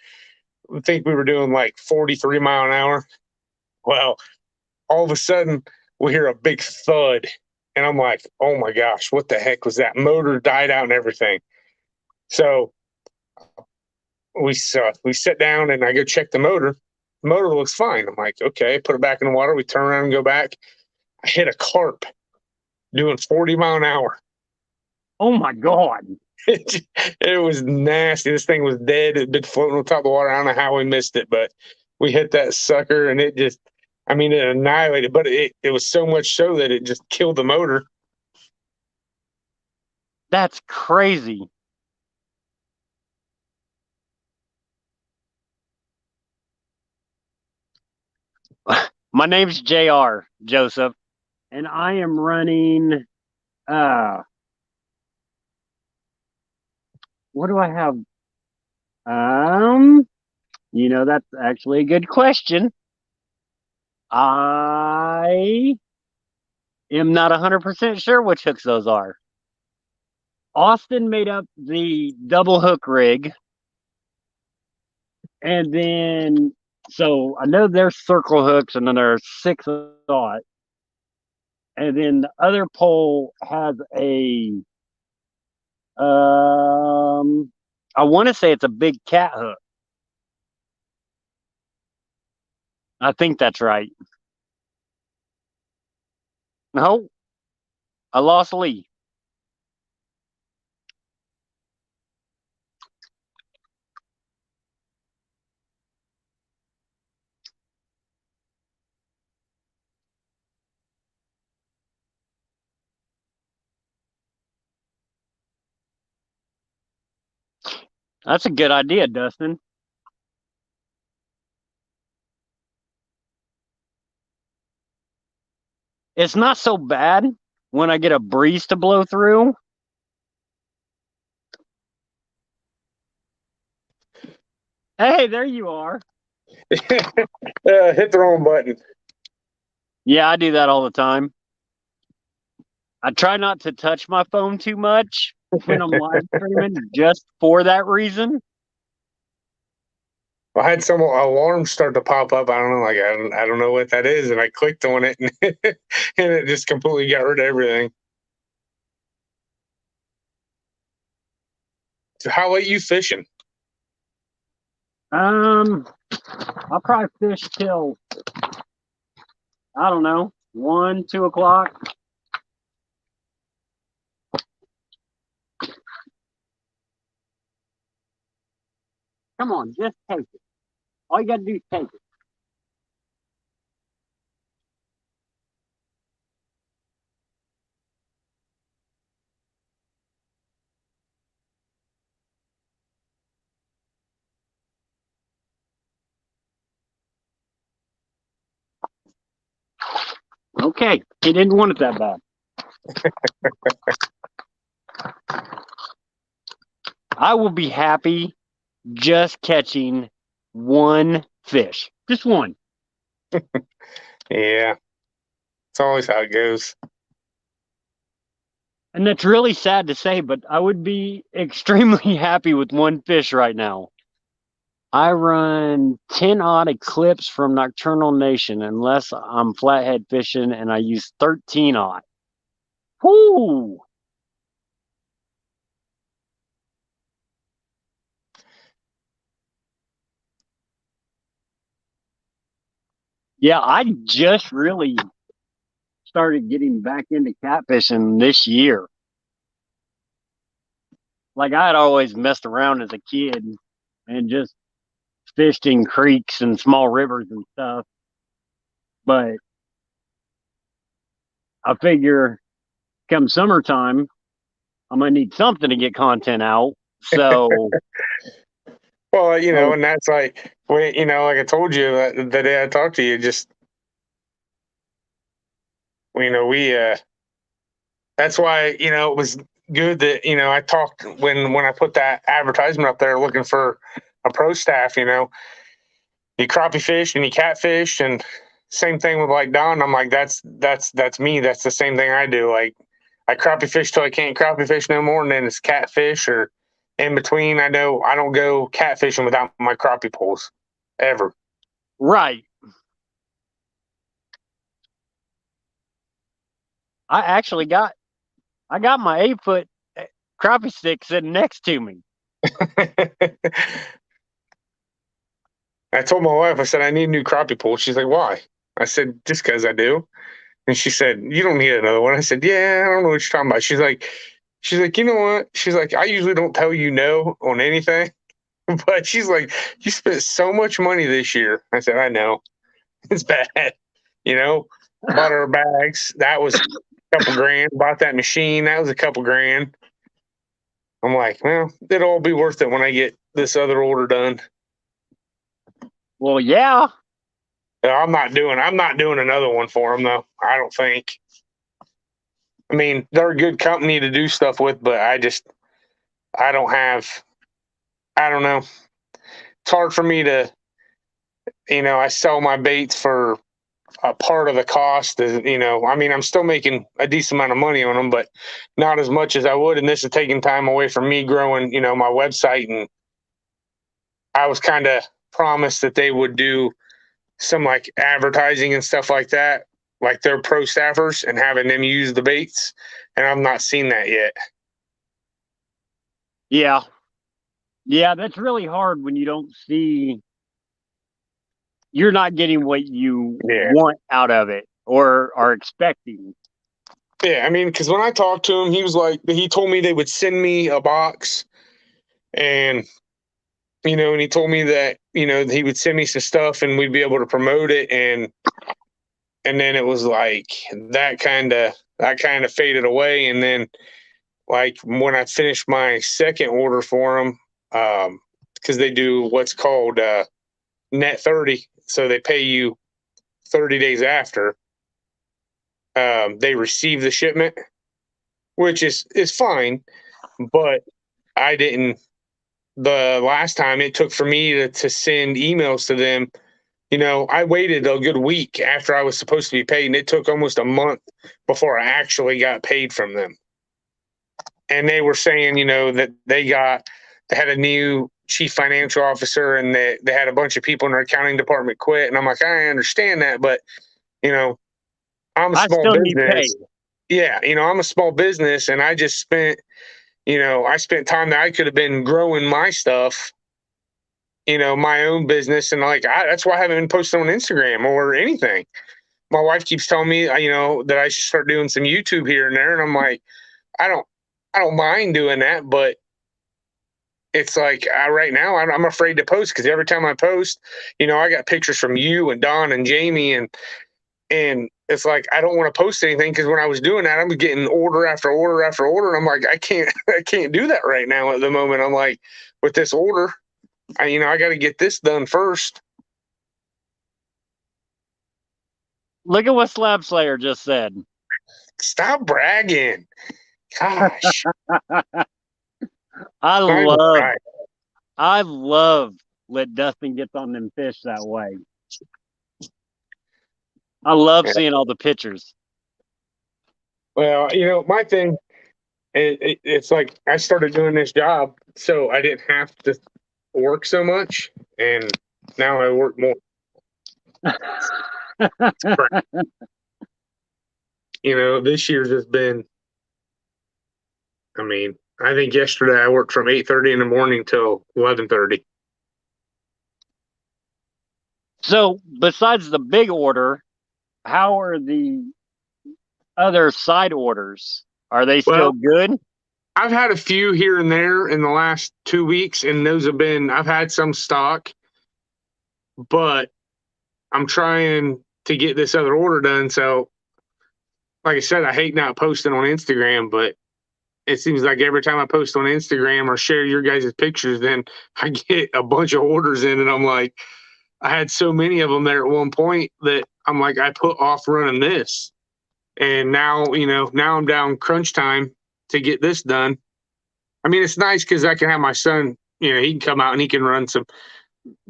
I think we were doing like 43 mile an hour. Well, all of a sudden we hear a big thud, and I'm like, oh my gosh, what the heck was that? Motor died out and everything. So we sit down and I go check the motor. The motor looks fine. I'm like, okay, put it back in the water. We turn around and go back. I hit a carp doing 40 mile an hour. Oh my God. It was nasty. This thing was dead. It had been floating on top of the water. I don't know how we missed it, but we hit that sucker and it just, I mean, it annihilated, but it was so much so that it just killed the motor. That's crazy. My name's JR, Joseph, and I am running, what do I have? That's actually a good question. I am not 100% sure which hooks those are. Austin made up the double hook rig. And then, so I know there's circle hooks and then there's 6/0. And then the other pole has I want to say it's a big cat hook. I think that's right. No, I lost Lee. That's a good idea, Dustin. It's not so bad when I get a breeze to blow through. Hey, there you are. Hit the wrong button. Yeah, I do that all the time. I try not to touch my phone too much when I'm live streaming just for that reason. I had some alarms start to pop up. I don't know, like I don't know what that is, and I clicked on it, and, and it just completely got rid of everything. So, how late you fishing? I'll probably fish till, I don't know, 1, 2 o'clock. Come on, just take it. All you gotta do is take it. Okay, he didn't want it that bad. I will be happy just catching one fish. Just one. Yeah, it's always how it goes. And that's really sad to say, but I would be extremely happy with one fish right now. I run 10 odd Eclipse from Nocturnal Nation unless I'm flathead fishing, and I use 13 odd. Whoo! Yeah, I just really started getting back into catfishing this year. Like, I had always messed around as a kid and just fished in creeks and small rivers and stuff. But I figure come summertime, I'm gonna need something to get content out. So, Well, and that's like, like I told you the day I talked to you, just, we, that's why, it was good that, I talked when I put that advertisement up there looking for a pro staff, you crappie fish and you catfish, and same thing with like Don. I'm like, that's me. That's the same thing I do. Like, I crappie fish till I can't crappie fish no more, and then it's catfish or in between. I know I don't go catfishing without my crappie poles ever. right. I got my 8-foot crappie stick sitting next to me. I told my wife, I said, I need a new crappie pole. She's like, why? I said, just because I do. And she said, you don't need another one. I said, yeah, I don't know what you're talking about. She's like, you know what? She's like, I usually don't tell you no on anything. But she's like, you spent so much money this year. I said, I know. It's bad. Bought our bags. That was a couple grand. Bought that machine. That was a couple grand. I'm like, well, it'll all be worth it when I get this other order done. Well, yeah. I'm not doing another one for them though. I don't think. I mean, they're a good company to do stuff with, but I don't know. It's hard for me to, I sell my baits for a part of the cost. I mean, I'm still making a decent amount of money on them, but not as much as I would. And this is taking time away from me growing, my website. And I was kind of promised that they would do some like advertising and stuff like that, like their pro staffers, and having them use the baits. And I've not seen that yet. Yeah. Yeah, that's really hard when you don't see, you're not getting what you want out of it or are expecting. Yeah, I mean, because when I talked to him, he told me they would send me a box, and and he told me that he would send me some stuff and we'd be able to promote it, and then it was like that kind of faded away, and then like when I finished my second order for them, because they do what's called net 30, so they pay you 30 days after they receive the shipment, which is fine, but I didn't. The last time it took for me to send emails to them, I waited a good week after I was supposed to be paid, and it took almost a month before I actually got paid from them. And they were saying, that they had a new chief financial officer, and they had a bunch of people in their accounting department quit. And I'm like, I understand that, but I'm a small business. Yeah, I'm a small business, and I just spent time that I could have been growing my stuff, my own business. And like, that's why I haven't been posting on Instagram or anything. My wife keeps telling me, that I should start doing some YouTube here and there. And I'm like, I don't mind doing that, but it's like right now I'm afraid to post, because every time I post, I got pictures from you and Don and Jamie, and it's like I don't want to post anything, because when I was doing that, I'm getting order after order after order, and I'm like, I can't do that right now at the moment. I'm like, with this order, I got to get this done first. Look at what Slab Slayer just said. Stop bragging. Gosh. I love let Dustin get on them fish that way. I love seeing all the pictures. Well, my thing, it's like I started doing this job, so I didn't have to work so much, and now I work more. You know, this year's just been. I mean, I think yesterday I worked from 8:30 in the morning till 11:30. So, besides the big order, how are the other side orders? Are they still Well, good? I've had a few here and there in the last 2 weeks, and those have been. I've had some stock, but I'm trying to get this other order done. So, like I said, I hate not posting on Instagram, but it seems like every time I post on Instagram or share your guys' pictures, then I get a bunch of orders in, and I'm like, I had so many of them there at one point that I'm like, I put off running this, and now now I'm down crunch time to get this done. I mean, it's nice because I can have my son, he can come out and he can run some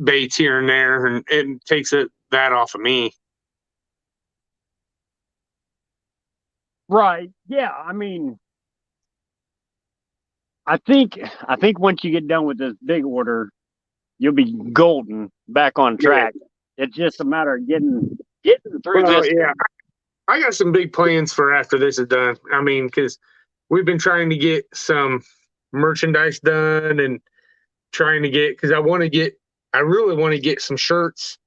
baits here and there, and it takes that off of me. Right. Yeah. I mean, I think once you get done with this big order, you'll be golden back on track. Yeah. It's just a matter of getting through this. Yeah, I got some big plans for after this is done. I mean, because we've been trying to get some merchandise done and trying to get, because I really want to get some shirts,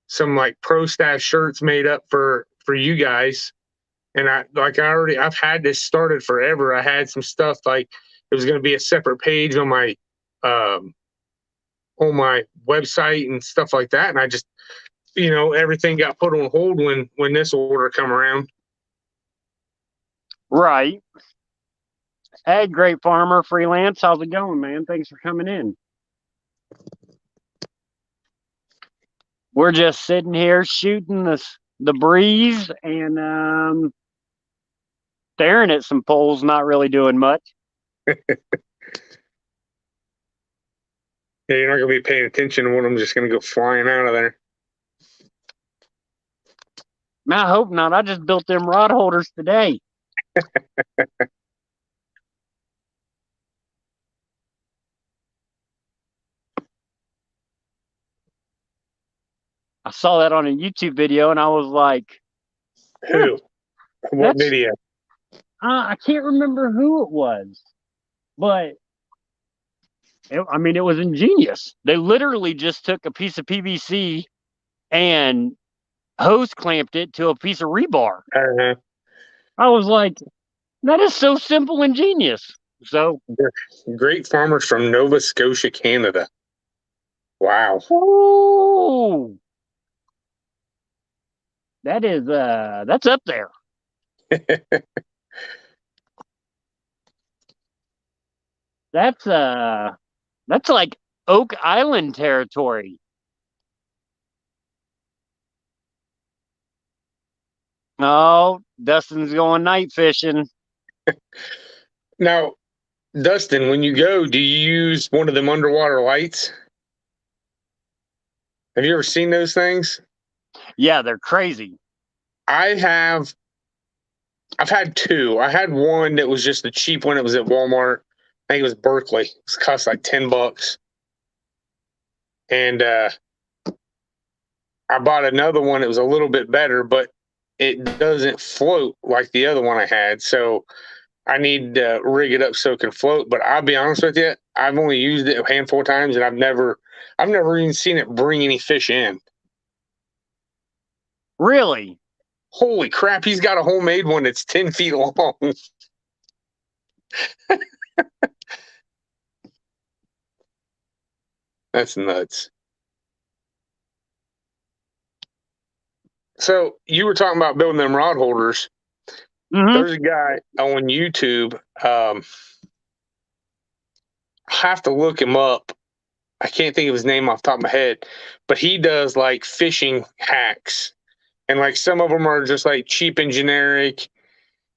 some like pro staff shirts made up for you guys. And I've had this started forever. I had some stuff like it was going to be a separate page on my website and stuff like that. And I just, everything got put on hold when this order come around. Right. Hey, Great Farmer Freelance, how's it going, man? Thanks for coming in. We're just sitting here shooting the breeze and staring at some poles, not really doing much. Yeah, you're not gonna be paying attention to when I'm just gonna go flying out of there. Man, I hope not. I just built them rod holders today. I saw that on a YouTube video and I was like, who? What video? I can't remember who it was, but it was ingenious. They literally just took a piece of PVC and hose clamped it to a piece of rebar. Uh-huh. I was like, that is so simple and genius. So, Great Farmers from Nova Scotia, Canada. Wow. ooh, that's up there. That's like Oak Island territory. Oh, Dustin's going night fishing. Now, Dustin, when you go, do you use one of them underwater lights? Have you ever seen those things? Yeah, they're crazy. I've had two. I had one that was just the cheap one. It was at Walmart. I think it was Berkeley. It cost like $10. And I bought another one. It was a little bit better, but it doesn't float like the other one I had. So I need to rig it up so it can float. But I'll be honest with you, I've only used it a handful of times, and I've never even seen it bring any fish in. Really? Holy crap! He's got a homemade one that's 10 feet long. That's nuts. So you were talking about building them rod holders. Mm-hmm. There's a guy on YouTube. I have to look him up. I can't think of his name off the top of my head, but he does like fishing hacks, and like some of them are just like cheap and generic,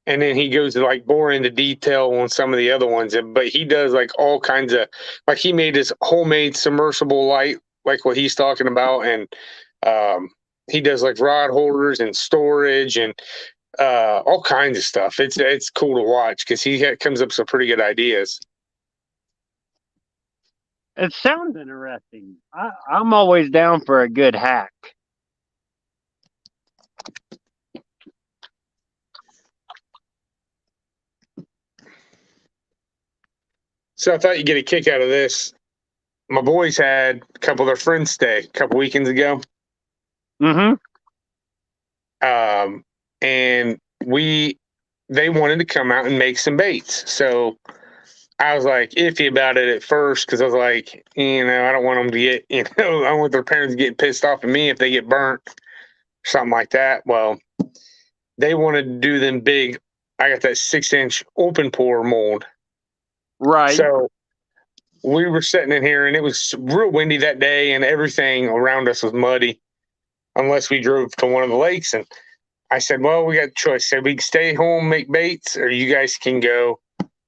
and then he goes to like bore into detail on some of the other ones. But he does like all kinds of, like he made his homemade submersible light, like what he's talking about, and he does like rod holders and storage and all kinds of stuff. It's cool to watch because he comes up with some pretty good ideas. It sounds interesting. I'm always down for a good hack. So I thought you'd get a kick out of this. My boys had a couple of their friends stay a couple weekends ago. Mm-hmm. And they wanted to come out and make some baits. So I was like iffy about it at first because I was like, I don't want them to get, I don't want their parents getting pissed off at me if they get burnt, something like that. Well, they wanted to do them big. I got that 6-inch open pour mold. Right. So we were sitting in here and it was real windy that day and everything around us was muddy unless we drove to one of the lakes. And I said, well, we got a choice. I said, we can stay home, make baits, or you guys can go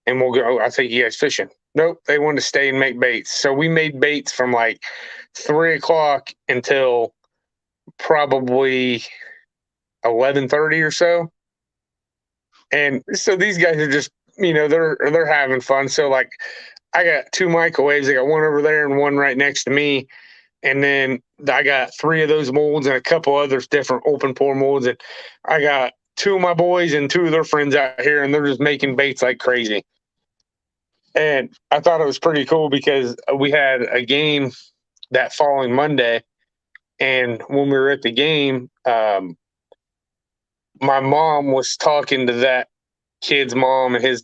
and we'll go. I'll take you guys fishing. Nope. They wanted to stay and make baits. So we made baits from like 3:00 until probably 11:30 or so. And so these guys are just, they're having fun. So like I got 2 microwaves. I got one over there and one right next to me. And then I got 3 of those molds and a couple other different open pour molds. And I got 2 of my boys and 2 of their friends out here, and they're just making baits like crazy. And I thought it was pretty cool because we had a game that following Monday. And when we were at the game, my mom was talking to that kid's mom and his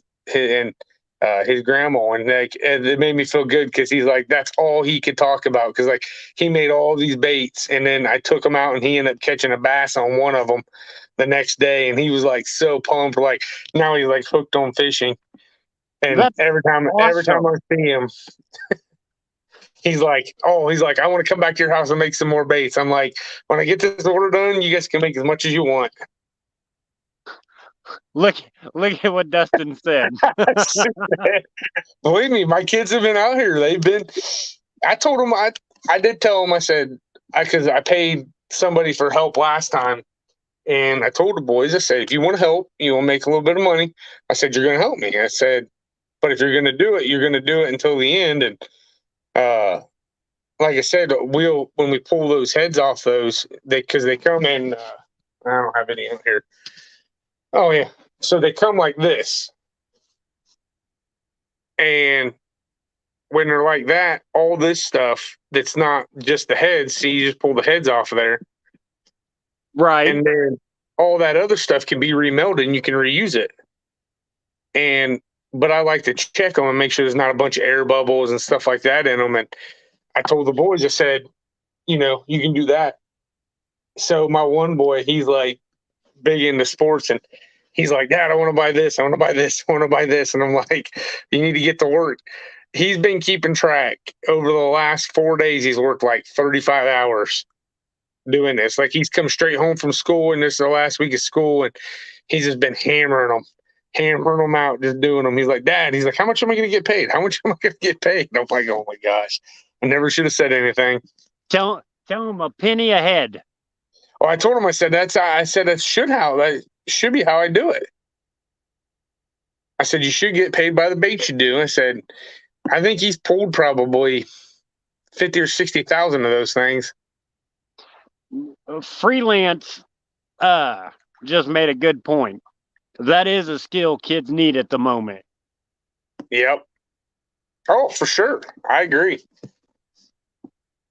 grandma, and like it made me feel good because he's like that's all he could talk about because like he made all these baits and then I took him out and he ended up catching a bass on one of them the next day and he was like so pumped, like now he's like hooked on fishing. And That's every time I see him, he's like, I want to come back to your house and make some more baits. I'm like, when I get this order done, you guys can make as much as you want. Look at what Dustin said. Believe me, my kids have been out here. I told them, I did tell them, I said, because I paid somebody for help last time. And I told the boys, I said, if you want to help, you want to make a little bit of money. I said, you're going to help me. I said, but if you're going to do it, you're going to do it until the end. And like I said, when we pull those heads off because they come in, I don't have any in here. Oh, yeah. So they come like this. And when they're like that, all this stuff that's not just the heads, see, you just pull the heads off of there. Right. And then all that other stuff can be remelted and you can reuse it. But I like to check them and make sure there's not a bunch of air bubbles and stuff like that in them. And I told the boys, I said, you can do that. So my one boy, he's like big into sports and he's like, Dad, I want to buy this. I want to buy this. I want to buy this. And I'm like, you need to get to work. He's been keeping track over the last 4 days. He's worked like 35 hours doing this. Like he's come straight home from school and this is the last week of school. And he's just been hammering them out, just doing them. He's like, Dad, he's like, how much am I going to get paid? How much am I going to get paid? And I'm like, oh my gosh, I never should have said anything. Tell him a penny a head. Oh, I told him, I said, that should be how I do it. I said, you should get paid by the bait you do. I said, I think he's pulled probably 50 or 60,000 of those things. Freelance just made a good point. That is a skill kids need at the moment. Yep. Oh, for sure. I agree.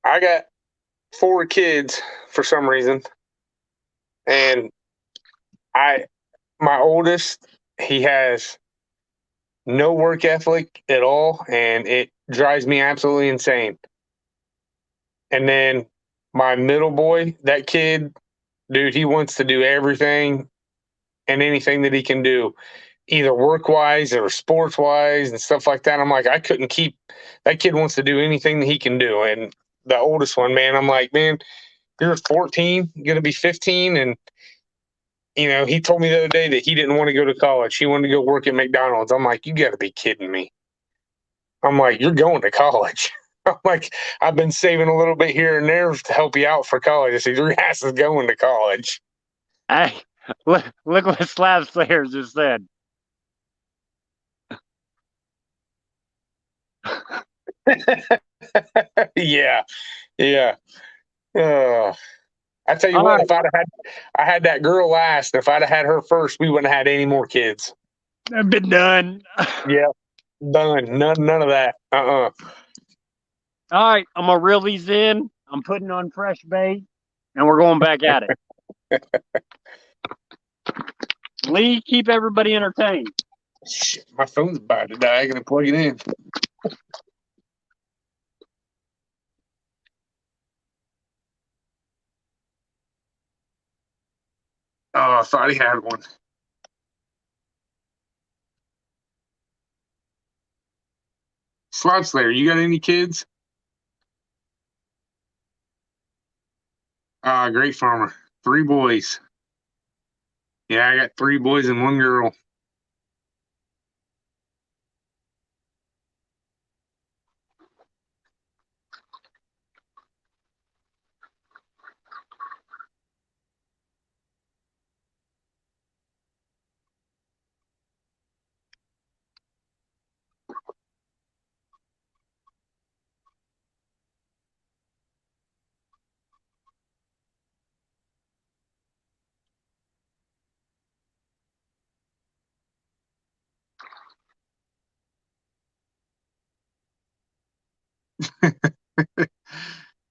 I got 4 kids for some reason. And my oldest, he has no work ethic at all, and it drives me absolutely insane. And then my middle boy, that kid, dude, he wants to do everything and anything that he can do, either work-wise or sports-wise and stuff like that. I'm like, I couldn't keep – that kid wants to do anything that he can do. And the oldest one, man, I'm like, man, you're 14, going to be 15, and he told me the other day that he didn't want to go to college. He wanted to go work at McDonald's. I'm like, you got to be kidding me. I'm like, you're going to college. I'm like, I've been saving a little bit here and there to help you out for college. I said, your ass is going to college. Hey, look what Slab Slayer just said. Yeah, yeah. Uh, I tell you All what, right, if I had that girl last, if I'd have had her first, we wouldn't have had any more kids. I've been done. Yeah, done. None of that. All right, I'm gonna reel these in. I'm putting on fresh bait, and we're going back at it. Lee, keep everybody entertained. Shit, my phone's about to die. I gotta plug it in. Oh, I thought he had one. Slot Slayer, you got any kids? Great farmer. 3 boys. Yeah, I got 3 boys and 1 girl.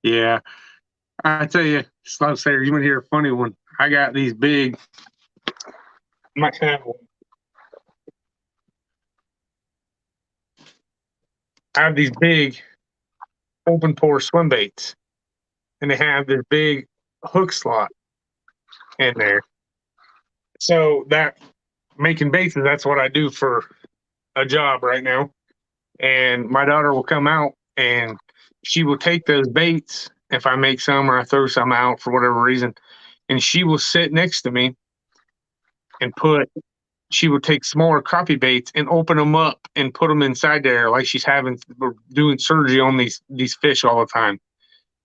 Yeah, I tell you, Slot Slayer, you want to hear a funny one? I got these big. Might have one. I have these big open pore swim baits, and they have this big hook slot in there. So that making baits, that's what I do for a job right now. And my daughter will come out and she will take those baits if I make some or I throw some out for whatever reason, and she will sit next to me and she will take smaller crappie baits and open them up and put them inside there like she's doing surgery on these fish all the time.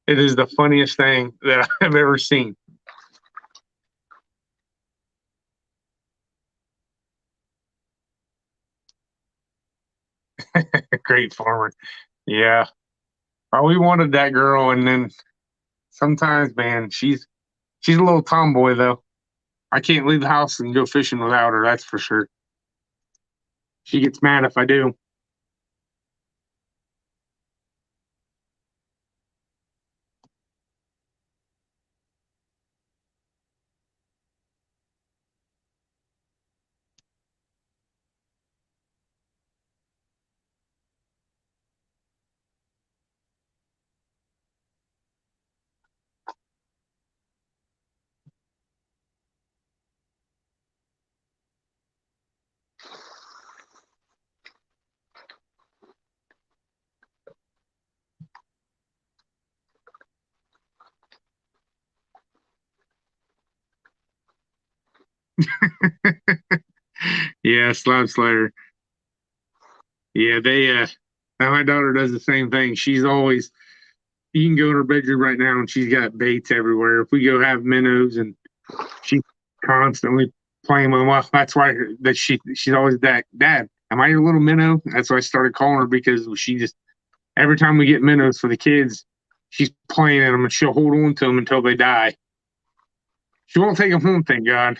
It is the funniest thing that I've ever seen. Great farmer. Yeah. Oh, we wanted that girl, and then sometimes, man, she's a little tomboy though. I can't leave the house and go fishing without her, that's for sure. She gets mad if I do. Yeah, Slab Slayer. Yeah, now my daughter does the same thing. She's always you can go in her bedroom right now and she's got baits everywhere. If we go have minnows and she's constantly playing with them, well, that's why she's always dad. Am I your little minnow? That's why I started calling her, because she just every time we get minnows for the kids, she's playing in them and she'll hold on to them until they die. She won't take them home, thank God.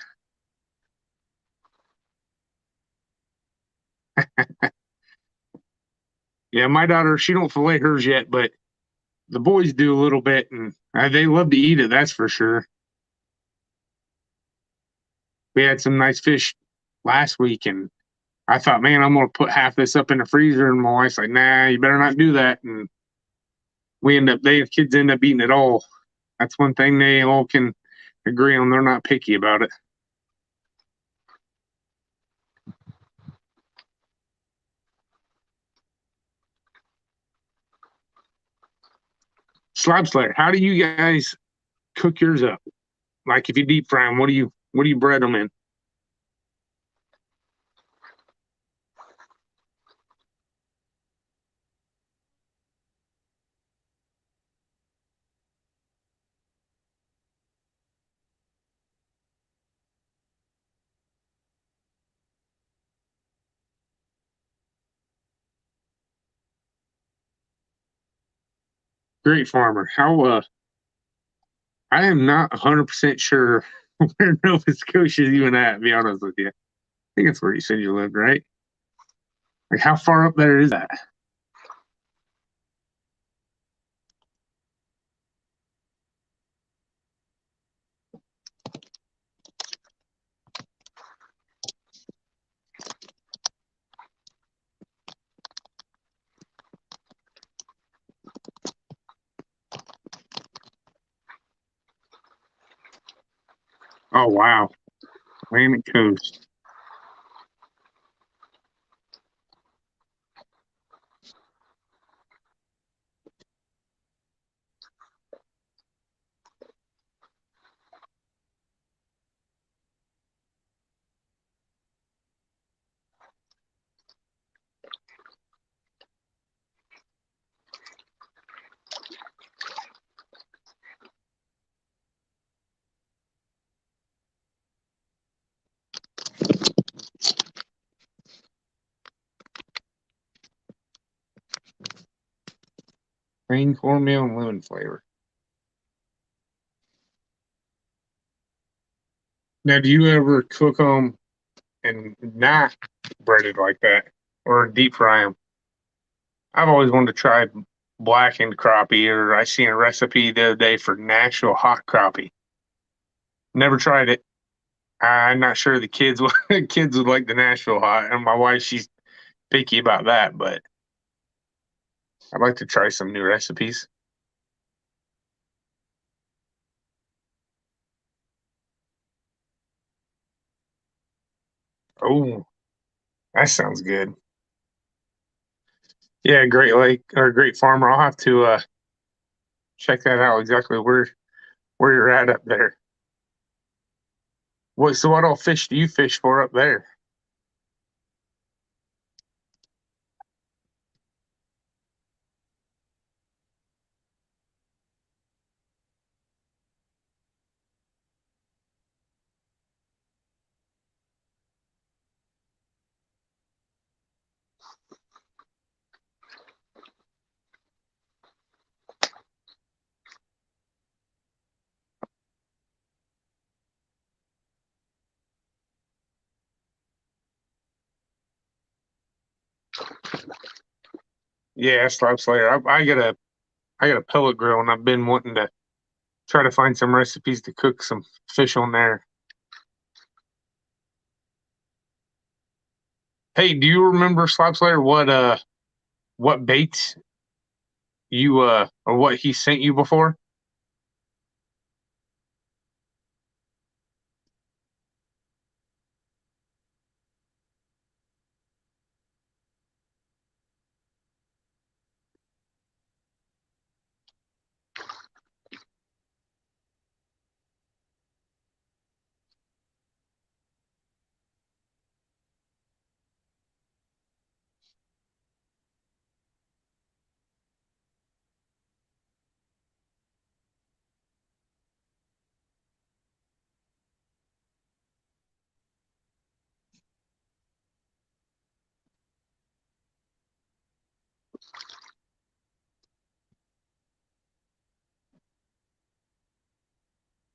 Yeah, my daughter, she don't fillet hers yet, but the boys do a little bit, and they love to eat it. That's for sure. We had some nice fish last week, and I thought, man, I'm gonna put half this up in the freezer, and my wife's like, nah, you better not do that. And the kids end up eating it all. That's one thing they all can agree on. They're not picky about it. Slab Slayer, how do you guys cook yours up? Like if you deep fry them, what do you bread them in? Great Farmer. How I am not 100% sure where Nova Scotia is even at, to be honest with you. I think it's where you said you lived, right? Like, how far up there is that? Oh, wow. Atlantic Coast. Plain cornmeal and lemon flavor. Now, do you ever cook them and not breaded like that, or deep fry them? I've always wanted to try blackened crappie, or I seen a recipe the other day for Nashville hot crappie. Never tried it. I'm not sure the kids kids would like the Nashville hot, and my wife, she's picky about that, but I'd like to try some new recipes. Oh, that sounds good. Yeah, Great Lake or Great Farmer. I'll have to check that out exactly where you're at up there. What all fish do you fish for up there? Yeah, Slab Slayer. I got a pellet grill, and I've been wanting to try to find some recipes to cook some fish on there. Hey, do you remember Slab Slayer? What baits you or what he sent you before?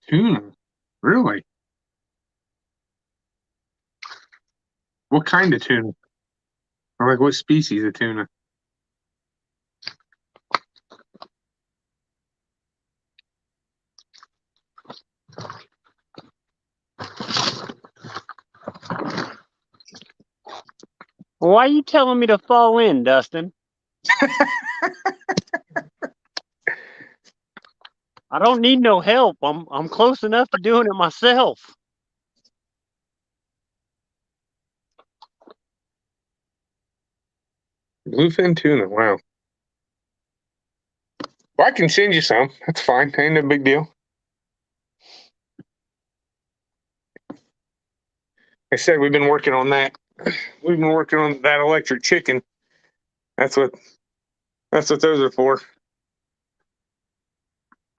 Tuna. Really? What kind of tuna? Or like what species of tuna? Why are you telling me to fall in, Dustin? I don't need no help. I'm close enough to doing it myself. Bluefin tuna. Wow. Well, I can send you some. That's fine. Ain't no big deal. I said we've been working on that. We've been working on that electric chicken. That's what those are for.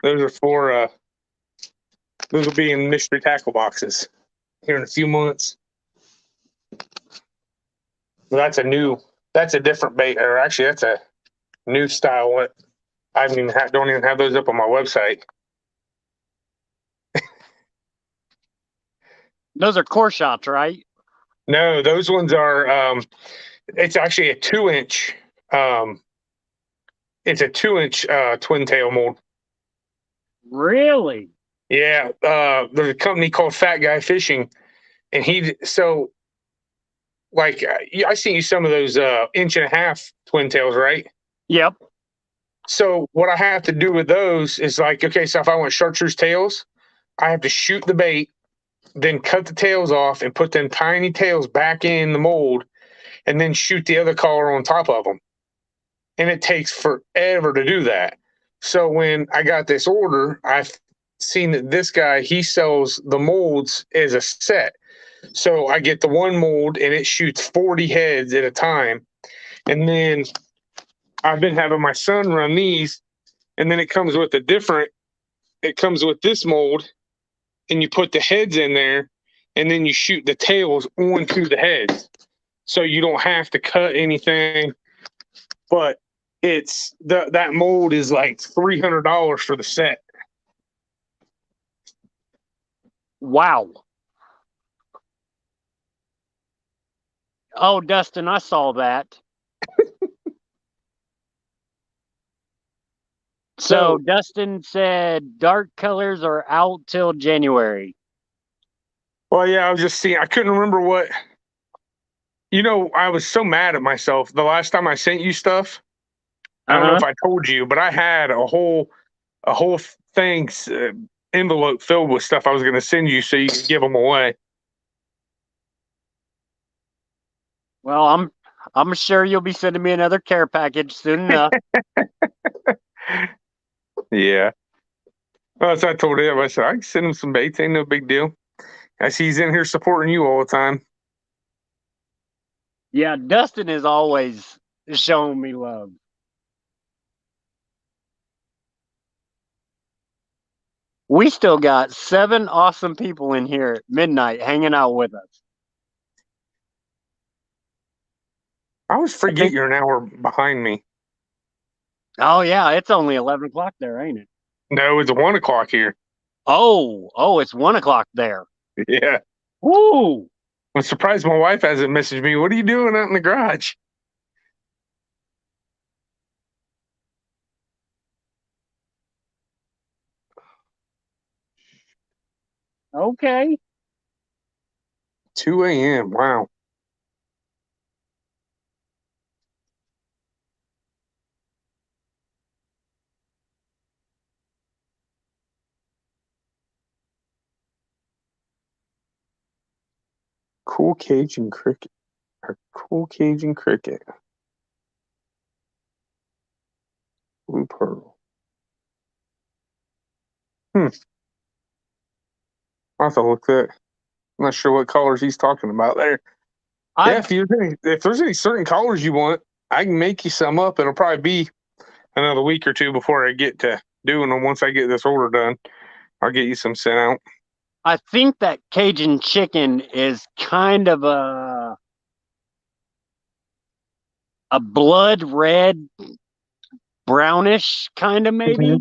Those are for those will be in mystery tackle boxes here in a few months. That's a different bait, or actually that's a new style I don't even have those up on my website. Those are core shots, right? No, those ones are. It's actually a 2-inch. It's a 2-inch twin tail mold. Really? Yeah, there's a company called Fat Guy Fishing, and I seen you some of those 1.5-inch twin tails, right? Yep. So what I have to do with those is like, okay, so if I want chartreuse tails, I have to shoot the bait, then cut the tails off and put them tiny tails back in the mold, and then shoot the other color on top of them. And it takes forever to do that. So when I got this order, I've seen that this guy, he sells the molds as a set. So I get the one mold and it shoots 40 heads at a time. And then I've been having my son run these, and then it comes with this mold, and you put the heads in there, and then you shoot the tails onto the heads. So you don't have to cut anything, but that mold is like $300 for the set. Wow. Oh, Dustin, I saw that. So Dustin said dark colors are out till January. Well, yeah, I was just seeing. I couldn't remember what. I was so mad at myself. The last time I sent you stuff, I don't know if I told you, but I had a whole thing envelope filled with stuff I was going to send you so you could give them away. Well, I'm sure you'll be sending me another care package soon enough. Yeah. Well, so I told him, I said, I can send him some baits. Ain't no big deal. I see he's in here supporting you all the time. Yeah, Dustin is always showing me love. We still got 7 awesome people in here at midnight hanging out with us. I always forget you're an hour behind me. Oh, yeah, it's only 11 o'clock there, ain't it? No, it's 1 o'clock here. Oh, it's 1 o'clock there. Yeah. Woo! I'm surprised my wife hasn't messaged me. What are you doing out in the garage? Okay. 2 a.m. Wow. Cool Cajun cricket. Or cool Cajun cricket. Blue pearl. I'll have to look that. I'm not sure what colors he's talking about there. If there's any certain colors you want, I can make you some up. It'll probably be another week or two before I get to doing them. Once I get this order done, I'll get you some sent out. I think that Cajun chicken is kind of a blood red, brownish kind of maybe. Mm-hmm.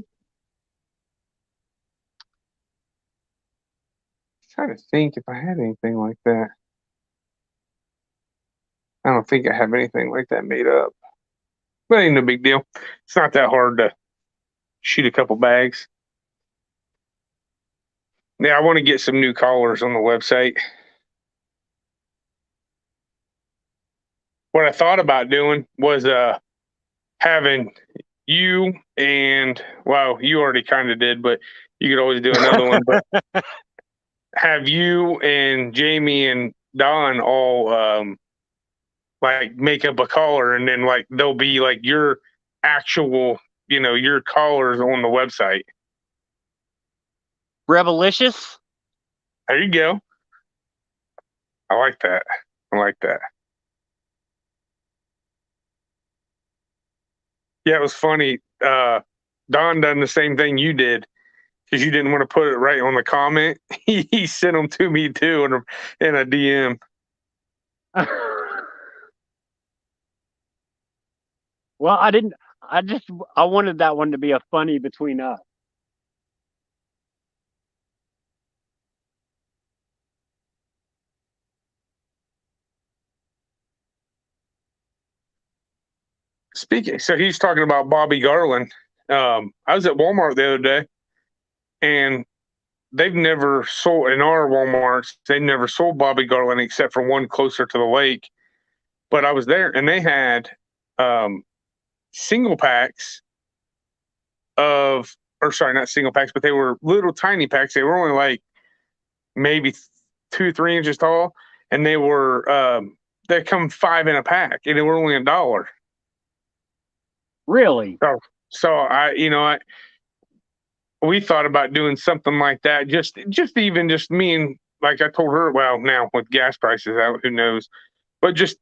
Trying to think if I had anything like that. I don't think I have anything like that made up. But ain't no big deal. It's not that hard to shoot a couple bags. Yeah, I want to get some new collars on the website. What I thought about doing was having you and, well, you already kind of did, but you could always do another one. But have you and Jamie and Don all like make up a collar, and then like they'll be like your actual, your collars on the website. Rebelicious? There you go. I like that. Yeah, it was funny. Don done the same thing you did because you didn't want to put it right on the comment. He sent them to me too in a DM. Well, I I wanted that one to be a funny between us. Speaking, so he's talking about Bobby Garland. I was at Walmart the other day, and they've never sold in our Walmarts. They never sold Bobby Garland except for one closer to the lake. But I was there, and they had single packs of, or sorry, not single packs, but they were little tiny packs. They were only like maybe 2-3 inches tall, and they come 5 in a pack, and they were only $1. Really? So we thought about doing something like that. Just even just me and, like I told her, well, now with gas prices out, who knows? But just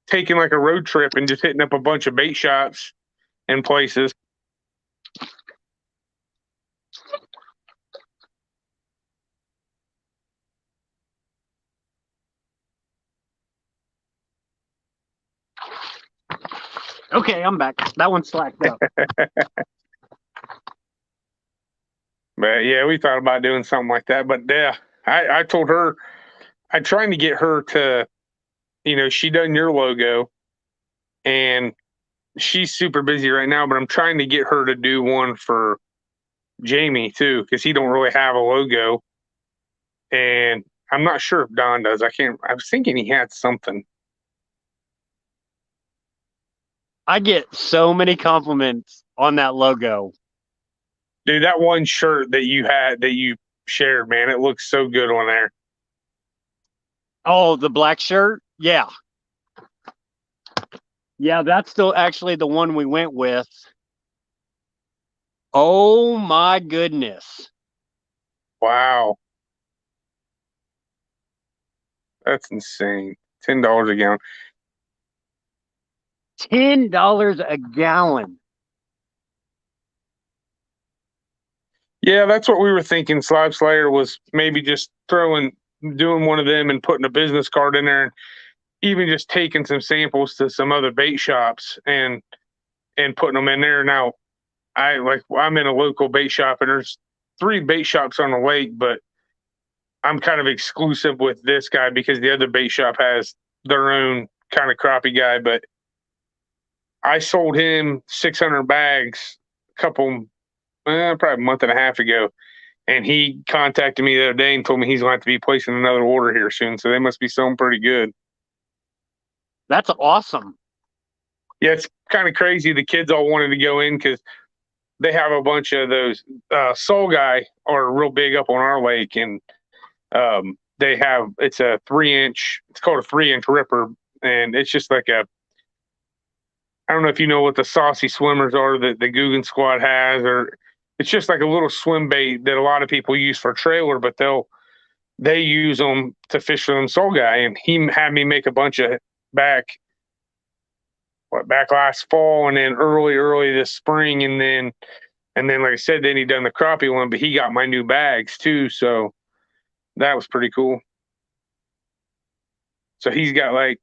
taking like a road trip and just hitting up a bunch of bait shops and places. Okay, I'm back. That one slacked up. But yeah, we thought about doing something like that. But yeah, I told her, I'm trying to get her to, she done your logo, and she's super busy right now, but I'm trying to get her to do one for Jamie too, because he don't really have a logo. And I'm not sure if Don does. I was thinking he had something. I get so many compliments on that logo. Dude, that one shirt that you had that you shared, man, it looks so good on there. Oh, the black shirt? Yeah. Yeah, that's still actually the one we went with. Oh my goodness. Wow. That's insane. $10 a gallon. $10 a gallon. Yeah, that's what we were thinking. Slab Slayer was maybe just doing one of them and putting a business card in there, and even just taking some samples to some other bait shops and putting them in there. Now, I'm in a local bait shop, and there's 3 bait shops on the lake, but I'm kind of exclusive with this guy because the other bait shop has their own kind of crappie guy. But I sold him 600 bags probably a month and a half ago. And he contacted me the other day and told me he's going to have to be placing another order here soon. So they must be selling pretty good. That's awesome. Yeah, it's kind of crazy. The kids all wanted to go in because they have a bunch of those. Soul Guy are real big up on our lake, and it's a 3-inch. It's called a 3-inch ripper, and it's just like I don't know if you know what the saucy swimmers are that the Guggen Squad has, or it's just like a little swim bait that a lot of people use for a trailer, but they use them to fish for them Soul Guy. And he had me make a bunch of back last fall, and then early this spring, and then like I said, then he done the crappie one, but he got my new bags too, so that was pretty cool. So he's got like,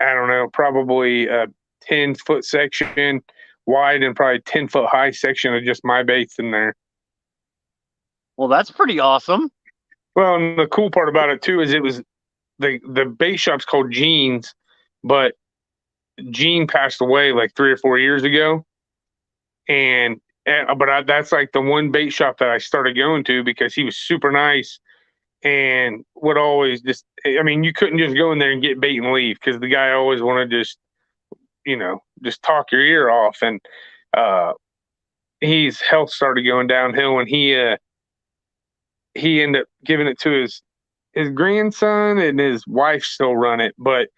I don't know, probably a 10-foot section wide and probably 10-foot high section of just my baits in there. Well, that's pretty awesome. Well, and the cool part about it too is it was the bait shop's called Gene's, but Gene passed away like 3 or 4 years ago, that's like the one bait shop that I started going to because he was super nice and would always you couldn't just go in there and get bait and leave because the guy always wanted to just talk your ear off. And his health started going downhill, and he ended up giving it to his grandson, and his wife still run it. But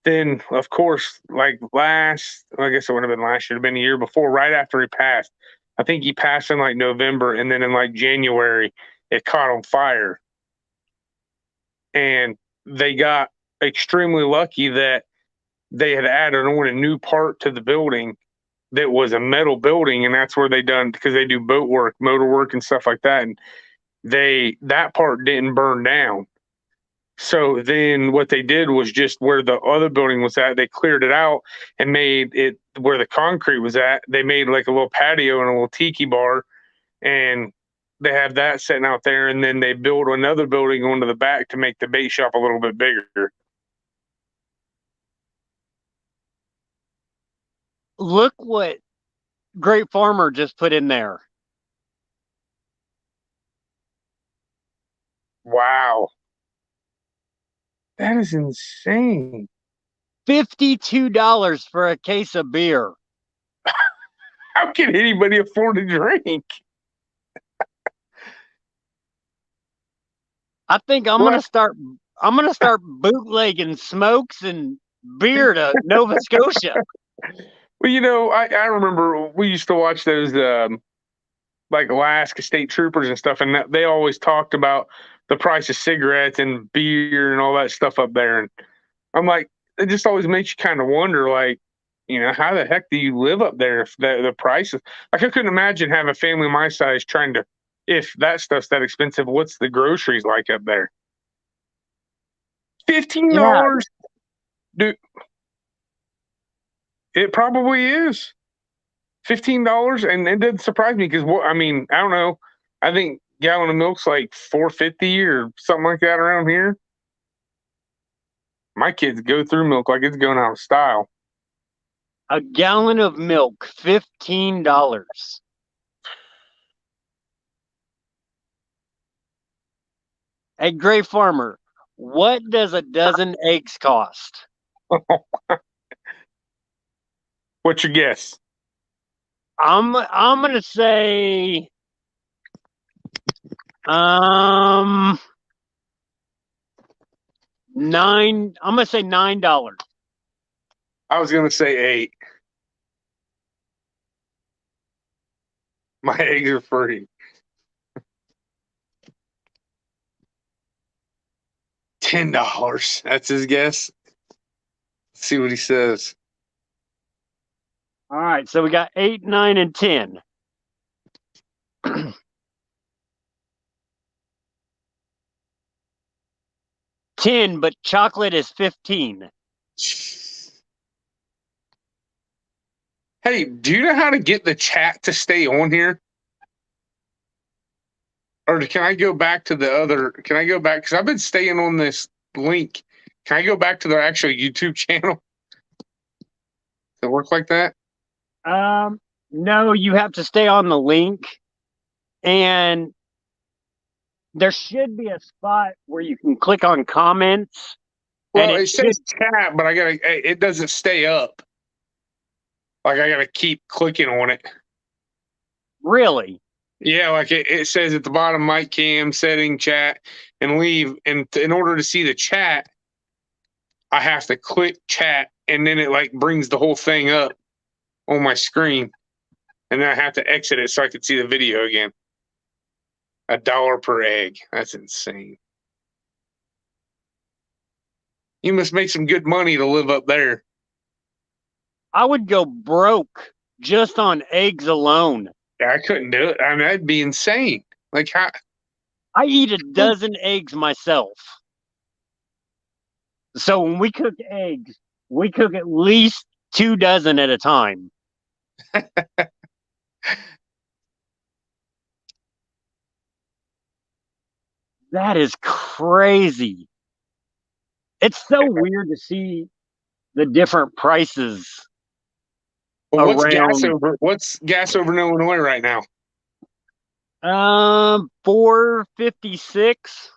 then, of course, I guess it would have been last year, it'd been a year before, right after he passed. I think he passed in like November, and then in like January, it caught on fire. And they got extremely lucky that they had added on a new part to the building that was a metal building, and that's where because they do boat work, motor work, and stuff like that. And that part didn't burn down. So then what they did was just where the other building was at, they cleared it out and made it where the concrete was at. They made like a little patio and a little tiki bar, and they have that sitting out there. And then they build another building onto the back to make the bait shop a little bit bigger. Look what Great Farmer just put in there. Wow. That is insane. $52 for a case of beer. How can anybody afford a drink? I think I'm gonna start bootlegging smokes and beer to Nova Scotia. Well, you know, I remember we used to watch those like Alaska State Troopers and stuff, and they always talked about the price of cigarettes and beer and all that stuff up there. And I'm like, it just always makes you kind of wonder, like, you know, how the heck do you live up there if the prices? Like, I couldn't imagine having a family my size trying to, if that stuff's that expensive, what's the groceries like up there? $15, dude. It probably is. $15, and it doesn't surprise me because I mean, I don't know. I think gallon of milk's like $4.50 or something like that around here. My kids go through milk like it's going out of style. A gallon of milk, $15. Hey, Great Farmer, what does a dozen eggs cost? What's your guess? I'm gonna say $9. I'm gonna say $9. I was gonna say 8. My eggs are free. $10. That's his guess. Let's see what he says. All right, so we got 8, 9, and 10. 10, but chocolate is 15. Hey, do you know how to get the chat to stay on here? Or can I go back to the other? Can I go back? Because I've been staying on this link. Can I go back to their actual YouTube channel? Does it work like that? No, you have to stay on the link, and there should be a spot where you can click on comments. Well, it says chat, but it doesn't stay up. Like I gotta keep clicking on it. Really? Yeah, like it says at the bottom, mic cam, setting, chat, and leave. And in order to see the chat, I have to click chat, and then it like brings the whole thing up on my screen. And then I have to exit it so I can see the video again. $1 per egg. That's insane. You must make some good money to live up there. I would go broke just on eggs alone. Yeah, I couldn't do it. I mean, that'd be insane. Like how? I eat a dozen eggs myself. So when we cook eggs, we cook at least 2 dozen at a time. That is crazy. It's so weird to see the different prices. Well, what's gas over in Illinois right now? 456.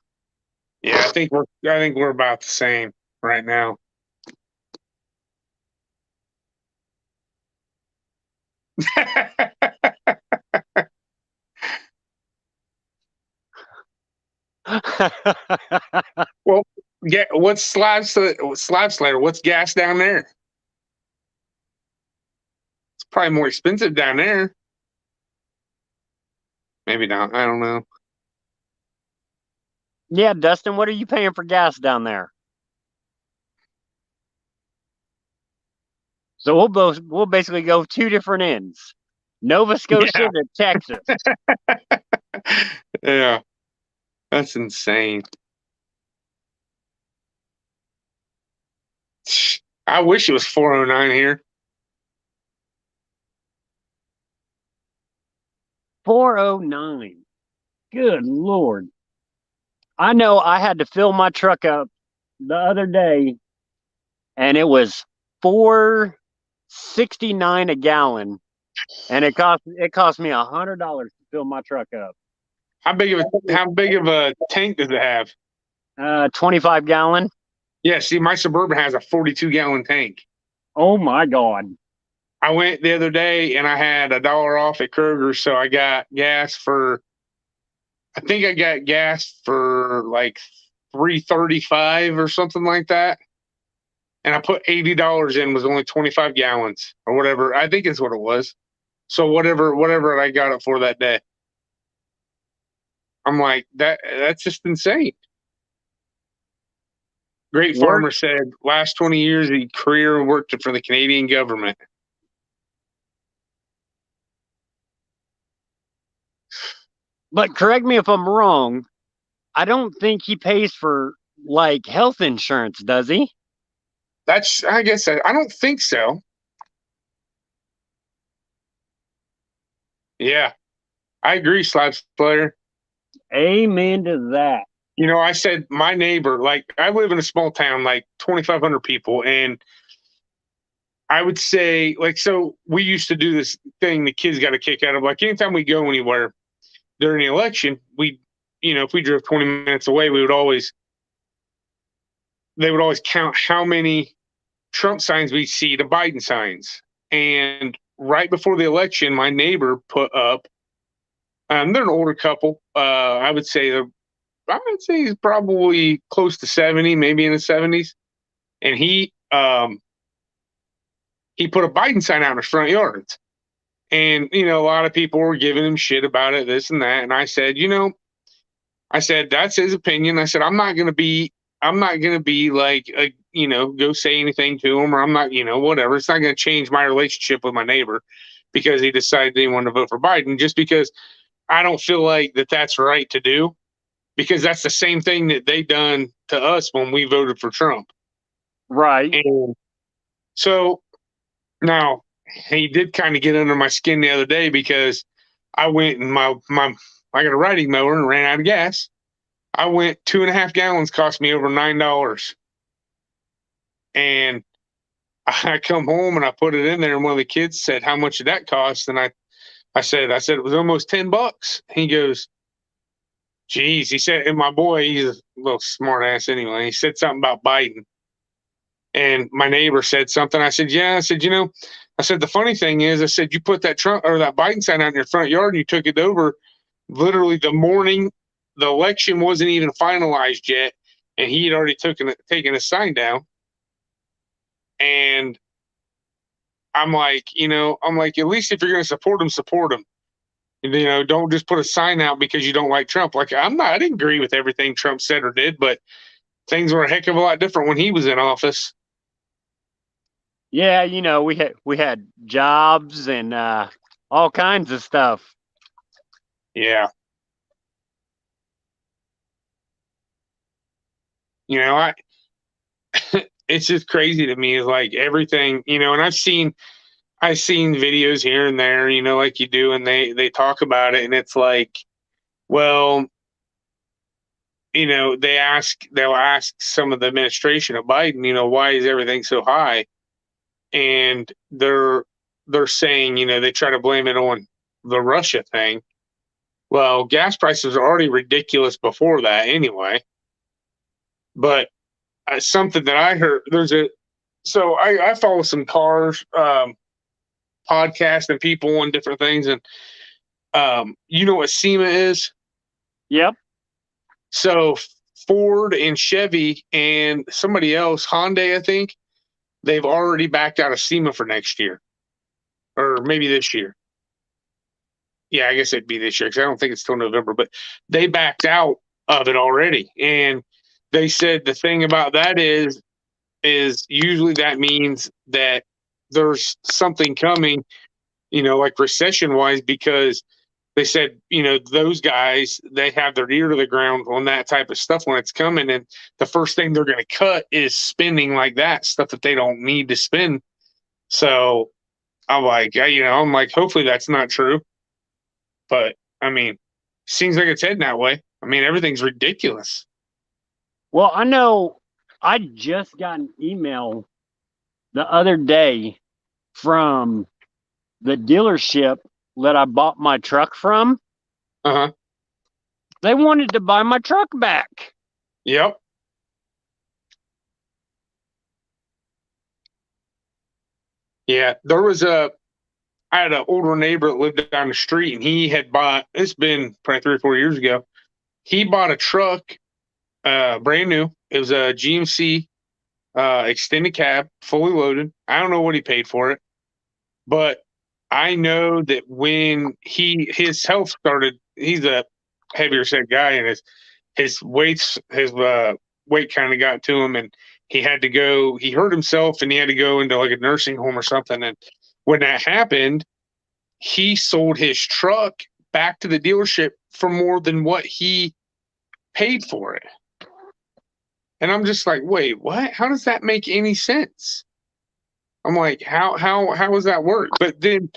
Yeah, I think we're about the same right now. Well, what's Slater? What's gas down there? It's probably more expensive down there. Maybe not. I don't know. Yeah, Dustin, what are you paying for gas down there? So we'll basically go 2 different ends. Nova Scotia to Texas. Yeah. That's insane. I wish it was 409 here. 409. Good Lord. I know I had to fill my truck up the other day and it was 4.69 a gallon, and it cost me $100 to fill my truck up. How big of a tank does it have? 25 gallon. Yeah, see, my Suburban has a 42-gallon tank. Oh my God. I went the other day and I had $1 off at Kroger, so I got gas for. I think I got gas for like $3.35 or something like that, and I put $80 in. Was only 25 gallons or whatever. I think is what it was. So whatever I got it for that day. I'm like that's just insane. Great Farmer said last 20 years of career worked for the Canadian government. But correct me if I'm wrong. I don't think he pays for like health insurance, does he? I guess I don't think so. Yeah, I agree, Slab Slayer. Amen to that. You know, I said my neighbor, like I live in a small town, like 2,500 people, and I would say, like, so we used to do this thing the kids got a kick out of. Like, anytime we go anywhere during the election, if we drove 20 minutes away, they would always count how many Trump signs we see to Biden signs. And right before the election, my neighbor put up, they're an older couple. I would say he's probably close to 70, maybe in the 70s. And he put a Biden sign out in his front yard. And, a lot of people were giving him shit about it, this and that. And I said, that's his opinion. I said, I'm not going to be like, go say anything to him, or I'm not, whatever. It's not going to change my relationship with my neighbor because he decided he wanted to vote for Biden, just because I don't feel like that's right to do, because that's the same thing that they done to us when we voted for Trump. Right. And so now he did kind of get under my skin the other day because I went and I got a riding mower and ran out of gas. I went 2.5 gallons, cost me over $9. And I come home and I put it in there, and one of the kids said, "How much did that cost?" And I said it was almost $10. He goes, "Geez," he said, and my boy, he's a little smart ass anyway. He said something about Biden. And my neighbor said something. I said, "Yeah." I said, I said, "The funny thing is," I said, "you put that Trump or that Biden sign out in your front yard and you took it over literally the morning the election wasn't even finalized yet, and he had already taken a sign down." And I'm like, at least if you're going to support him, support him. Don't just put a sign out because you don't like Trump. Like, I didn't agree with everything Trump said or did, but things were a heck of a lot different when he was in office. Yeah, we had jobs and all kinds of stuff. Yeah. It's just crazy to me. Is like everything, and I've seen videos here and there, like you do, and they talk about it, and it's like, well, they'll ask some of the administration of Biden, why is everything so high? And they're saying, they try to blame it on the Russia thing. Well, gas prices are already ridiculous before that anyway. But something that I heard, so I follow some cars podcasts and people on different things, and you know what SEMA is? Yep. So Ford and Chevy and somebody else, Hyundai, I think, they've already backed out of SEMA for next year, or maybe this year. Yeah, I guess it'd be this year because I don't think it's till November, but they backed out of it already. And they said the thing about that is usually that means that there's something coming, like recession wise, because they said, those guys, they have their ear to the ground on that type of stuff when it's coming. And the first thing they're going to cut is spending like that, stuff that they don't need to spend. So I'm like, hopefully that's not true. But I mean, seems like it's heading that way. I mean, everything's ridiculous. Well, I know I just got an email the other day from the dealership that I bought my truck from. Uh-huh. They wanted to buy my truck back. Yep. Yeah, I had an older neighbor that lived down the street, and he had it's been probably 3 or 4 years ago. He bought a truck, brand new. It was a GMC extended cab, fully loaded. I don't know what he paid for it, but I know that when his health started, he's a heavier set guy, and his weight kind of got to him, and he hurt himself, and he had to go into like a nursing home or something. And when that happened, he sold his truck back to the dealership for more than what he paid for it. And I'm just like, wait, what? How does that make any sense? I'm like, how does that work? But then,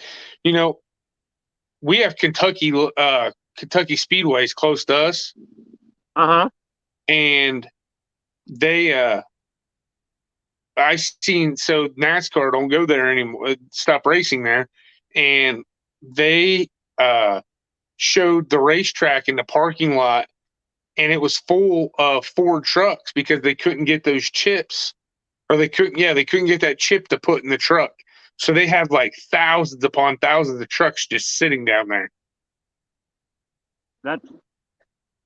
we have Kentucky Speedways close to us. Uh-huh. And I seen, so NASCAR don't go there anymore, stop racing there. And they showed the racetrack in the parking lot, and it was full of Ford trucks because they couldn't get those chips, or they couldn't get that chip to put in the truck. So they have like thousands upon thousands of trucks just sitting down there.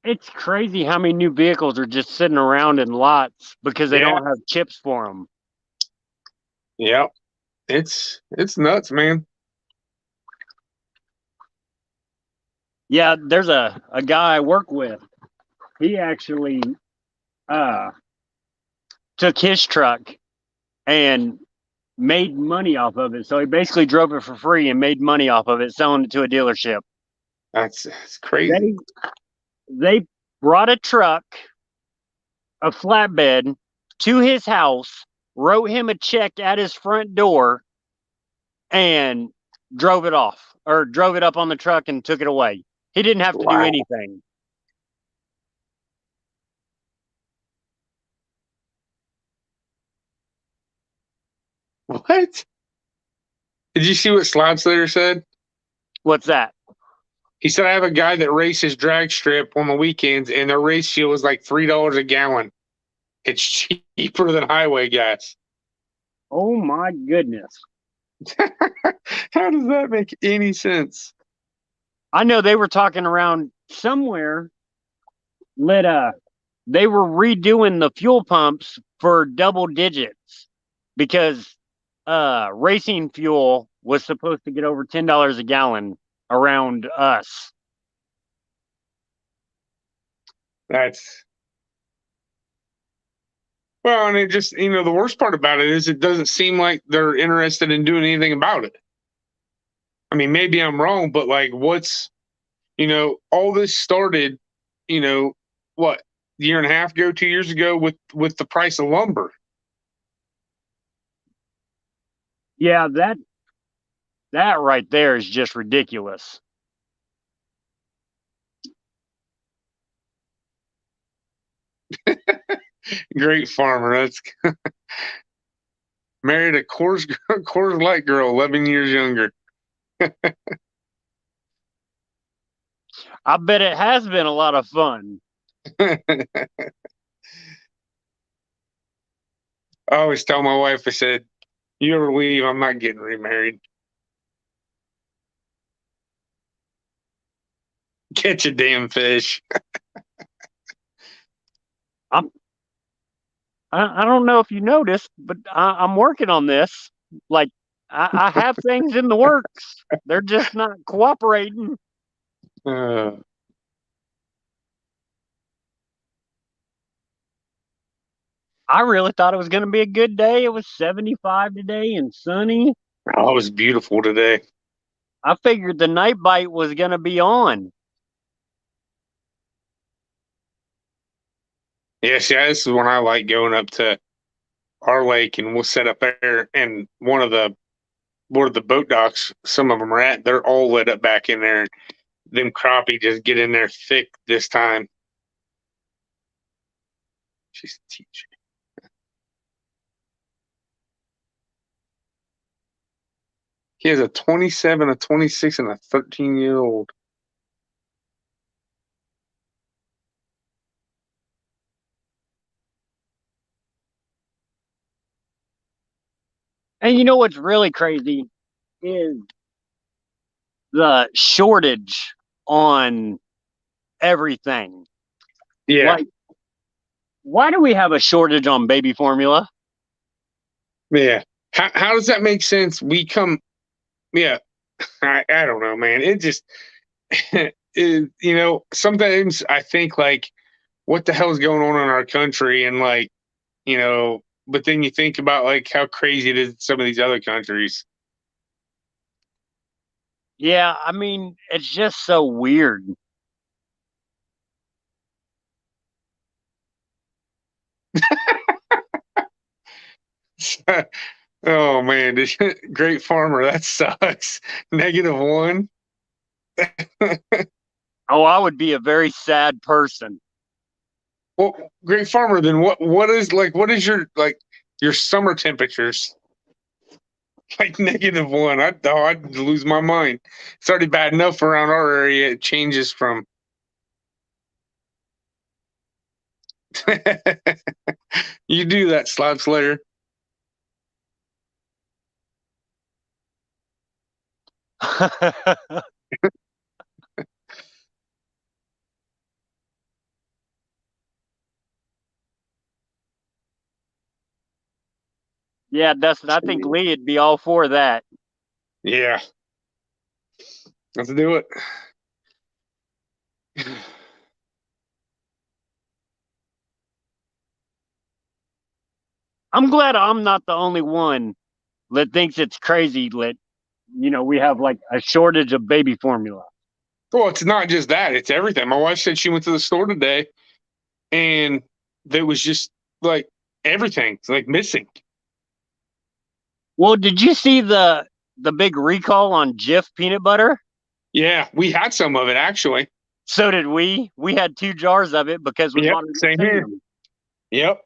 It's crazy how many new vehicles are just sitting around in lots because they don't have chips for them. Yep. It's nuts, man. Yeah, there's a guy I work with. He actually took his truck and made money off of it. So he basically drove it for free and made money off of it, selling it to a dealership. That's crazy. They brought a truck, a flatbed, to his house, wrote him a check at his front door, and drove it off, or drove it up on the truck and took it away. He didn't have to do anything. What? Did you see what Slab Slayer said? What's that? He said, I have a guy that races drag strip on the weekends, and their race fuel is like $3 a gallon. It's cheaper than highway gas. Oh my goodness. How does that make any sense? I know they were talking around somewhere that they were redoing the fuel pumps for double digits because racing fuel was supposed to get over $10 a gallon around us. And it just, the worst part about it is it doesn't seem like they're interested in doing anything about it. I mean, maybe I'm wrong, but like, all this started, what, a year and a half ago, 2 years ago with the price of lumber. Yeah, that right there is just ridiculous. Great farmer. That's married a Coors Light girl, 11 years younger. I bet it has been a lot of fun. I always tell my wife, I said, you ever leave, I'm not getting remarried. Catch a damn fish. I don't know if you noticed, but I'm working on this. Like, I have things in the works. They're just not cooperating. I really thought it was going to be a good day. It was 75 today and sunny. Oh, it was beautiful today. I figured the night bite was gonna be on. Yeah, see, this is when I like going up to our lake, and we'll set up there. And one of the boat docks, some of them are at, they're all lit up back in there. Them crappie just get in there thick this time. She's a teacher. He has a 27, a 26, and a 13-year-old. And you know what's really crazy is the shortage on everything. Yeah. Like, why do we have a shortage on baby formula? Yeah. How does that make sense? Yeah. I don't know, man. It just, sometimes I think, like, what the hell is going on in our country? And, like, but then you think about, like, how crazy it is in some of these other countries. Yeah, I mean, it's just so weird. Oh man, Great Farmer, that sucks. -1. Oh, I would be a very sad person. Well, Great Farmer, then what is your summer temperatures? Like -1. I'd lose my mind. It's already bad enough around our area. It changes from you do that, Slab Slayer. Yeah, Dustin, I think Lee'd be all for that. Yeah. Let's do it. I'm glad I'm not the only one that thinks it's crazy that, we have like a shortage of baby formula. Well, it's not just that, it's everything. My wife said she went to the store today and there was just like everything like missing. Well, did you see the big recall on Jif peanut butter? Yeah, we had some of it actually. So did we. We had 2 jars of it because we bought it. Same here. Yep.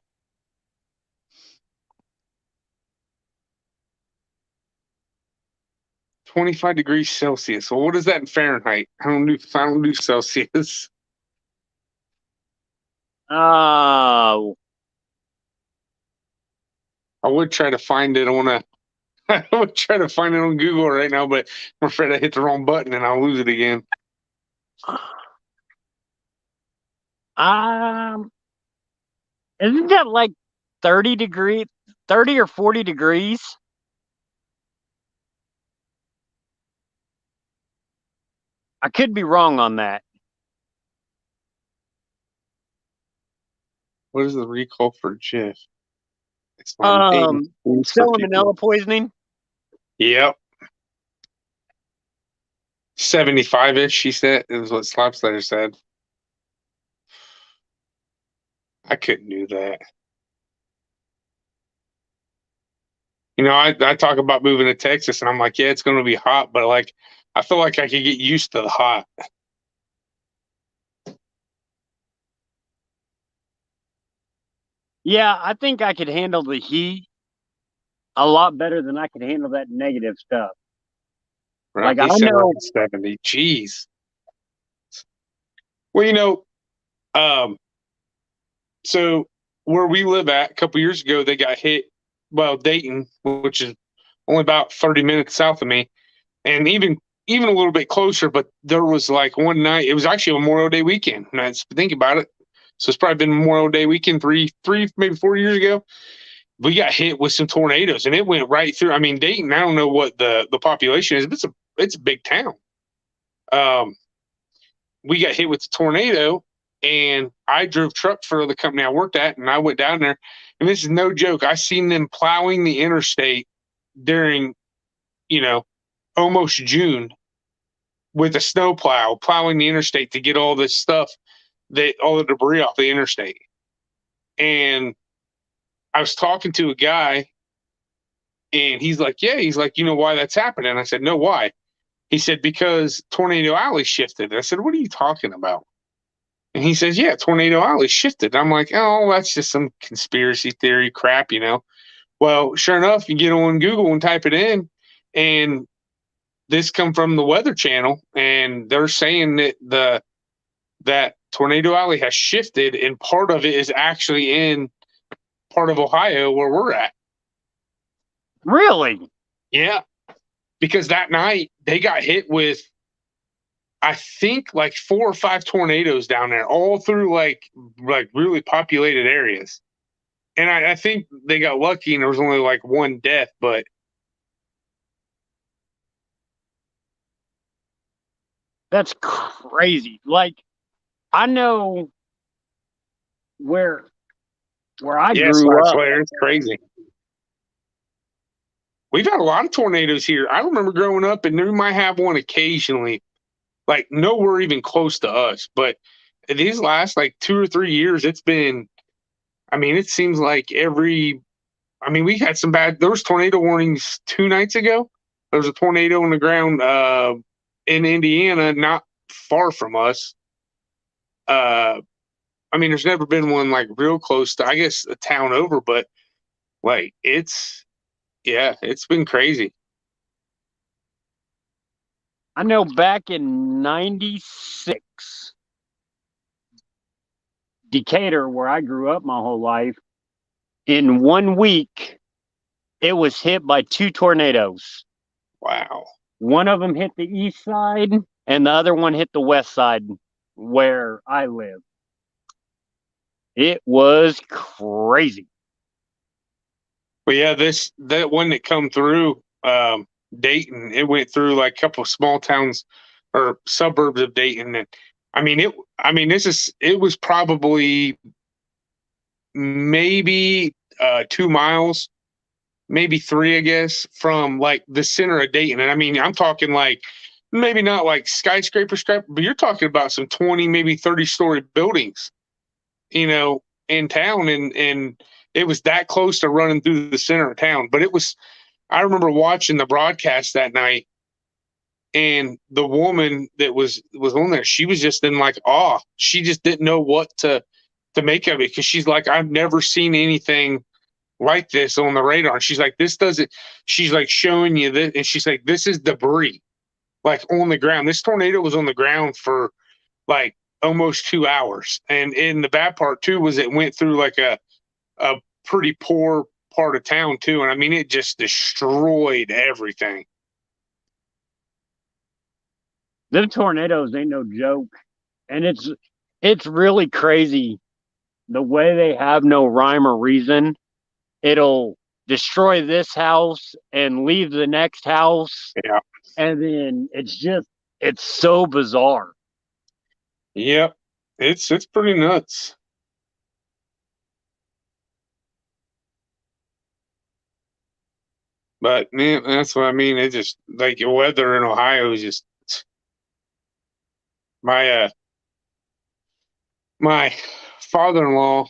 -25 degrees Celsius. So what is that in Fahrenheit? I don't do Celsius. Oh. I would try to find it on I would try to find it on Google right now, but I'm afraid I hit the wrong button and I'll lose it again. Isn't that like 30 or 40 degrees? I could be wrong on that. What is the recall for Jif? It's my name. Salmonella poisoning. Yep. 75-ish, she said, is what Slapslayer said. I couldn't do that. I talk about moving to Texas and I'm like, yeah, it's going to be hot, but like, I feel like I could get used to the hot. Yeah, I think I could handle the heat a lot better than I could handle that negative stuff. Right? Like, I know 70. Jeez. Well, so where we live at a couple years ago, they got hit. Well, Dayton, which is only about 30 minutes south of me, and even a little bit closer. But there was like one night. It was actually Memorial Day weekend. And I think about it. So it's probably been Memorial Day weekend 3, maybe 4 years ago. We got hit with some tornadoes, and it went right through. I mean, Dayton. I don't know what the population is, but it's a big town. We got hit with the tornado, and I drove truck for the company I worked at, and I went down there, and this is no joke. I seen them plowing the interstate during, almost June, with a snowplow plowing the interstate to get all this stuff, all the debris off the interstate. And I was talking to a guy, and he's like, "Yeah," he's like, "You know why that's happening?" I said, "No, why?" He said, "Because Tornado Alley shifted." I said, "What are you talking about?" And he says, "Yeah, Tornado Alley shifted." I'm like, "Oh, that's just some conspiracy theory crap, you know." Well, sure enough, you get on Google and type it in, and this come from the Weather Channel, and they're saying that Tornado Alley has shifted, and part of it is actually in part of Ohio where we're at. Really? Yeah, because that night they got hit with, I think, like 4 or 5 tornadoes down there, all through like really populated areas. And I think they got lucky, and there was only like one death, but That's crazy. Like, I know where I yes, grew last up. layer, it's crazy. We've had a lot of tornadoes here. I remember growing up, and we might have one occasionally, like nowhere even close to us. But these last like 2 or 3 years, it's been. I mean, it seems like every. I mean, we had some bad. There was tornado warnings 2 nights ago. There was a tornado on the ground in Indiana, not far from us. I mean, there's never been one like real close to, I guess, a town over, but like it's been crazy. I know back in '96, Decatur, where I grew up my whole life, in 1 week, it was hit by 2 tornadoes. Wow. One of them hit the east side, and the other one hit the west side where I live. It was crazy. But yeah, that one that come through Dayton, it went through like a couple of small towns or suburbs of Dayton, and I mean it. I mean it was probably maybe 2 miles, maybe three, I guess, from like the center of Dayton. And I mean, I'm talking like maybe not like skyscraper, but you're talking about some 20, maybe 30-story buildings, you know, in town, and it was that close to running through the center of town. But it was, I remember watching the broadcast that night, and the woman that was on there, she was just in like awe. She just didn't know what to make of it, because she's like, I've never seen anything like this on the radar. And she's like, this doesn't. She's like showing you this, and she's like, this is debris, like on the ground. This tornado was on the ground for like almost 2 hours. And the bad part too was it went through like a pretty poor part of town too. And I mean, it just destroyed everything. Them tornadoes ain't no joke. And it's really crazy the way they have no rhyme or reason. It'll destroy this house and leave the next house. Yeah. And then it's so bizarre. Yep. It's pretty nuts. But man, that's what I mean. It just like the weather in Ohio is just my my father-in-law.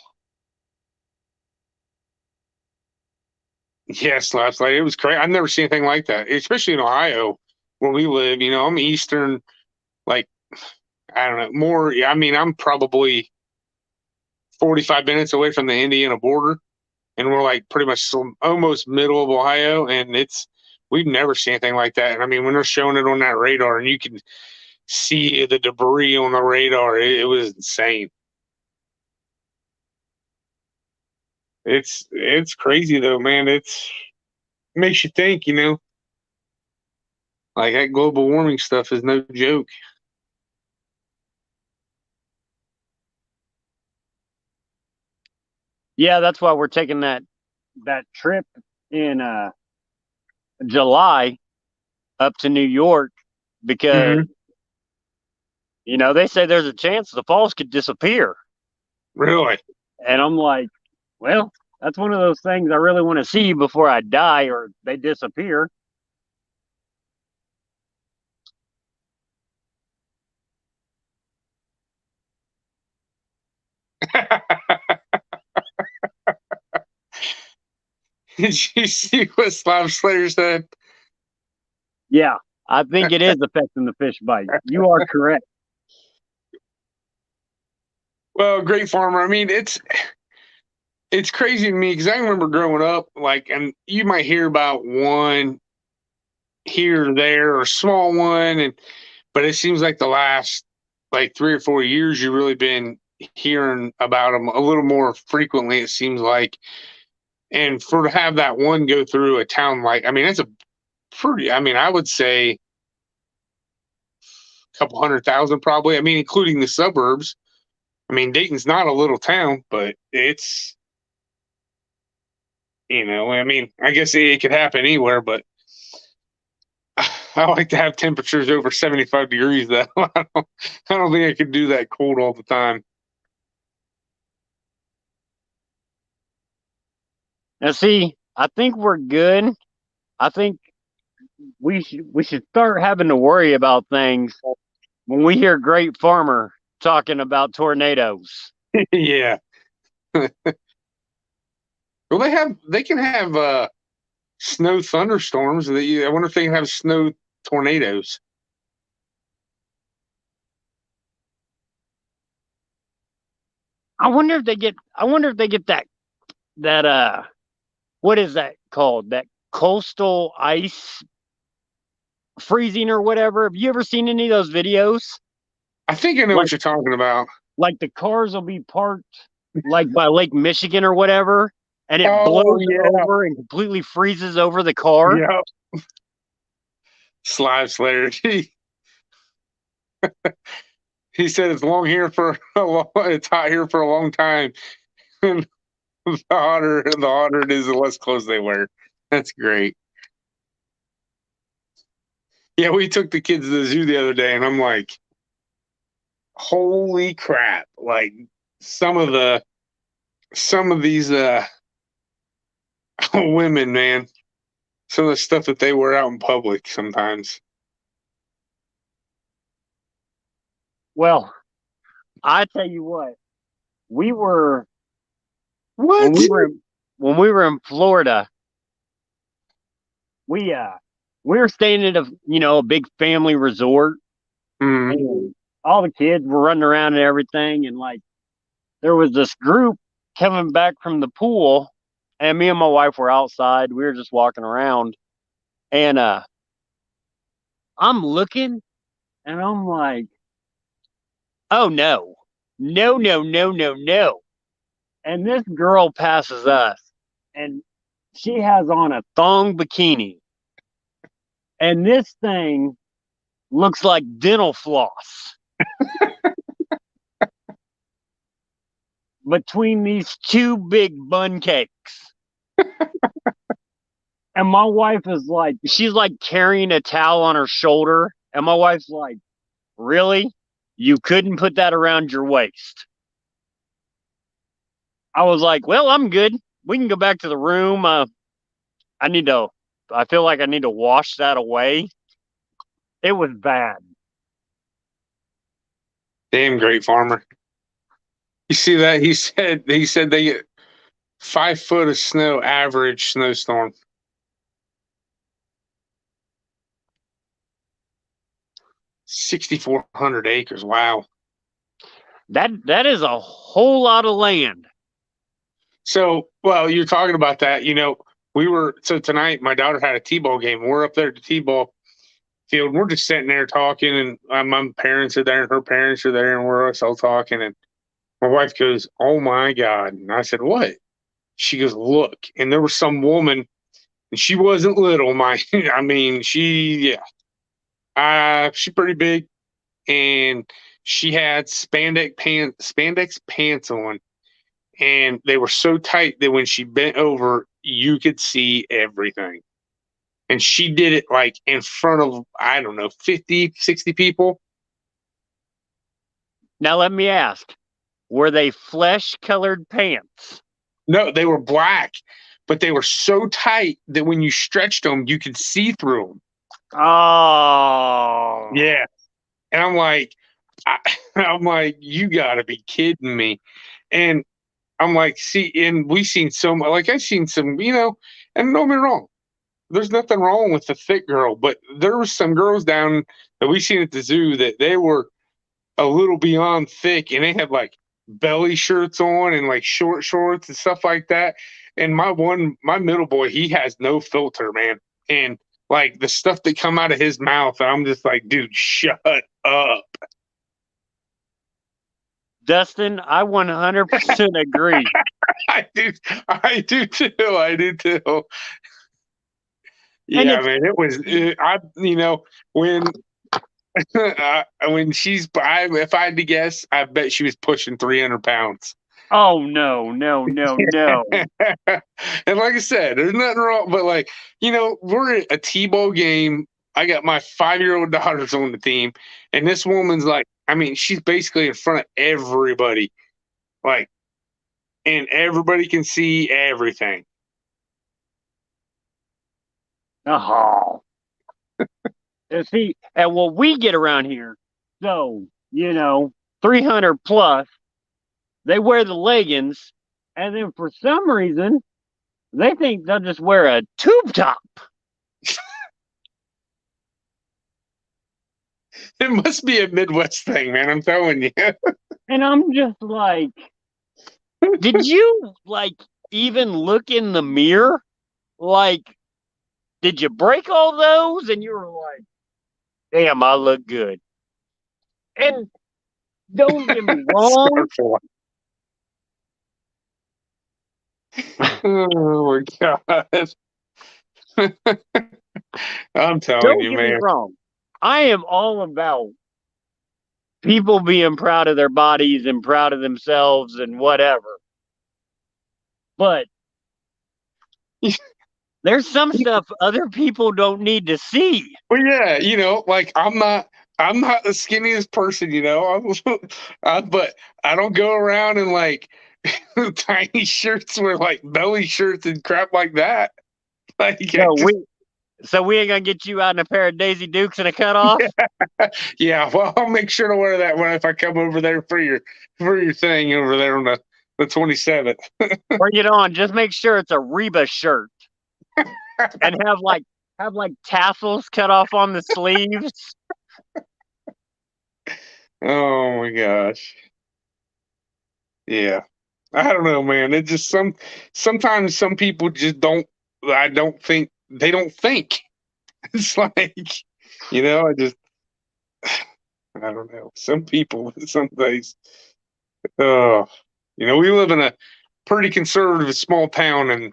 Yes, last night it was crazy. I've never seen anything like that, especially in Ohio where we live. You know, I'm eastern, like I don't know, more. Yeah, I mean, I'm probably 45 minutes away from the Indiana border, and we're like pretty much almost middle of Ohio, and we've never seen anything like that. And I mean, when they're showing it on that radar, and you can see the debris on the radar, it was insane. It's crazy though, man. It makes you think, you know, like that global warming stuff is no joke. Yeah, that's why we're taking that trip in July up to New York, because they say there's a chance the falls could disappear. Really? And I'm like, well, that's one of those things I really want to see before I die or they disappear. Did you see what Slab Slayer said? Yeah, I think it is affecting the fish bite. You are correct. Well, Great Farmer. I mean, it's crazy to me because I remember growing up, like, and you might hear about one here or there or a small one, but it seems like the last like 3 or 4 years, you've really been hearing about them a little more frequently. It seems like, and for to have that one go through a town like, I mean, that's a pretty. I mean, I would say a couple 100,000 probably. I mean, including the suburbs. I mean, Dayton's not a little town, but it's, I mean, I guess it could happen anywhere, but I like to have temperatures over 75 degrees though. I don't think I could do that cold all the time. Now, see, I think we're good. I think we should start having to worry about things when we hear Great Farmer talking about tornadoes. Yeah. Well, they can have snow thunderstorms. I wonder if they can have snow tornadoes. I wonder if they get. I wonder if they get that. What is that called? That coastal ice freezing or whatever. Have you ever seen any of those videos? I think I know Like, what you're talking about. like the cars will be parked like by Lake Michigan or whatever, and it Oh, blows yeah. over and completely freezes over the car. Yeah. Slide Slayer. He said it's it's hot here for a long time. And the hotter it is, the less clothes they wear. That's great. Yeah, we took the kids to the zoo the other day, and I'm like, holy crap. Like some of these women, man, some of the stuff that they wear out in public sometimes. Well, I tell you what, we were What? when we were in Florida, we were staying at a big family resort, Mm. and all the kids were running around and everything, and like there was this group coming back from the pool, and me and my wife were outside. We were just walking around, and I'm looking, and I'm like, oh no, no, no, no, no, no. And this girl passes us, and she has on a thong bikini, and this thing looks like dental floss between these two big bun cakes. And my wife is like, she's like carrying a towel on her shoulder, and my wife's like, really? You couldn't put that around your waist? I was like, well, I'm good. We can go back to the room. I feel like I need to wash that away. It was bad. Damn Great Farmer. You see that? He said they get 5 foot of snow average snowstorm. 6,400 acres. Wow. That is a whole lot of land. So, well, you're talking about that. So tonight my daughter had a T-ball game. We're up there at the T-ball field. We're just sitting there talking, and my parents are there, and her parents are there, and we're us all talking. And my wife goes, "Oh my God!" And I said, "What?" She goes, "Look!" And there was some woman, and she wasn't little. I mean, she's pretty big, and she had spandex pants on, and they were so tight that when she bent over, you could see everything. And she did it like in front of, I don't know, 50, 60 people. Now let me ask, were they flesh-colored pants? No, they were black, but they were so tight that when you stretched them, you could see through them. Oh. Yeah. And I'm like, I'm like, you gotta be kidding me. And I'm like, see, and we've seen like I've seen some, and don't get me wrong, there's nothing wrong with the thick girl, but there were some girls down that we seen at the zoo that they were a little beyond thick, and they had like belly shirts on and like short shorts and stuff like that. And my middle boy, he has no filter, man. And like the stuff that come out of his mouth, I'm just like, dude, shut up. Dustin, I 100% agree. I do, I do too. I do too. And Yeah, man, when if I had to guess, I bet she was pushing 300 pounds. oh no, no, no, no. And like I said, there's nothing wrong, but like, we're at a T-ball game. I got my 5-year-old daughters on the team, and this woman's like, I mean, she's basically in front of everybody, like, and everybody can see everything. Oh. See, and what we get around here, so, 300 plus, they wear the leggings, and then for some reason, they think they'll just wear a tube top. It must be a Midwest thing, man. I'm telling you. And I'm just like, did you, even look in the mirror? Like, did you break all those? And you were like, damn, I look good. And don't get me wrong. Oh my God. I'm telling Don't you, get me man. wrong. I am all about people being proud of their bodies and proud of themselves and whatever. But there's some stuff other people don't need to see. Well, yeah, like I'm not the skinniest person, but I don't go around in like tiny shirts with like belly shirts and crap like that. Like, So we ain't gonna get you out in a pair of Daisy Dukes and a cutoff. Yeah, well, I'll make sure to wear that one if I come over there for your thing over there on the 27th. Bring it on. Just make sure it's a Reba shirt, and have tassels cut off on the sleeves. Oh my gosh. Yeah. I don't know, man. It just sometimes some people just don't. I don't think they don't think. It's like, I don't know. Some people, some days. We live in a pretty conservative small town, and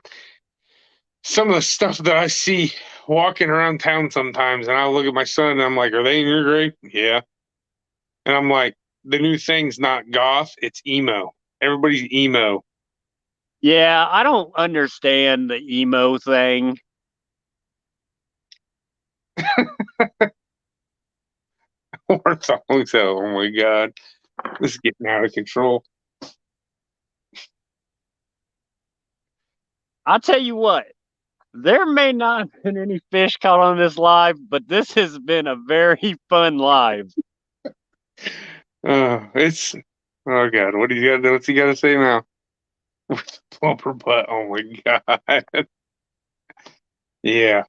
some of the stuff that I see walking around town sometimes, and I look at my son and I'm like, are they in your grade? Yeah. And I'm like, the new thing's not goth, it's emo. Everybody's emo. Yeah, I don't understand the emo thing. Oh my God. This is getting out of control. I'll tell you what, there may not have been any fish caught on this live, but this has been a very fun live. Oh God, what's he got to say now? With the plumper butt. Oh my God. Yeah.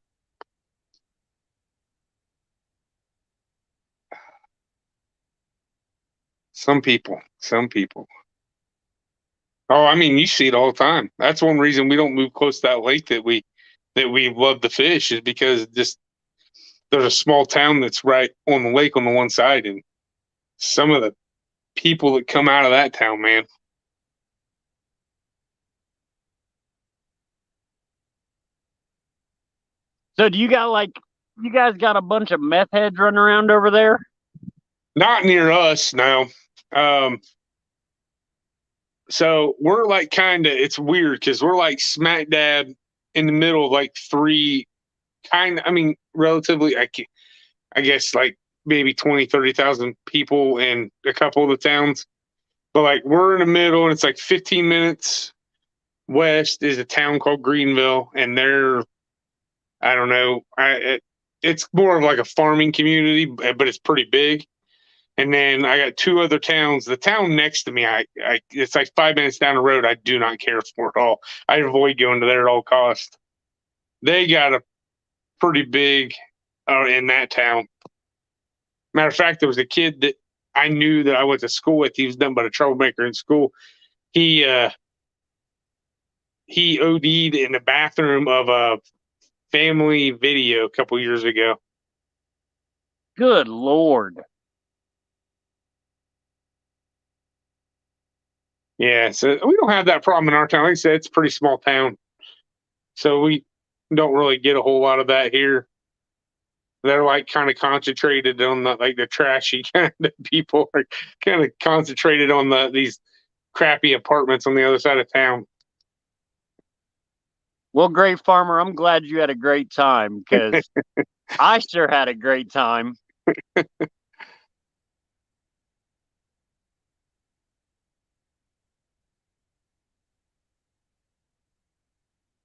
Some people. Oh, I mean, you see it all the time. That's one reason we don't move close to that lake that we love the fish, is because just there's a small town that's right on the lake on the one side, and some of the people that come out of that town, man. So do you guys got a bunch of meth heads running around over there? Not near us, no. So we're like it's weird because we're like smack dab in the middle of like three relatively, I guess like maybe 20, 30,000 people in a couple of the towns. But like we're in the middle, and it's like 15 minutes west is a town called Greenville, and I don't know, it's more of like a farming community, but it's pretty big. And then I got two other towns. The town next to me, it's like 5 minutes down the road. I do not care for at all. I avoid going to there at all costs. They got a pretty big in that town. Matter of fact, there was a kid that I knew that I went to school with. He was nothing but a troublemaker in school. He OD'd in the bathroom of a family video a couple years ago. Good Lord. Yeah, so we don't have that problem in our town. Like I said, it's a pretty small town, so we don't really get a whole lot of that here. They're like kind of concentrated on the trashy kind of people are kind of concentrated on these crappy apartments on the other side of town. Well, great farmer, I'm glad you had a great time because I sure had a great time.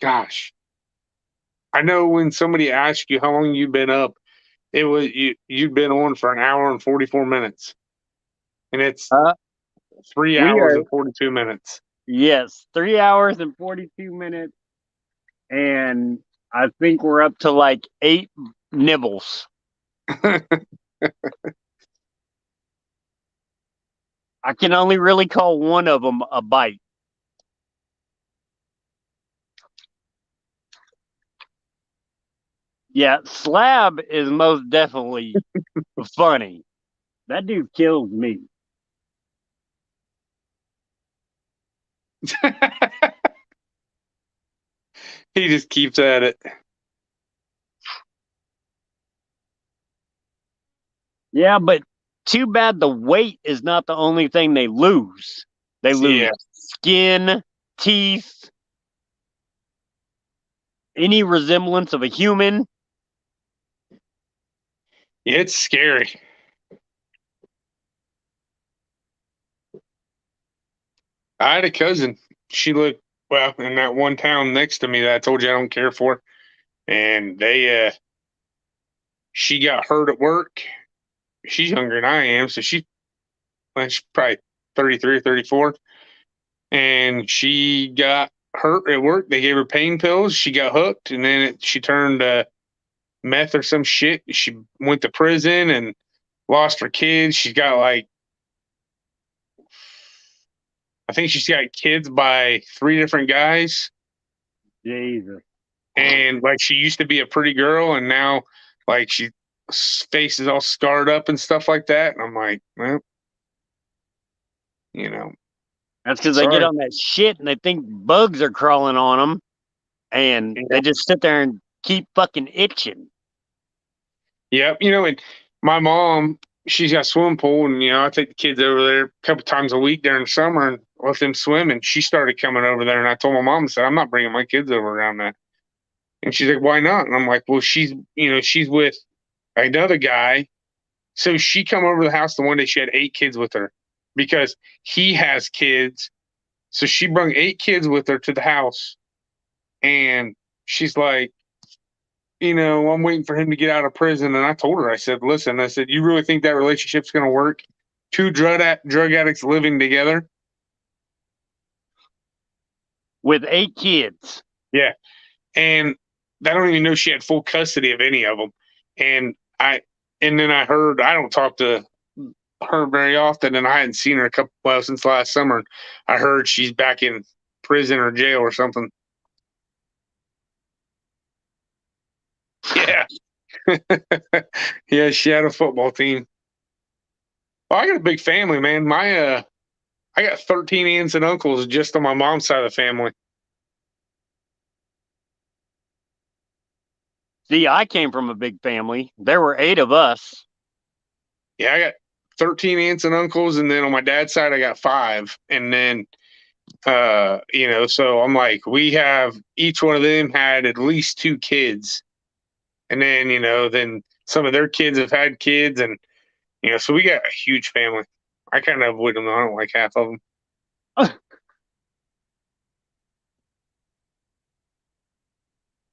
Gosh, I know when somebody asks you how long you've been up, it was you'd been on for an hour and 44 minutes, and it's 3 we hours are- and 42 minutes. Yes, 3 hours and 42 minutes. And I think we're up to like 8 nibbles. I can only really call one of them a bite. Yeah, Slab is most definitely funny. That dude kills me. He just keeps at it. Yeah, but too bad the weight is not the only thing they lose. They lose skin, teeth, any resemblance of a human. It's scary. I had a cousin. She lived in that one town next to me that I told you I don't care for, and she got hurt at work. She's younger than I am, so she's probably 33 or 34, and she got hurt at work. They gave her pain pills. She got hooked, and then she turned meth or some shit. She went to prison and lost her kids. She's got I think she's got kids by 3 different guys. Jesus. And she used to be a pretty girl, and now she face is all scarred up and stuff like that. And I'm like, well, That's because they get on that shit and they think bugs are crawling on them, and they just sit there and keep fucking itching. Yep, and my mom, she's got a swimming pool, and I take the kids over there a couple times a week during the summer and let them swim. And she started coming over there, and I told my mom, I said, I'm not bringing my kids over around that. And she's like, why not? And I'm like, well, she's with another guy. So she come over to the house the one day. She had 8 kids with her because he has kids. So she brought 8 kids with her to the house, and she's like, I'm waiting for him to get out of prison. And I told her, I said, listen, I said, you really think that relationship's going to work? 2 drug addicts living together with 8 kids. Yeah. And I don't even know she had full custody of any of them. And then I heard, I don't talk to her very often, and I hadn't seen her since last summer. I heard she's back in prison or jail or something. Yeah. Yeah, she had a football team. Well, I got a big family, man. I got 13 aunts and uncles just on my mom's side of the family. See, I came from a big family. There were 8 of us. Yeah, I got 13 aunts and uncles, and then on my dad's side, I got 5. And then, so I'm like, we have, each one of them had at least 2 kids. And then, then some of their kids have had kids, and, so we got a huge family. I kind of avoid them. I don't like half of them.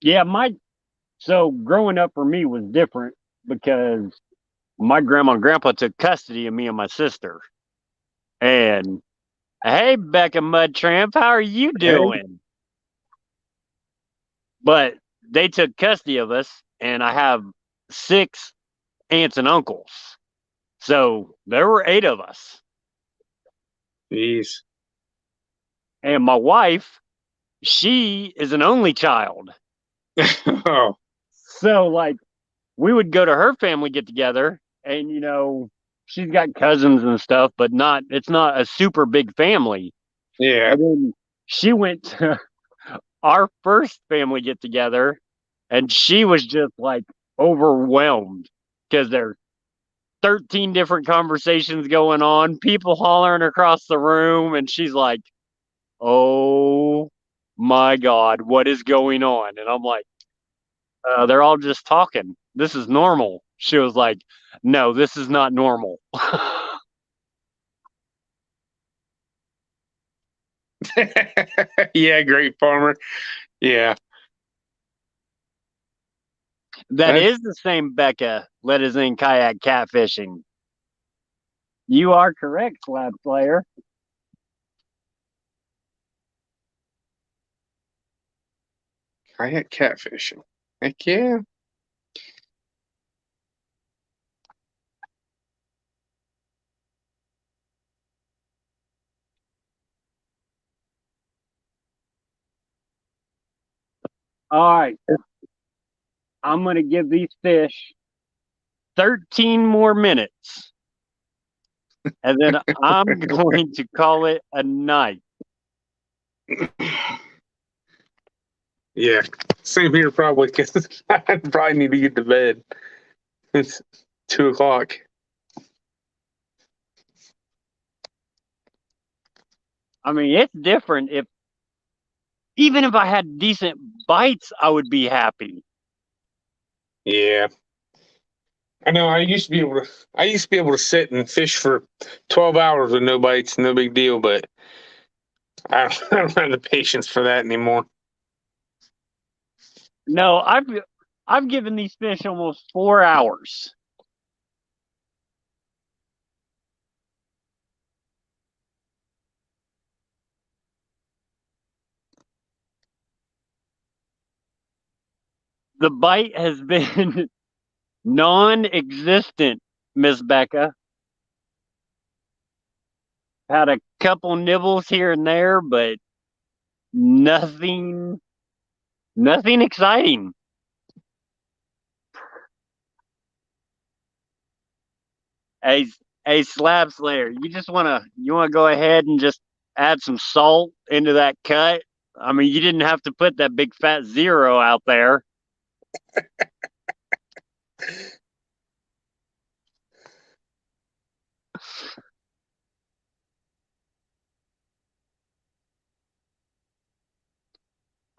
Yeah, so growing up for me was different because my grandma and grandpa took custody of me and my sister. And hey, Becca Mudtramp, how are you doing? But they took custody of us, and I have 6 aunts and uncles. So there were 8 of us. Jeez. And my wife, she is an only child. Oh, So, like, we would go to her family get together, and, she's got cousins and stuff, but it's not a super big family. yeah. And then she went to our first family get together, and she was just like overwhelmed because there's 13 different conversations going on, people hollering across the room, and she's like, "Oh my God, what is going on?" And I'm like, "They're all just talking. This is normal." She was like, "No, this is not normal." Yeah, great farmer. Yeah. That That- is the same Becca let us in kayak catfishing. You are correct, Slab Slayer. Kayak catfishing. Heck yeah. All right. I'm going to give these fish 13 more minutes. And then I'm going to call it a night. Yeah. Same here, probably, because I probably need to get to bed. It's 2 o'clock. I mean, it's different. Even if I had decent bites, I would be happy. Yeah. I know. I used to be able to sit and fish for 12 hours with no bites, no big deal. But I don't have the patience for that anymore. No, I've given these fish almost 4 hours. The bite has been non-existent, Miss Becca. Had a couple nibbles here and there, but nothing exciting. Hey, hey, Slab Slayer, you wanna go ahead and just add some salt into that cut? I mean, you didn't have to put that big fat 0 out there.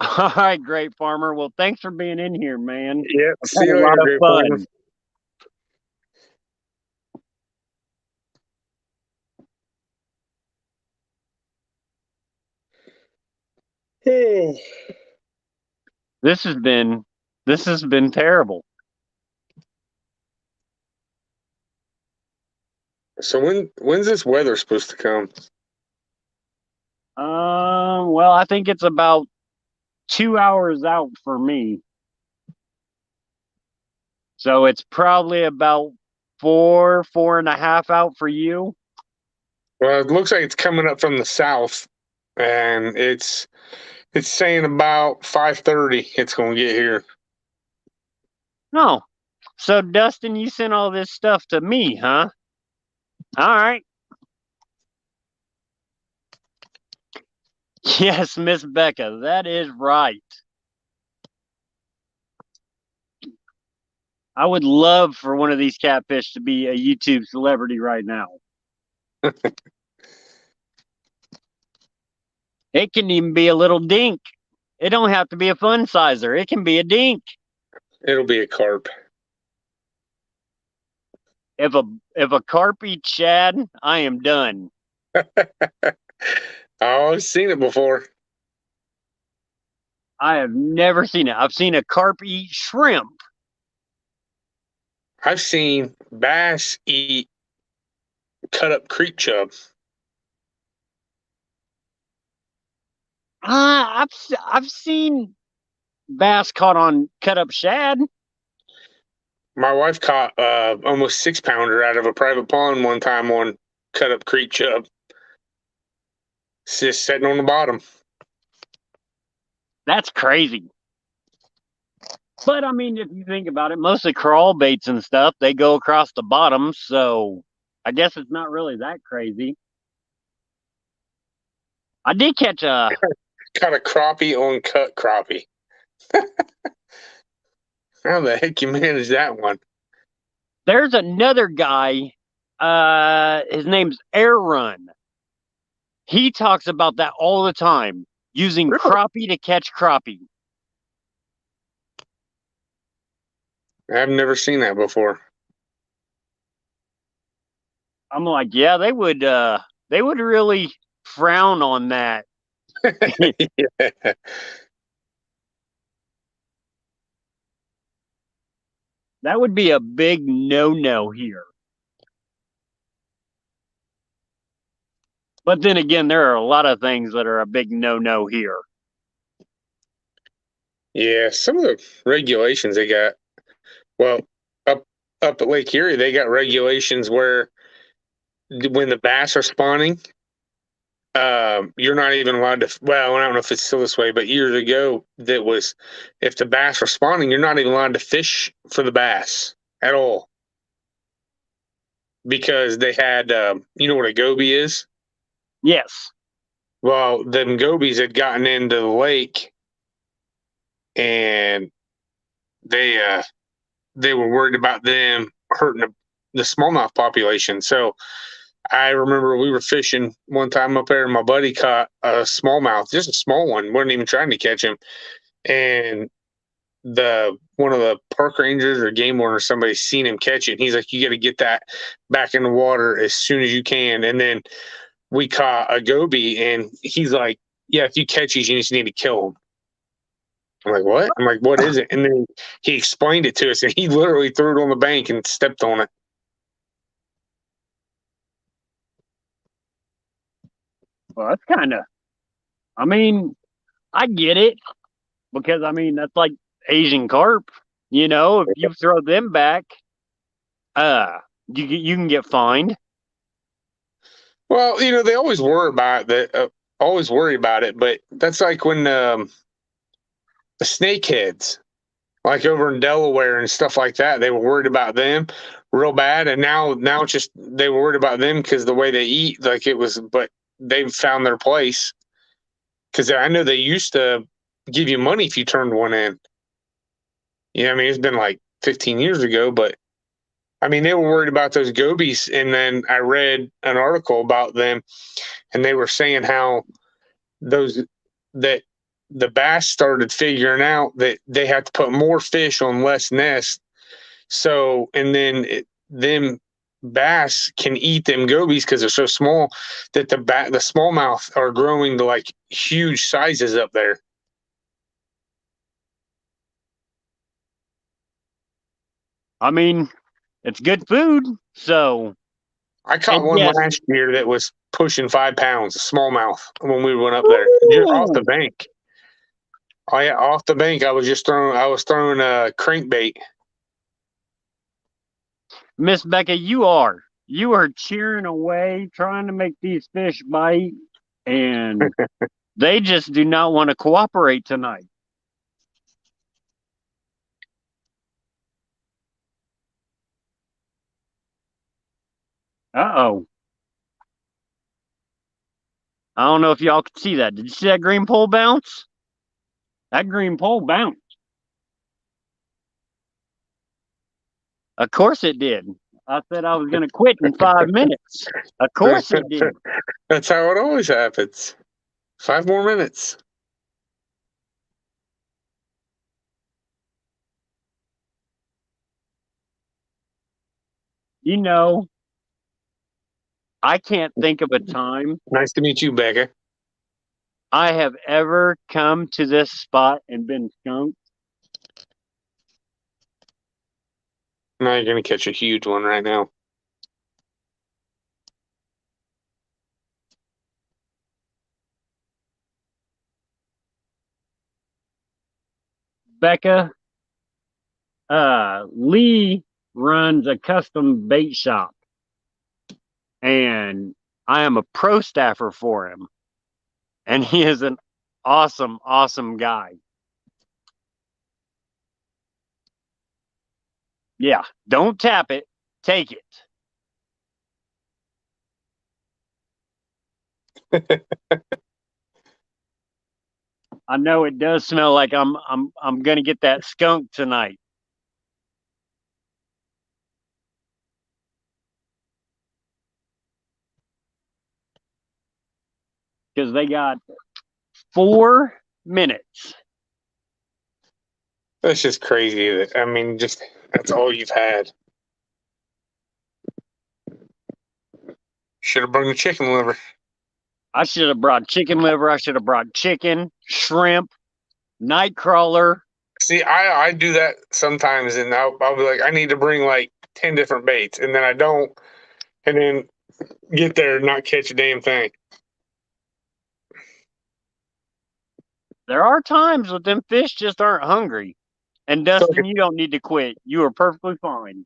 All right, great farmer. Well, thanks for being in here, man. Yeah. I've See had a you lot later, of great fun. farmer. Oh. This has been terrible. So when's this weather supposed to come? Well, I think it's about 2 hours out for me. So it's probably about 4.5 out for you. Well, it looks like it's coming up from the south, and it's saying about 5:30. It's going to get here. No. So Dustin, you sent all this stuff to me, huh? All right. Yes, Miss Becca, that is right. I would love for one of these catfish to be a YouTube celebrity right now. It can even be a little dink. It don't have to be a fun sizer. It can be a dink. It'll be a carp. If a carp eats shad, I am done. I've seen it before. I have never seen it. I've seen a carp eat shrimp. I've seen bass eat cut up creek chub. I've seen bass caught on cut up shad. My wife caught almost 6-pounder out of a private pond one time on cut up creek chub. It's just sitting on the bottom. That's crazy. But I mean, if you think about it, most of the crawl baits and stuff, they go across the bottom, so I guess it's not really that crazy. I did catch a Caught a crappie on cut crappie. How the heck you manage that one? there's another guy, his name's Air Run. He talks about that all the time, using Really? crappie to catch crappie. I've never seen that before. I'm like, yeah, they would really frown on that. Yeah. That would be a big no-no here. But then again, there are a lot of things that are a big no-no here. Yeah, some of the regulations they got. Well, up at Lake Erie, they got regulations where when the bass are spawning, you're not even allowed to. Well, I don't know if it's still this way, but years ago, that was if the bass are spawning, you're not even allowed to fish for the bass at all because they had, you know what a goby is? Yes. Well, them gobies had gotten into the lake, and they were worried about them hurting the smallmouth population. So I remember we were fishing one time up there, and my buddy caught a smallmouth, just a small one. wasn't even trying to catch him, and one of the park rangers or game warden or somebody seen him catch it. And he's like, "You got to get that back in the water as soon as you can." And then we caught a goby, and he's like, "Yeah, if you catch these, you just need to kill them." I'm like, "What?" I'm like, "What is it?" And then he explained it to us, and he literally threw it on the bank and stepped on it. Well, that's kind of, I mean, I get it because, I mean, that's like Asian carp. You know, if you throw them back, you can get fined. Well, they always worry about that. Always worry about it, but that's like when the snakeheads, like over in Delaware and stuff like that, they were worried about them real bad, and now it's just they were worried about them because the way they eat, like it was. But they've found their place because I know they used to give you money if you turned one in. I mean, it's been like 15 years ago, but I mean, they were worried about those gobies, and then I read an article about them, and they were saying how those that the bass started figuring out that they had to put more fish on less nests. So, and then them bass can eat them gobies because they're so small that the smallmouth are growing to like huge sizes up there. I mean, it's good food, so. I caught And one yes. last year that was pushing 5 pounds, a smallmouth, when we went up there, just off the bank. Oh yeah, off the bank. I was throwing a crankbait. Miss Becca, you are cheering away, trying to make these fish bite, and they just do not want to cooperate tonight. Uh-oh. I don't know if y'all could see that. Did you see that green pole bounce? That green pole bounced. Of course it did. I said I was going to quit in 5 minutes. Of course it did. That's how it always happens. 5 more minutes. I can't think of a time Nice to meet you, Becca. I have ever come to this spot and been skunked. Now you're gonna catch a huge one right now. Becca, Lee runs a custom bait shop, and I am a pro staffer for him. And he is an awesome, awesome guy. Yeah, don't tap it, take it. I know it does smell like I'm gonna get that skunk tonight. Because they got 4 minutes. That's just crazy. I mean, just that's all you've had. Should have brought the chicken liver. I should have brought chicken liver. I should have brought chicken, shrimp, night crawler. See, I do that sometimes, and I'll be like, I need to bring like 10 different baits, and then I don't, and then get there and not catch a damn thing. There are times that them fish just aren't hungry. And Dustin, you don't need to quit. You are perfectly fine.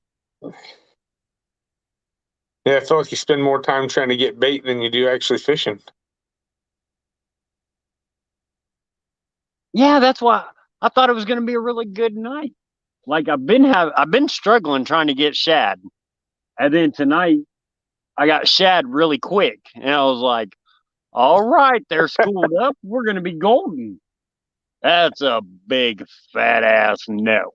Yeah, I feel like you spend more time trying to get bait than you do actually fishing. Yeah, that's why I thought it was going to be a really good night. Like I've been struggling trying to get shad, and then tonight I got shad really quick, and I was like, "All right, they're schooled up. We're going to be golden." That's a big fat ass no.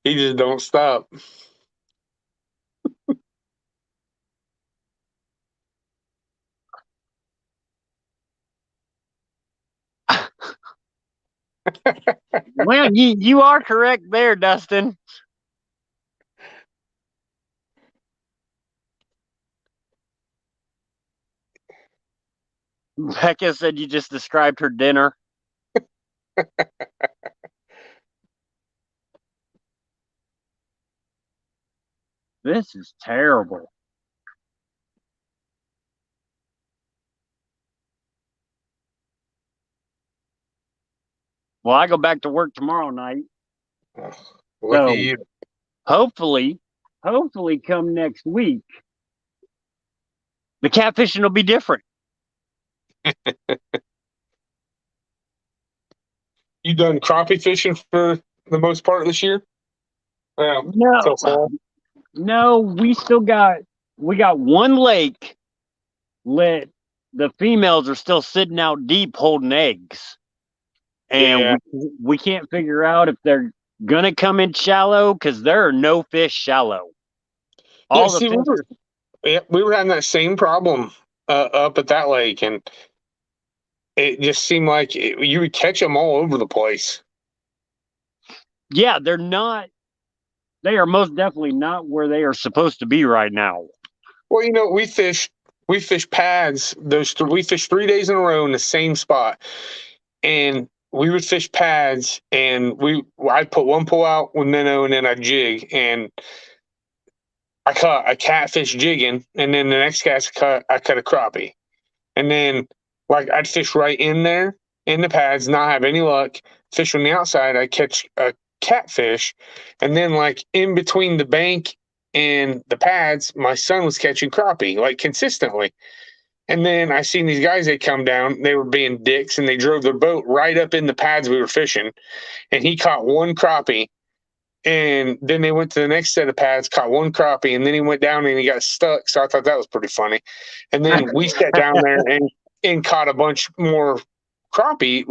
He just don't stop. Well, you are correct there, Dustin. Becca said you just described her dinner. This is terrible. Well, I go back to work tomorrow night. Lucky you. Hopefully come next week, the catfishing will be different. You done crappie fishing for the most part this year? No, we got one lake. The females are still sitting out deep holding eggs, and we can't figure out if they're gonna come in shallow because there are no fish shallow. We were having that same problem up at that lake, and it just seemed like you would catch them all over the place. Yeah, they're not. They are most definitely not where they are supposed to be right now. Well, we fish pads. We fished 3 days in a row in the same spot, and we would fish pads, and I'd put one pull out with minnow, and then I'd jig, and I caught a catfish jigging, and then the next cast I caught a crappie, and then like I'd fish right in there in the pads, not have any luck. Fish on the outside, I catch a catfish, and then like in between the bank and the pads, my son was catching crappie like consistently. And then I seen these guys, they come down, they were being dicks, and they drove their boat right up in the pads we were fishing, and he caught one crappie. And then they went to the next set of pads, caught one crappie, and then he went down and he got stuck. So I thought that was pretty funny. And then we sat down there and caught a bunch more crappie,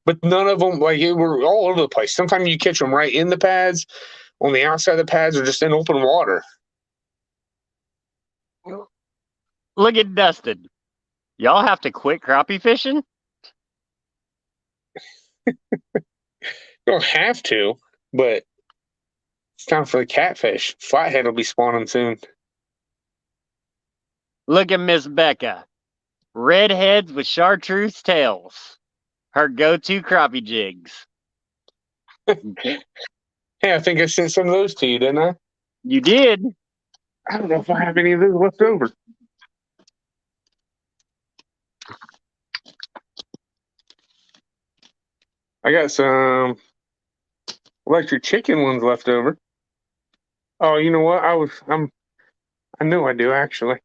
but none of them, they were all over the place. Sometimes you catch them right in the pads, on the outside of the pads, or just in open water. Look at Dustin. Y'all have to quit crappie fishing? Don't have to, but it's time for the catfish. Flathead will be spawning soon. Look at Miss Becca. Redheads with chartreuse tails. Her go-to crappie jigs. Okay. Hey, I think I sent some of those to you, didn't I? You did. I don't know if I have any of those left over. I got some electric chicken ones left over. Oh, you know what? I know I do actually.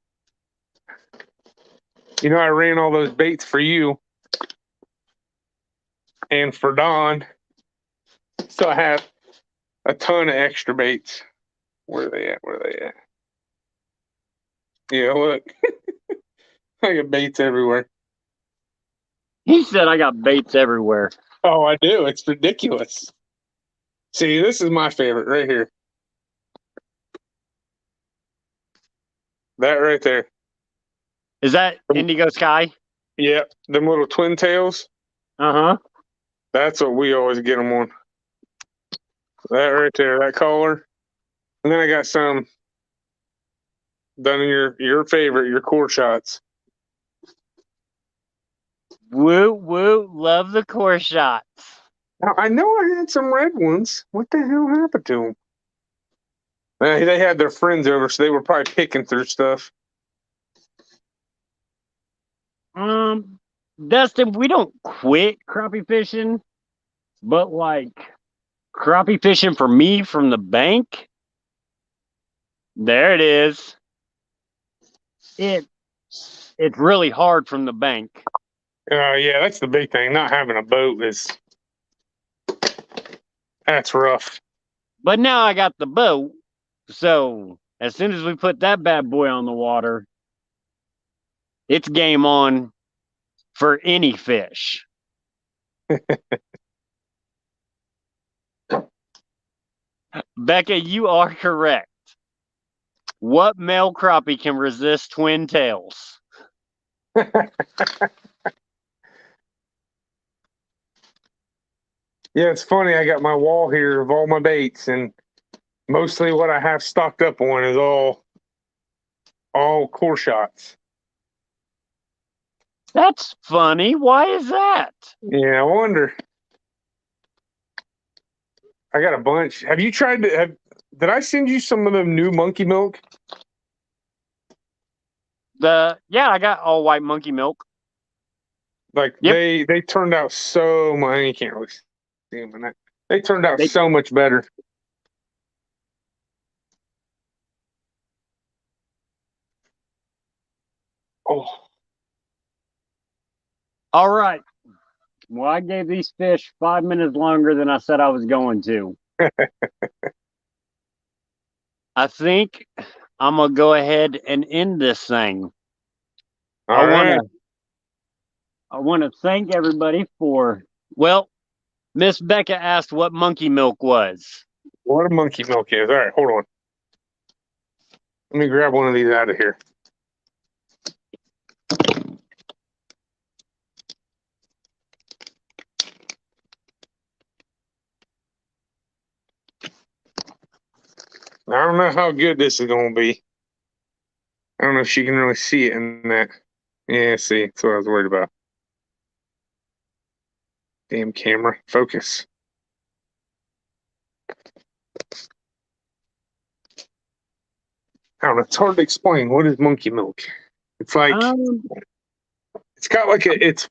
You know, I ran all those baits for you and for Don. So I have a ton of extra baits. Where are they at? Where are they at? Yeah, look. I got baits everywhere. He said I got baits everywhere. Oh, I do. It's ridiculous. See, this is my favorite right here. That right there. Is that Indigo Sky? Yep, them little twin tails. Uh-huh. That's what we always get them on. That right there, that color. And then I got some done in your favorite, your core shots. Woo, woo. Love the core shots. Now, I know I had some red ones. What the hell happened to them? They had their friends over, so they were probably picking through stuff. Dustin, we don't quit crappie fishing, but like crappie fishing for me from the bank, there it is. It's really hard from the bank. Yeah, that's the big thing. Not having a boat that's rough. But now I got the boat, so as soon as we put that bad boy on the water, it's game on for any fish. Becca, you are correct. What male crappie can resist twin tails? Yeah, it's funny. I got my wall here of all my baits, and mostly what I have stocked up on is all core shots. That's funny. Why is that? Yeah, I wonder. I got a bunch. Have you tried to? Did I send you some of them new monkey milk? Yeah, I got all white monkey milk. Like Yep. they turned out so much. You can't really see them in that. They turned out They- so much better. Oh, All right. Well, I gave these fish 5 minutes longer than I said I was going to. I think I'm gonna go ahead and end this thing. all right. I wanna thank everybody for Miss Becca asked what monkey milk was. What a monkey milk is. All right, hold on. Let me grab one of these out of here. I don't know how good this is going to be. I don't know if you can really see it in that. Yeah, see, that's what I was worried about. Damn camera, focus. I don't know. It's hard to explain. What is monkey milk? It's like it's got like it's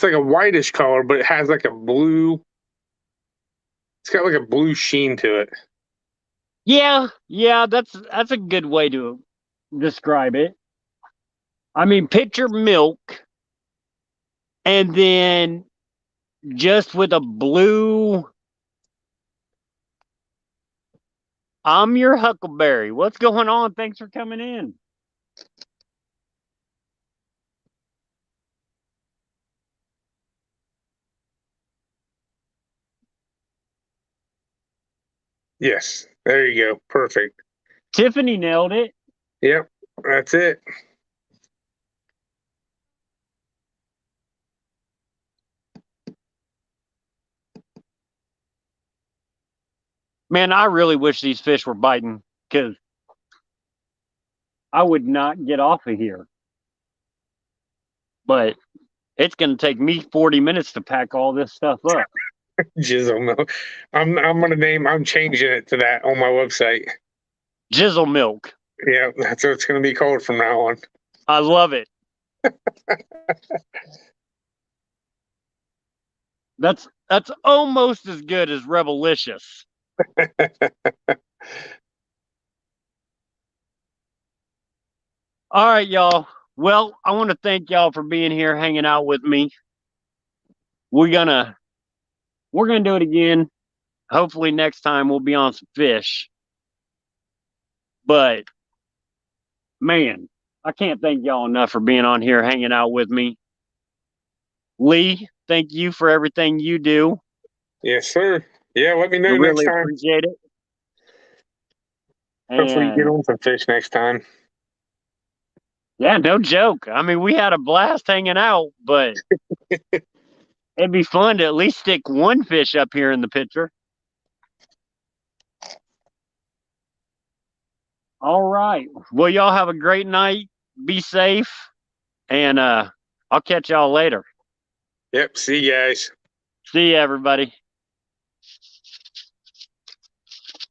like a whitish color, but it has like a blue. It's got like a blue sheen to it. yeah, that's a good way to describe it. I mean, picture milk and then just with a blue. I'm your Huckleberry. What's going on? Thanks for coming in. Yes, there you go. Perfect. Tiffany nailed it. Yep, that's it. Man, I really wish these fish were biting because I would not get off of here. But it's going to take me 40 minutes to pack all this stuff up. Jizzle milk. I'm changing it to that on my website. Jizzle milk. Yeah, that's what it's gonna be called from now on. I love it. That's almost as good as Rebelicious. All right, y'all. Well, I want to thank y'all for being here, hanging out with me. We're gonna do it again. Hopefully next time we'll be on some fish. But man, I can't thank y'all enough for being on here, hanging out with me. Lee, thank you for everything you do. Yes, sir. Yeah, let me I know next really time. appreciate it. Hopefully you get And on some fish next time. yeah, no joke. I mean, we had a blast hanging out, but it'd be fun to at least stick one fish up here in the picture. All right. Well, y'all have a great night. Be safe. And I'll catch y'all later. Yep. See you guys. See you, everybody.